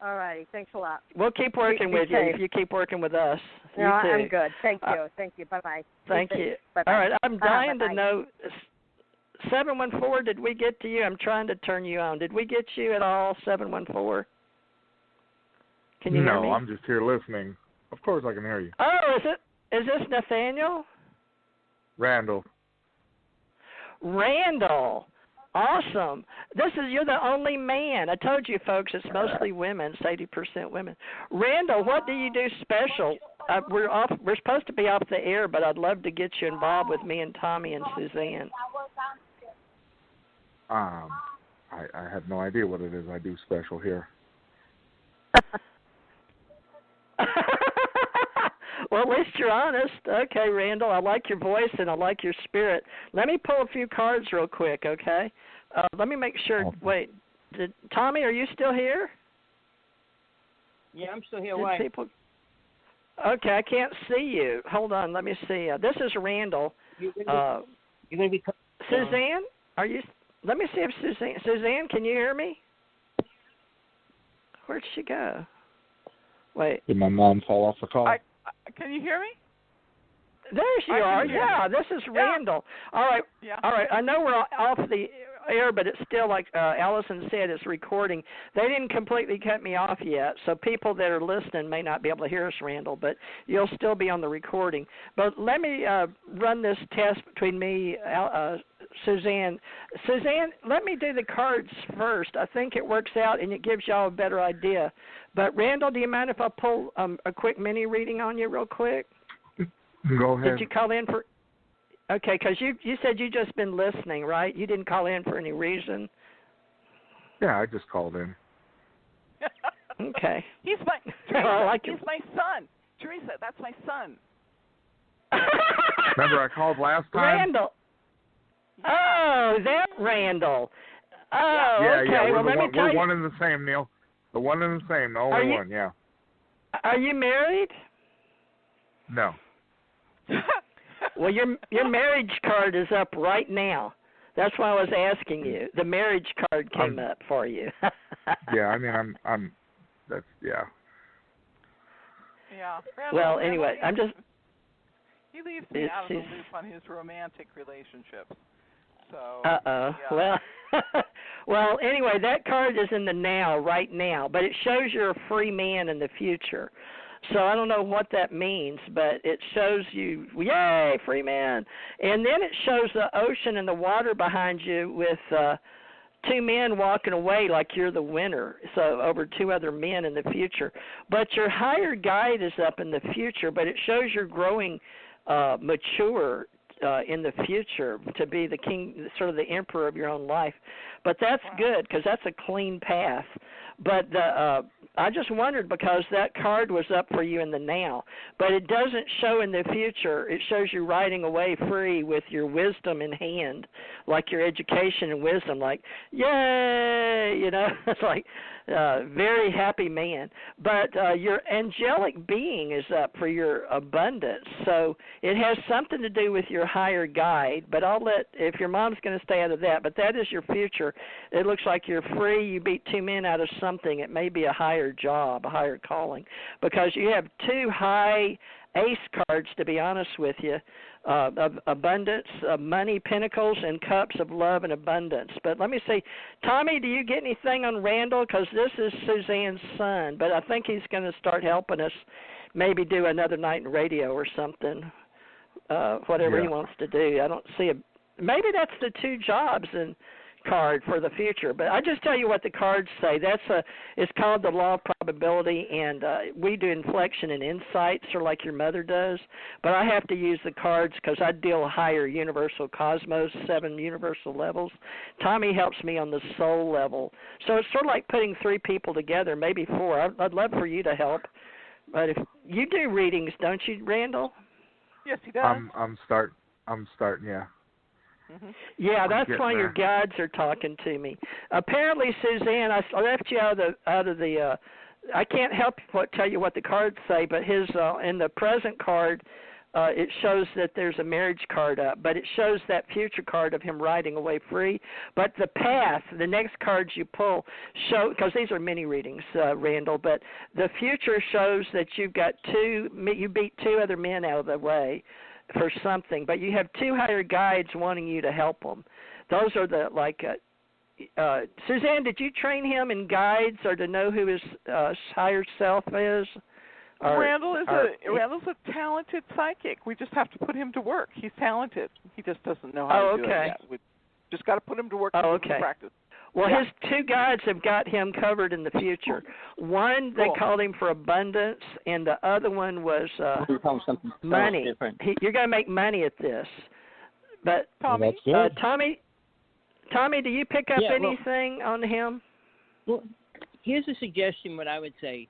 All righty. Thanks a lot. We'll keep working with you if you keep working with us. No, I'm good. Thank you. Thank you. Bye-bye. Thank you. Bye-bye. All right. I'm dying bye-bye. to know, 714, did we get to you? I'm trying to turn you on. Did we get you at all, 714? Can you hear me? No, I'm just here listening. Of course I can hear you. Oh, is this Nathaniel? Randall. Awesome. You're the only man. I told you, folks, it's mostly women. It's 80% women. Randall, what do you do special? We're supposed to be off the air, but I'd love to get you involved with me and Tommy and Suzanne. I have no idea what it is I do special here. Well, at least you're honest. Okay, Randall, I like your voice and I like your spirit. Let me pull a few cards real quick, okay? Let me make sure. Wait, Tommy, are you still here? Yeah, I'm still here. Why? Okay, I can't see you. Hold on, let me see. This is Randall. You're going to be Suzanne, are you? Let me see if Suzanne, can you hear me? Where'd she go? Wait. Did my mom fall off the call? Can you hear me? There you are. Yeah, this is Randall. All right. Yeah. All right. I know we're off the air, but it's still, like Allison said, it's recording. They didn't completely cut me off yet, so people that are listening may not be able to hear us, Randall, but you'll still be on the recording. But let me run this test between me, Suzanne. Suzanne, let me do the cards first. I think it works out, and it gives y'all a better idea. But, Randall, do you mind if I pull a quick mini reading on you real quick? Go ahead. Did you call in for... Okay, because you said you just been listening, right? You didn't call in for any reason. Yeah, I just called in. Okay. He's my Teresa, he's my son. Theresa, that's my son. Remember I called last time? Randall. Oh, that Randall. Oh, yeah, okay. Yeah, well, let me tell we're you. one and the same, Neil. The one and the same, the only one, yeah. Are you married? No. Well, your marriage card is up right now. That's why I was asking you. The marriage card came up for you. Yeah, I mean, I'm. That's Yeah. Well, anyway, I'm just. He leaves me out of the loop on his romantic relationships. So. Yeah. Well, anyway, that card is in the now, right now, but it shows you're a free man in the future. So I don't know what that means, but it shows you, yay, free man. And then it shows the ocean and the water behind you with two men walking away like you're the winner, so over two other men in the future. But your higher guide is up in the future, but it shows you're growing mature in the future to be the king, sort of the emperor of your own life. But that's good because that's a clean path. But I just wondered because that card was up for you in the now, but it doesn't show in the future. It shows you riding away free with your wisdom in hand, like your education and wisdom, like, yay, it's like very happy man. But your angelic being is up for your abundance, so it has something to do with your higher guide, but if your mom's going to stay out of that, but that is your future. It looks like you're free. You beat two men out of something. It may be a higher job, a higher calling, because you have two high ace cards, to be honest with you, of abundance, of money, pentacles, and cups of love and abundance. But let me see. Tommy, do you get anything on Randall? Because this is Suzanne's son, but I think he's going to start helping us maybe do another night in radio or something, whatever he wants to do. I don't see maybe that's the two jobs and card for the future, but I just tell you what the cards say. It's called the law of probability, and we do inflection and insights, or like your mother does, but I have to use the cards because I deal higher universal cosmos, 7 universal levels. Tommy helps me on the soul level, so it's sort of like putting 3 people together, maybe 4. I'd love for you to help, but if you do readings, don't you, Randall? Yes, he does. I'm starting, yeah. Mm-hmm. Yeah, that's why your guides are talking to me. Apparently, Suzanne, I left you out of the. I can't tell you what the cards say, but his in the present card, it shows that there's a marriage card up, but it shows that future card of him riding away free. But the path, the next cards you pull show, because these are mini readings, Randall, but the future shows that you beat 2 other men out of the way for something, but you have 2 higher guides wanting you to help them. Those are the, Suzanne, did you train him in guides or to know who his higher self is? Randall's a talented psychic. We just have to put him to work. He's talented. He just doesn't know how to do it yet. We just got to put him to work and practice. Well, his 2 guides have got him covered in the future. One, they called him for abundance, and the other one was money. You're going to make money at this. But Tommy, do you pick up anything on him? Well, here's a suggestion. What I would say,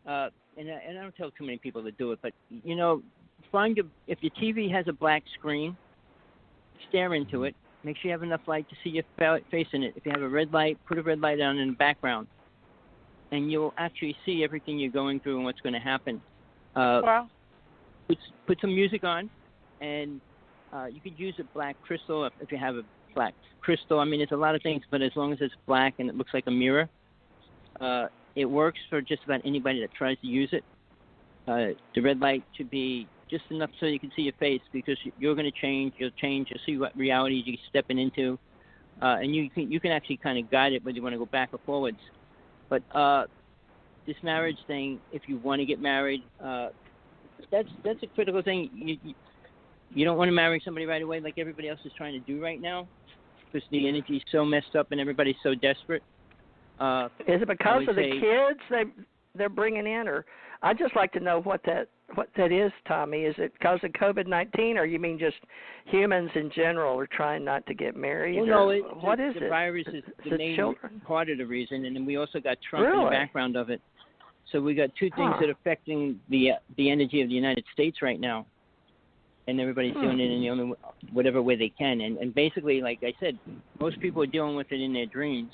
and I don't tell too many people to do it, but if your TV has a black screen, stare into it. Make sure you have enough light to see your face in it. If you have a red light, put a red light on in the background, and you'll actually see everything you're going through and what's going to happen. Put some music on, and you could use a black crystal if you have a black crystal. I mean, there's a lot of things, but as long as it's black and it looks like a mirror, it works for just about anybody that tries to use it. The red light should be just enough so you can see your face, because you're going to change. You'll see what reality you're stepping into, and you can actually kind of guide it whether you want to go back or forwards. But this marriage thing, if you want to get married, that's a critical thing. You don't want to marry somebody right away like everybody else is trying to do right now, because the energy is so messed up and everybody's so desperate. Is it because of the kids they're bringing in, or I'd just like to know what that is, Tommy. Is it because of COVID-19, or you mean just humans in general are trying not to get married? Well, no, the virus is the main part of the reason, and then we also got Trump in the background of it. So we got 2 things that are affecting the energy of the United States right now, and everybody's doing it in the only whatever way they can. And basically, like I said, most people are dealing with it in their dreams.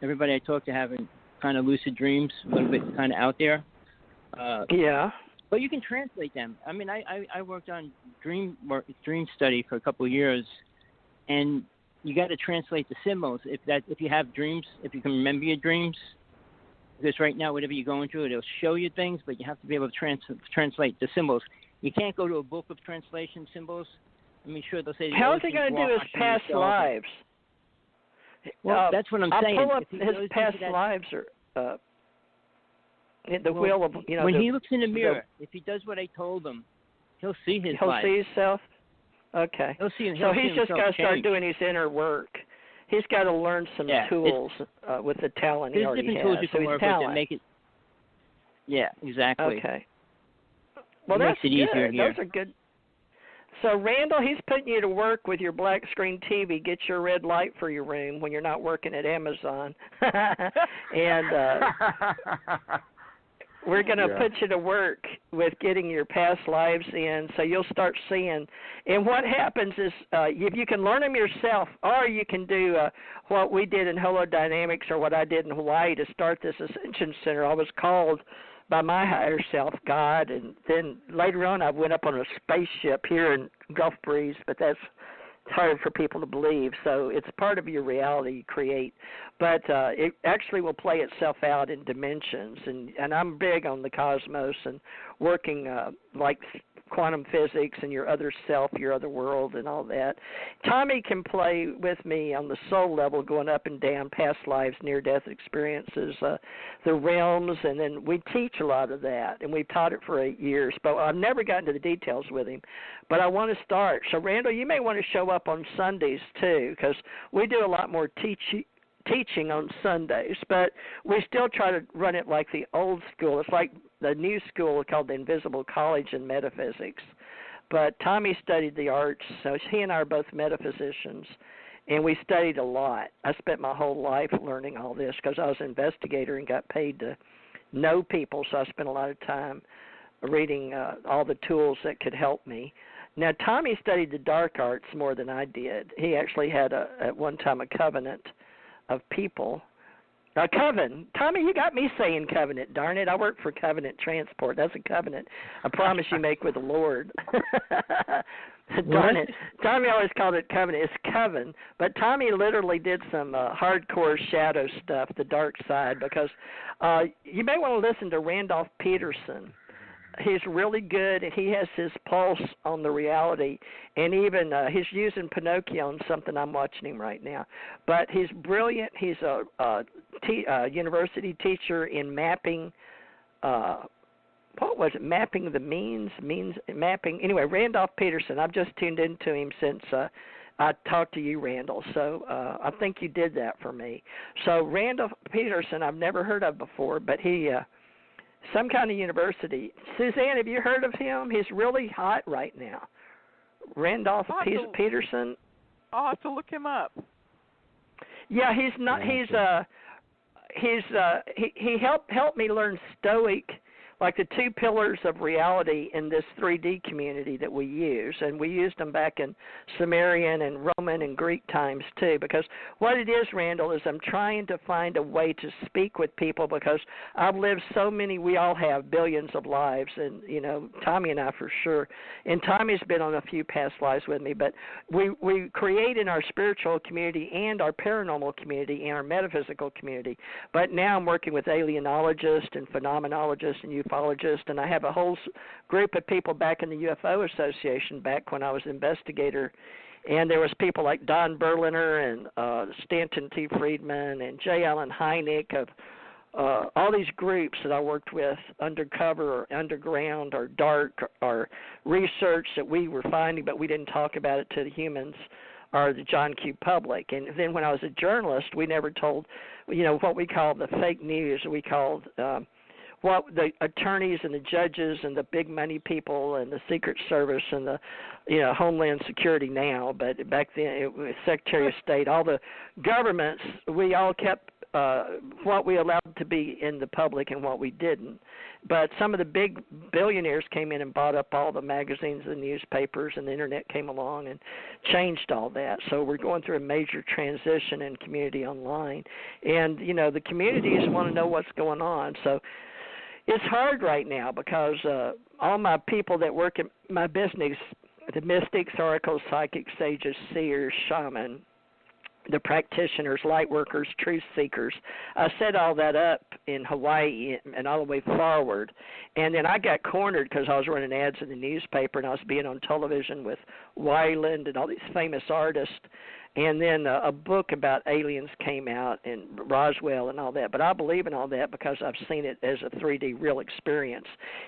Everybody I talk to having kind of lucid dreams, a little bit kind of out there. But you can translate them. I mean, I worked on dream study for a couple of years, and you got to translate the symbols. If you have dreams, if you can remember your dreams, because right now whatever you're going through, it'll show you things, but you have to be able to translate the symbols. You can't go to a book of translation symbols. I mean, sure, they'll say. How is he going to do his past lives? Well, that's what I'm saying. I'll pull up his past lives, or the wheel of When he looks in the mirror, if he does what I told him, he'll see his life. He'll see himself. Okay. He'll see. So he's just got to start doing his inner work. He's got to learn some tools with the talent he already has. There's different tools you can work with that make it. Yeah, exactly. Okay. Well, that's good. Easier here. Those are good. So, Randall, he's putting you to work with your black screen TV. Get your red light for your room when you're not working at Amazon. And we're going to put you to work with getting your past lives in, so you'll start seeing. And what happens is you can learn them yourself, or you can do what we did in Holodynamics, or what I did in Hawaii to start this Ascension Center. I was called by my higher self, God, and then later on I went up on a spaceship here in Gulf Breeze, but that's hard for people to believe. So it's part of your reality you create, but it actually will play itself out in dimensions, and I'm big on the cosmos and working like quantum physics and your other self, your other world, and all that. Tommy can play with me on the soul level, going up and down, past lives, near-death experiences, the realms, and then we teach a lot of that, and we've taught it for 8 years, but I've never gotten to the details with him, but I want to start. So, Randall, you may want to show up on Sundays, too, because we do a lot more teaching on Sundays, but we still try to run it like the old school. It's like the new school called the Invisible College in Metaphysics. But Tommy studied the arts, so he and I are both metaphysicians, and we studied a lot. I spent my whole life learning all this because I was an investigator and got paid to know people, so I spent a lot of time reading all the tools that could help me. Now, Tommy studied the dark arts more than I did. He actually had at one time a covenant of people Coven. Tommy, you got me saying covenant, darn it. I work for Covenant Transport. That's a covenant. A promise you make with the Lord. Darn it. Tommy always called it covenant. It's coven. But Tommy literally did some hardcore shadow stuff, the dark side, because you may want to listen to Randolph Peterson. He's really good, and he has his pulse on the reality, and even he's using Pinocchio on something I'm watching him right now. But he's brilliant. He's a university teacher in mapping. What was it? Mapping the means mapping. Anyway, Randolph Peterson. I've just tuned into him since I talked to you, Randall. So I think you did that for me. So Randolph Peterson, I've never heard of before, but he. Some kind of university. Suzanne, have you heard of him? He's really hot right now. Randolph Peterson. I'll have to look him up. Yeah, he's not. He helped me learn Stoic, like the two pillars of reality in this 3D community that we use, and we used them back in Sumerian and Roman and Greek times too, because what it is, Randall, is I'm trying to find a way to speak with people, because I've lived so many, we all have billions of lives, and, you know, Tommy and I for sure, and Tommy's been on a few past lives with me, but we create in our spiritual community and our paranormal community and our metaphysical community, but now I'm working with alienologists and phenomenologists and ufologists, and I have a whole group of people back in the UFO Association back when I was investigator, and there was people like Don Berliner and Stanton T. Friedman and J. Allen Hynek of all these groups that I worked with, undercover or underground or dark or research that we were finding, but we didn't talk about it to the humans or the John Q. public. And then when I was a journalist, we never told, you know, what we called the fake news. We called what the attorneys and the judges and the big money people and the Secret Service and the, you know, Homeland Security now, but back then it was Secretary of State, all the governments, we all kept what we allowed to be in the public and what we didn't. But some of the big billionaires came in and bought up all the magazines and newspapers, and the internet came along and changed all that. So we're going through a major transition in community online. And, you know, the communities want to know what's going on. So it's hard right now because all my people that work in my business, the mystics, oracles, psychics, sages, seers, shaman, the practitioners, light workers, truth seekers, I set all that up in Hawaii and all the way forward. And then I got cornered because I was running ads in the newspaper and I was being on television with Wyland and all these famous artists. And then a book about aliens came out and Roswell and all that. But I believe in all that because I've seen it as a 3D real experience,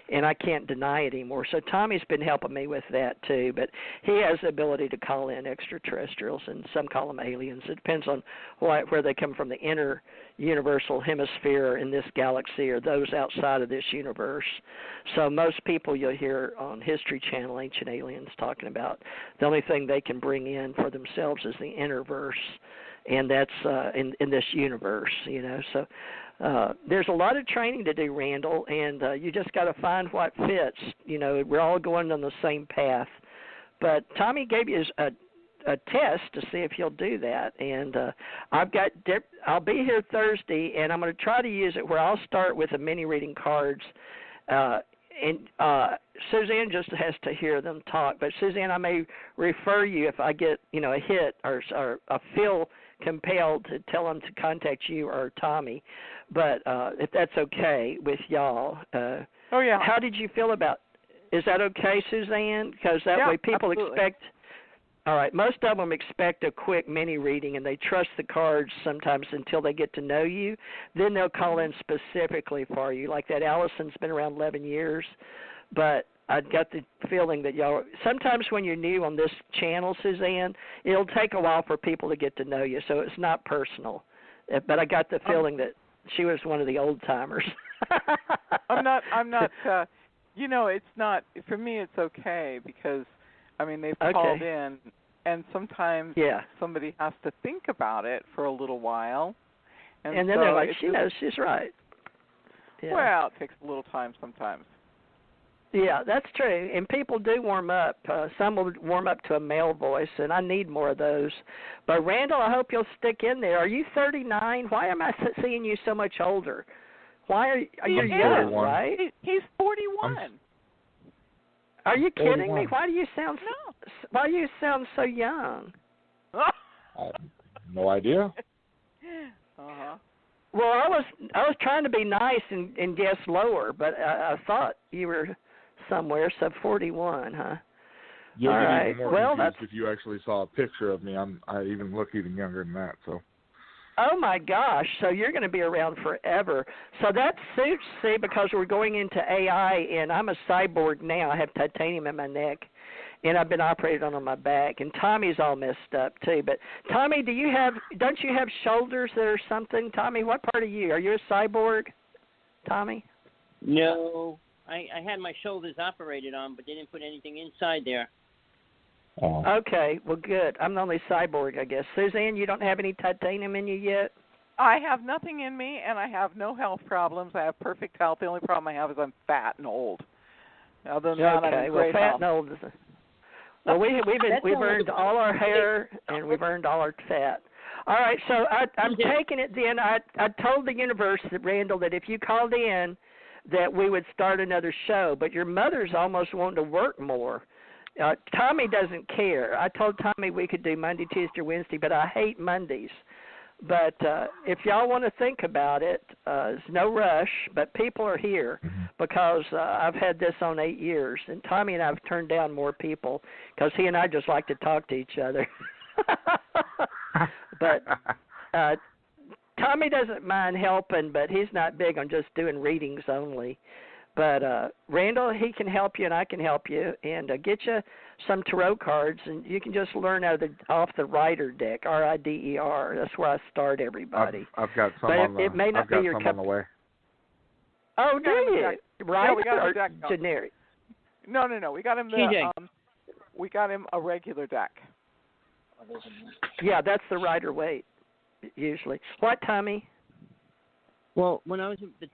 and I can't deny it anymore. So Tommy's been helping me with that too. But he has the ability to call in extraterrestrials, and some call them aliens. It depends on where they come from, the inner universal hemisphere in this galaxy or those outside of this universe. So most people you'll hear on History Channel, Ancient Aliens, talking about the only thing they can bring in for themselves is the inner verse, and that's in this universe, you know. So there's a lot of training to do, Randall, and you just got to find what fits. You know, we're all going on the same path. But Tommy gave you a test to see if you'll do that, and I'll be here Thursday, and I'm going to try to use it where I'll start with the mini reading cards, and Suzanne just has to hear them talk. But Suzanne, I may refer you if I get, you know, a hit or I feel compelled to tell them to contact you or Tommy. But if that's okay with y'all. Oh yeah. How did you feel about? Is that okay, Suzanne? Because that way people absolutely. expect. All right, most of them expect a quick mini reading, and they trust the cards sometimes until they get to know you. Then they'll call in specifically for you. Like that Allison's been around 11 years, but I got the feeling that y'all, sometimes when you're new on this channel, Suzanne, it'll take a while for people to get to know you, so it's not personal. But I got the feeling that she was one of the old timers. I'm not, you know, it's not, for me it's okay because, I mean, they've called in, and sometimes somebody has to think about it for a little while. And then so they're like, she knows she's right. Yeah. Well, it takes a little time sometimes. Yeah, that's true. And people do warm up. Some will warm up to a male voice, and I need more of those. But, Randall, I hope you'll stick in there. Are you 39? Why am I seeing you so much older? Why are you young, 41. right? He's 41. Are you kidding 41. me? Why do you sound so young? I have no idea. Uh-huh. Well, I was trying to be nice and guess lower, but I thought you were somewhere. So 41, huh? You'll All get right. even more Well, confused if you actually saw a picture of me. I even look even younger than that. So. Oh my gosh! So you're going to be around forever. So that suits, see, because we're going into AI, and I'm a cyborg now. I have titanium in my neck, and I've been operated on my back. And Tommy's all messed up too. But Tommy, don't you have shoulders that are something? Tommy, what part of you? Are you a cyborg, Tommy? No, I had my shoulders operated on, but they didn't put anything inside there. Okay, well, good. I'm the only cyborg, I guess. Suzanne, you don't have any titanium in you yet? I have nothing in me, and I have no health problems. I have perfect health. The only problem I have is I'm fat and old. Other than that, I'm in great fat health. and old. Well, we've earned all our hair and we've earned all our fat. All right, so I'm taking it then. I told the universe, Randall, that if you called in, that we would start another show. But your mother's almost wanting to work more. Tommy doesn't care. I told Tommy we could do Monday, Tuesday, Wednesday, but I hate Mondays. But if y'all want to think about it, there's no rush, but people are here because I've had this on 8 years, and Tommy and I have turned down more people because he and I just like to talk to each other. But Tommy doesn't mind helping, but he's not big on just doing readings only. But Randall, he can help you, and I can help you, and get you some tarot cards, and you can just learn off the Rider deck, R-I-D-E-R. That's where I start everybody. I've got some but on the. it may not I've got be your some cup. on the way. Oh, do you? Rider yeah, we got him or a deck. generic? No. We got him we got him a regular deck. Yeah, that's the Rider weight usually. What, Tommy? Well, when I was the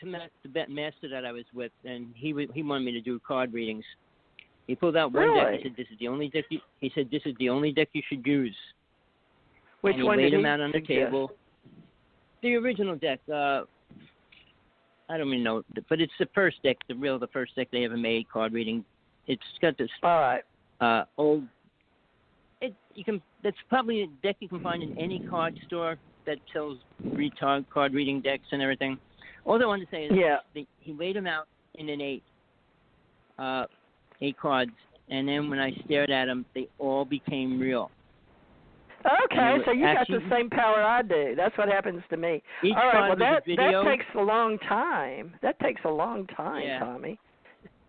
Tibet master that I was with, and he wanted me to do card readings. He pulled out one deck. He said, "This is the only deck." He said, "This is the only deck you should use." Which and he one laid did them he out on the suggest? table. The original deck. I don't even know, but it's the first deck, the first deck they ever made card reading. It's got this old. That's probably a deck you can find in any card store that sells card reading decks and everything. All I want to say is he laid them out in an 8 cards, and then when I stared at them, they all became real. Okay, so you got the same power I do. That's what happens to me. Each all right, well, that takes a long time. That takes a long time, Tommy.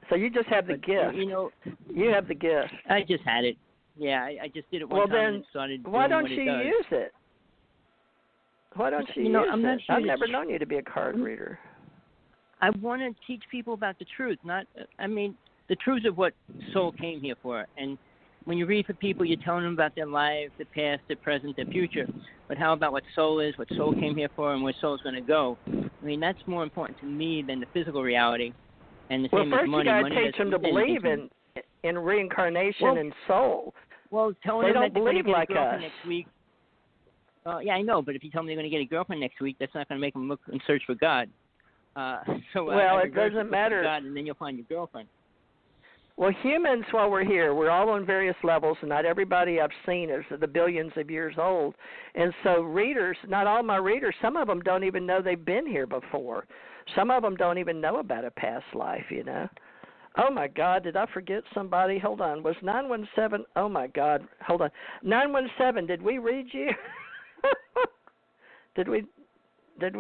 So you just have the gift. You have the gift. I just had it. Yeah, I just did it one time and started doing why don't what you it does. use it? Why don't you use I'm not it? sure I've never known you to be a card reader. I want to teach people about the truth, the truth of what soul came here for. And when you read for people, you're telling them about their lives, their past, their present, their future. But how about what soul is, what soul came here for, and where soul's going to go? That's more important to me than the physical reality. And the same first as money. You got to teach them to believe in reincarnation and soul. Well, telling they them don't that they're believe going to like get a girlfriend us. next week. Yeah, I know, but if you tell them they're going to get a girlfriend next week, that's not going to make them look and search for God. It doesn't matter. God, and then you'll find your girlfriend. Well, humans, while we're here, we're all on various levels, and not everybody I've seen is the billions of years old. And so readers, not all my readers, some of them don't even know they've been here before. Some of them don't even know about a past life, Oh, my God, did I forget somebody? Hold on. Was 917? Oh, my God. Hold on. 917, did we read you? Did we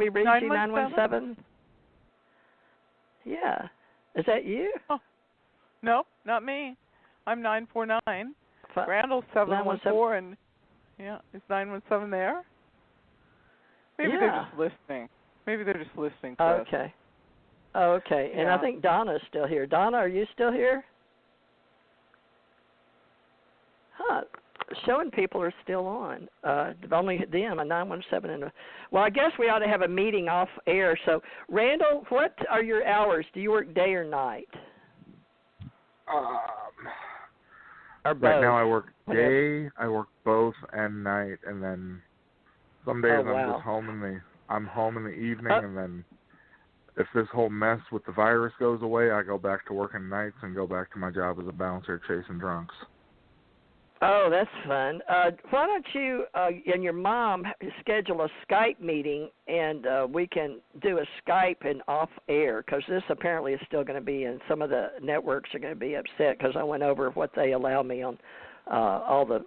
read you, 917? Yeah. Is that you? Oh. No, not me. I'm 949. Randall's 714, and is 917 there? Maybe they're just listening. To us. Okay. And I think Donna's still here. Donna, are you still here? Huh. Showing people are still on. Only them, a 917. Well, I guess we ought to have a meeting off air. So, Randall, what are your hours? Do you work day or night? Right now I work day, I work both and night, and then some days I'm home in the evening, and then if this whole mess with the virus goes away, I go back to working nights and go back to my job as a bouncer chasing drunks. Oh, that's fun. Why don't you and your mom schedule a Skype meeting, and we can do a Skype and off air, because this apparently is still going to be, and some of the networks are going to be upset because I went over what they allow me on all the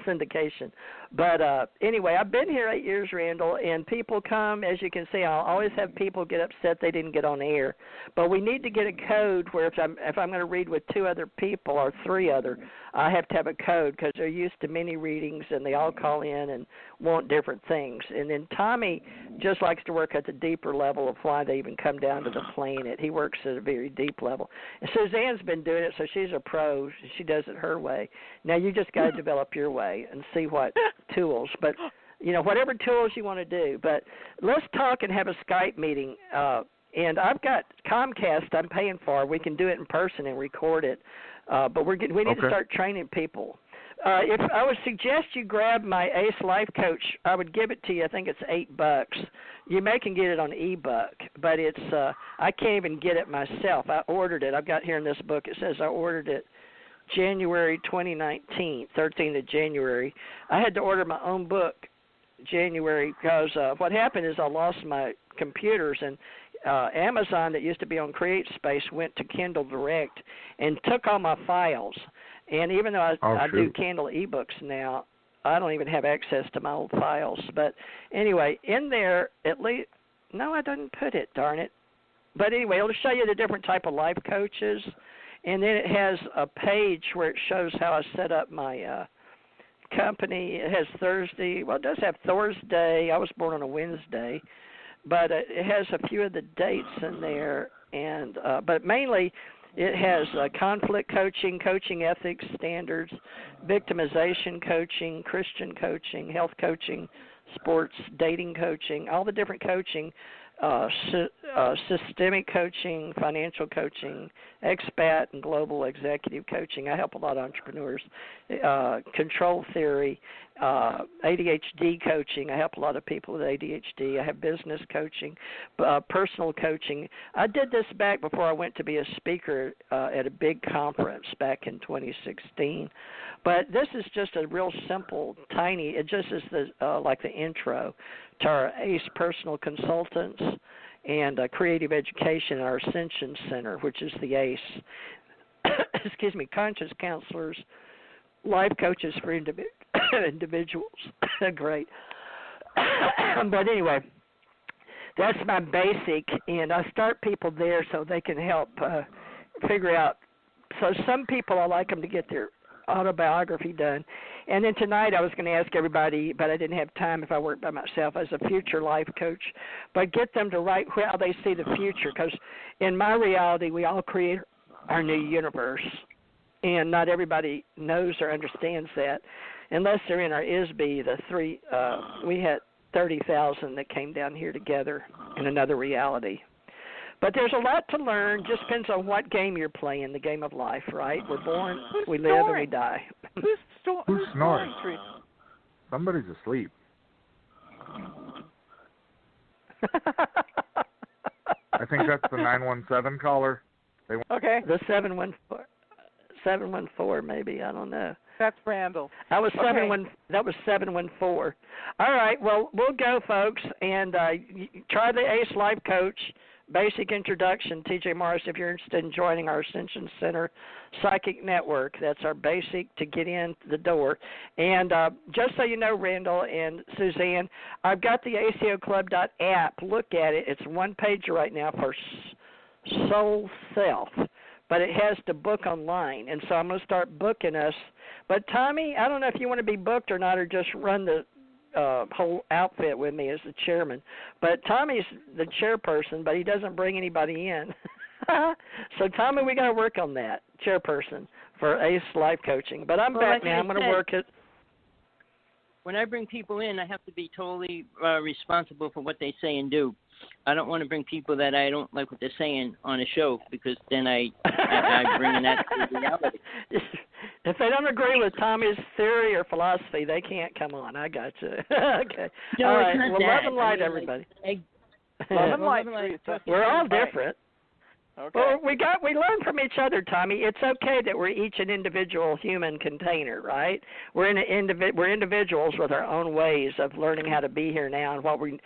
syndication. But anyway, I've been here 8 years, Randall, and people come. As you can see, I'll always have people get upset they didn't get on air. But we need to get a code where if I'm going to read with 2 other people or 3 other, I have to have a code, because they're used to many readings and they all call in and want different things. And then Tommy just likes to work at the deeper level of why they even come down to the planet. He works at a very deep level. And Suzanne's been doing it, so she's a pro. She does it her way. Now you just got to develop your way and see what tools. But, whatever tools you want to do. But let's talk and have a Skype meeting. And I've got Comcast I'm paying for. We can do it in person and record it. But we need to start training people. If I would suggest you grab my Ace Life Coach, I would give it to you. I think it's $8. You can get it on ebook, but it's I can't even get it myself. I ordered it. I've got here in this book. It says I ordered it January 2019, 13th of January. I had to order my own book January because what happened is I lost my computers, and Amazon, that used to be on CreateSpace, went to Kindle Direct and took all my files. And even though I do Kindle ebooks now, I don't even have access to my old files. But anyway, in there, at least, no, I didn't put it, darn it. But anyway, it'll show you the different type of life coaches. And then it has a page where it shows how I set up my company. It has Thursday. Well, it does have Thursday. I was born on a Wednesday. But it has a few of the dates in there. And but mainly it has conflict coaching, coaching ethics standards, victimization coaching, Christian coaching, health coaching, sports, dating coaching, all the different coaching, systemic coaching, financial coaching, expat and global executive coaching. I help a lot of entrepreneurs. Control theory, ADHD coaching. I help a lot of people with ADHD. I have business coaching, personal coaching. I did this back before I went to be a speaker at a big conference back in 2016. But this is just a real simple, tiny, it just is like the intro to our ACE personal consultants and creative education, our Ascension Center, which is the ACE, conscious counselors, life coaches for individuals. Great. But anyway, that's my basic, and I start people there so they can help figure out. So some people, I like them to get their autobiography done. And then tonight I was going to ask everybody, but I didn't have time if I worked by myself, as a future life coach, but get them to write how they see the future, because in my reality we all create our new universe, and not everybody knows or understands that unless they're in our ISB. We had 30,000 that came down here together in another reality. But there's a lot to learn. Just depends on what game you're playing, the game of life, right? We're born, we live, and we die. Who's snoring? Somebody's asleep. I think that's the 917 caller. Okay. The 714 maybe. I don't know. That's Randall. That was 714. All right. Well, we'll go, folks, and try the ACE Life Coach. Basic introduction, TJ Morris, if you're interested in joining our Ascension Center Psychic Network. That's our basic to get in the door. And just so you know, Randall and Suzanne, I've got the ACOclub.app. Look at it. It's one page right now for Soul Self, but it has to book online. And so I'm going to start booking us. But, Tommy, I don't know if you want to be booked or not, or just run the whole outfit with me as the chairman. But Tommy's the chairperson, but he doesn't bring anybody in. So, Tommy, we got to work on that, chairperson for ACE Life Coaching. But I'm back now. I'm going to work it. When I bring people in, I have to be totally responsible for what they say and do. I don't want to bring people that I don't like what they're saying on a show, because then I bring in that to reality. If they don't agree with Tommy's theory or philosophy, they can't come on. I got you. Okay. No, all it's right. not Well, that. love and light, I mean, everybody. Love and light. We're all different. Okay. Well, we learn from each other, Tommy. It's okay that we're each an individual human container, right? We're we're individuals with our own ways of learning how to be here now, and what we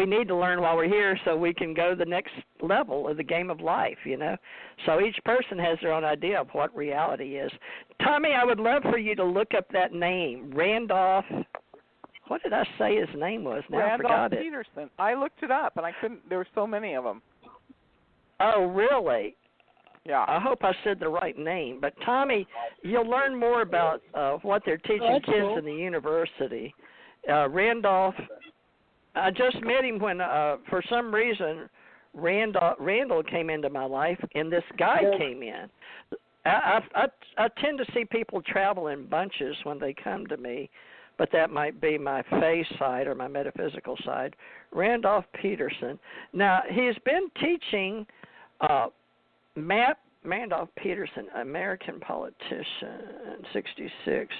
need to learn while we're here, so we can go to the next level of the game of life. You know, so each person has their own idea of what reality is. Tommy, I would love for you to look up that name, Randolph. What did I say his name was? Now I forgot it. Randolph Peterson. I looked it up, and I couldn't. There were so many of them. Oh, really? Yeah. I hope I said the right name. But, Tommy, you'll learn more about what they're teaching kids in the university. Randolph, I just met him when, for some reason, Randall came into my life, and this guy came in. I tend to see people travel in bunches when they come to me, but that might be my faith side or my metaphysical side. Randolph Peterson. Now, he's been teaching... Randolph Peterson, American politician, 66,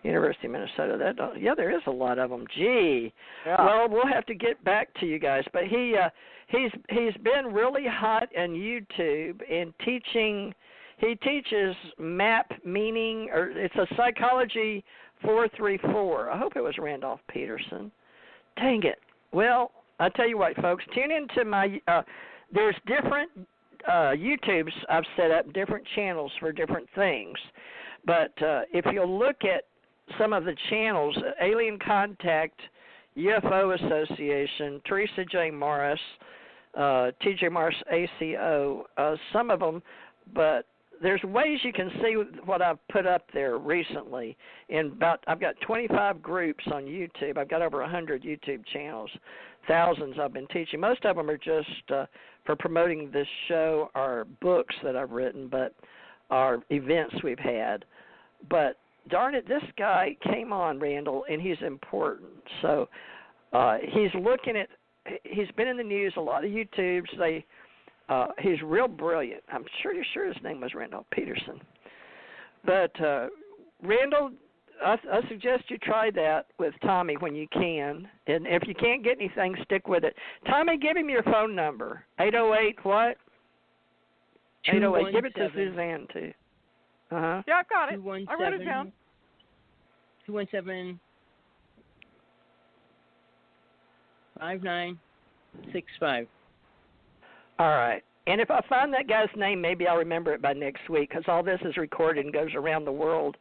University of Minnesota. There is a lot of them. Gee. Yeah. Well, we'll have to get back to you guys. But he's been really hot on YouTube in teaching. He teaches MAP meaning, or it's a Psychology 434. I hope it was Randolph Peterson. Dang it. Well, I tell you what, folks, tune into my. There's different YouTubes I've set up, different channels for different things. But if you'll look at some of the channels, Alien Contact, UFO Association, Theresa J. Morris, T.J. Morris ACO, some of them, but there's ways you can see what I've put up there recently. I've got 25 groups on YouTube. I've got over 100 YouTube channels. Thousands I've been teaching. Most of them are just for promoting this show, or books that I've written, but are events we've had. But darn it, this guy came on, Randall, and he's important. So he's been in the news, a lot of YouTubes. He's real brilliant. I'm sure his name was Randolph Peterson. But Randall, I suggest you try that with Tommy when you can. And if you can't get anything, stick with it. Tommy, give him your phone number. 808 what? 808. Give it to Suzanne, too. Uh-huh. Yeah, I've got it. I wrote it down. 217 5965. All right. And if I find that guy's name, maybe I'll remember it by next week, because all this is recorded and goes around the world.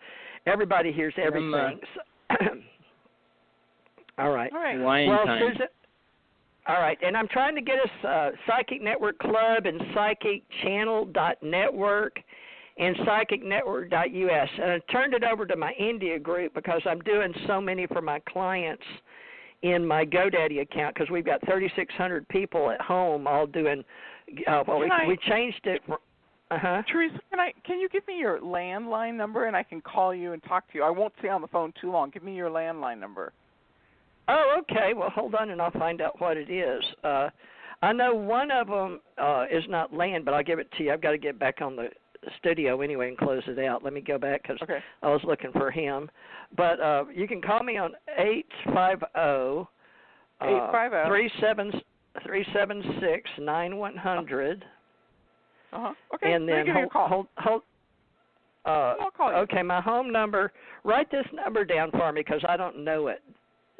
Everybody hears everything. All right. Well, Susan. All right. And I'm trying to get us Psychic Network Club and psychicchannel.network and psychicnetwork.us. And I turned it over to my India group because I'm doing so many for my clients in my GoDaddy account, because we've got 3,600 people at home all doing. We changed it. Theresa, can you give me your landline number, and I can call you and talk to you? I won't stay on the phone too long. Give me your landline number. Oh, okay. Well, hold on, and I'll find out what it is. I know one of them is not land, but I'll give it to you. I've got to get back on the studio anyway and close it out. Let me go back, because I was looking for him. But you can call me on 850 376 9100. Okay. And then hold. I'll call you. Okay, my home number. Write this number down for me, because I don't know it.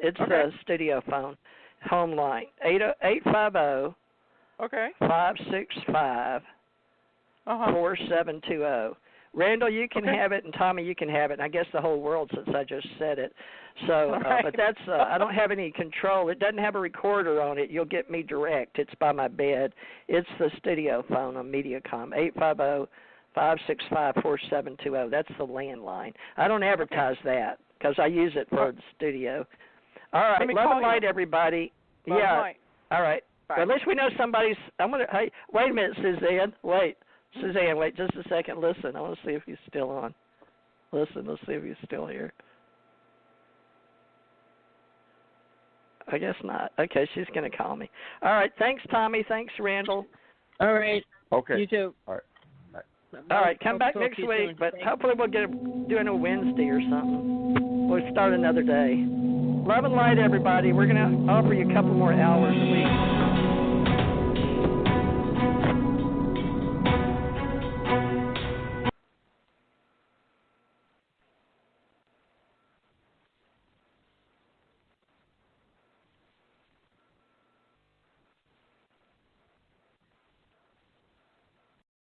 It's the studio phone, home line 850. 565. 4720. Randall, you can have it, and Tommy, you can have it, and I guess the whole world, since I just said it. So, but that's I don't have any control. It doesn't have a recorder on it. You'll get me direct. It's by my bed. It's the studio phone on MediaCom, 850-565-4720. That's the landline. I don't advertise that, because I use it for the studio. All right, love and light, everybody. Light. All right. Bye. Well, at least we know somebody's. Hey, wait a minute, Suzanne. Wait just a second. Listen, I want to see if he's still on. Listen, let's see if he's still here. I guess not. Okay, she's going to call me. All right. Thanks, Tommy. Thanks, Randall. All right. Okay. You too. All right. All right, come back next week, but hopefully we'll doing a Wednesday or something. We'll start another day. Love and light, everybody. We're going to offer you a couple more hours a week.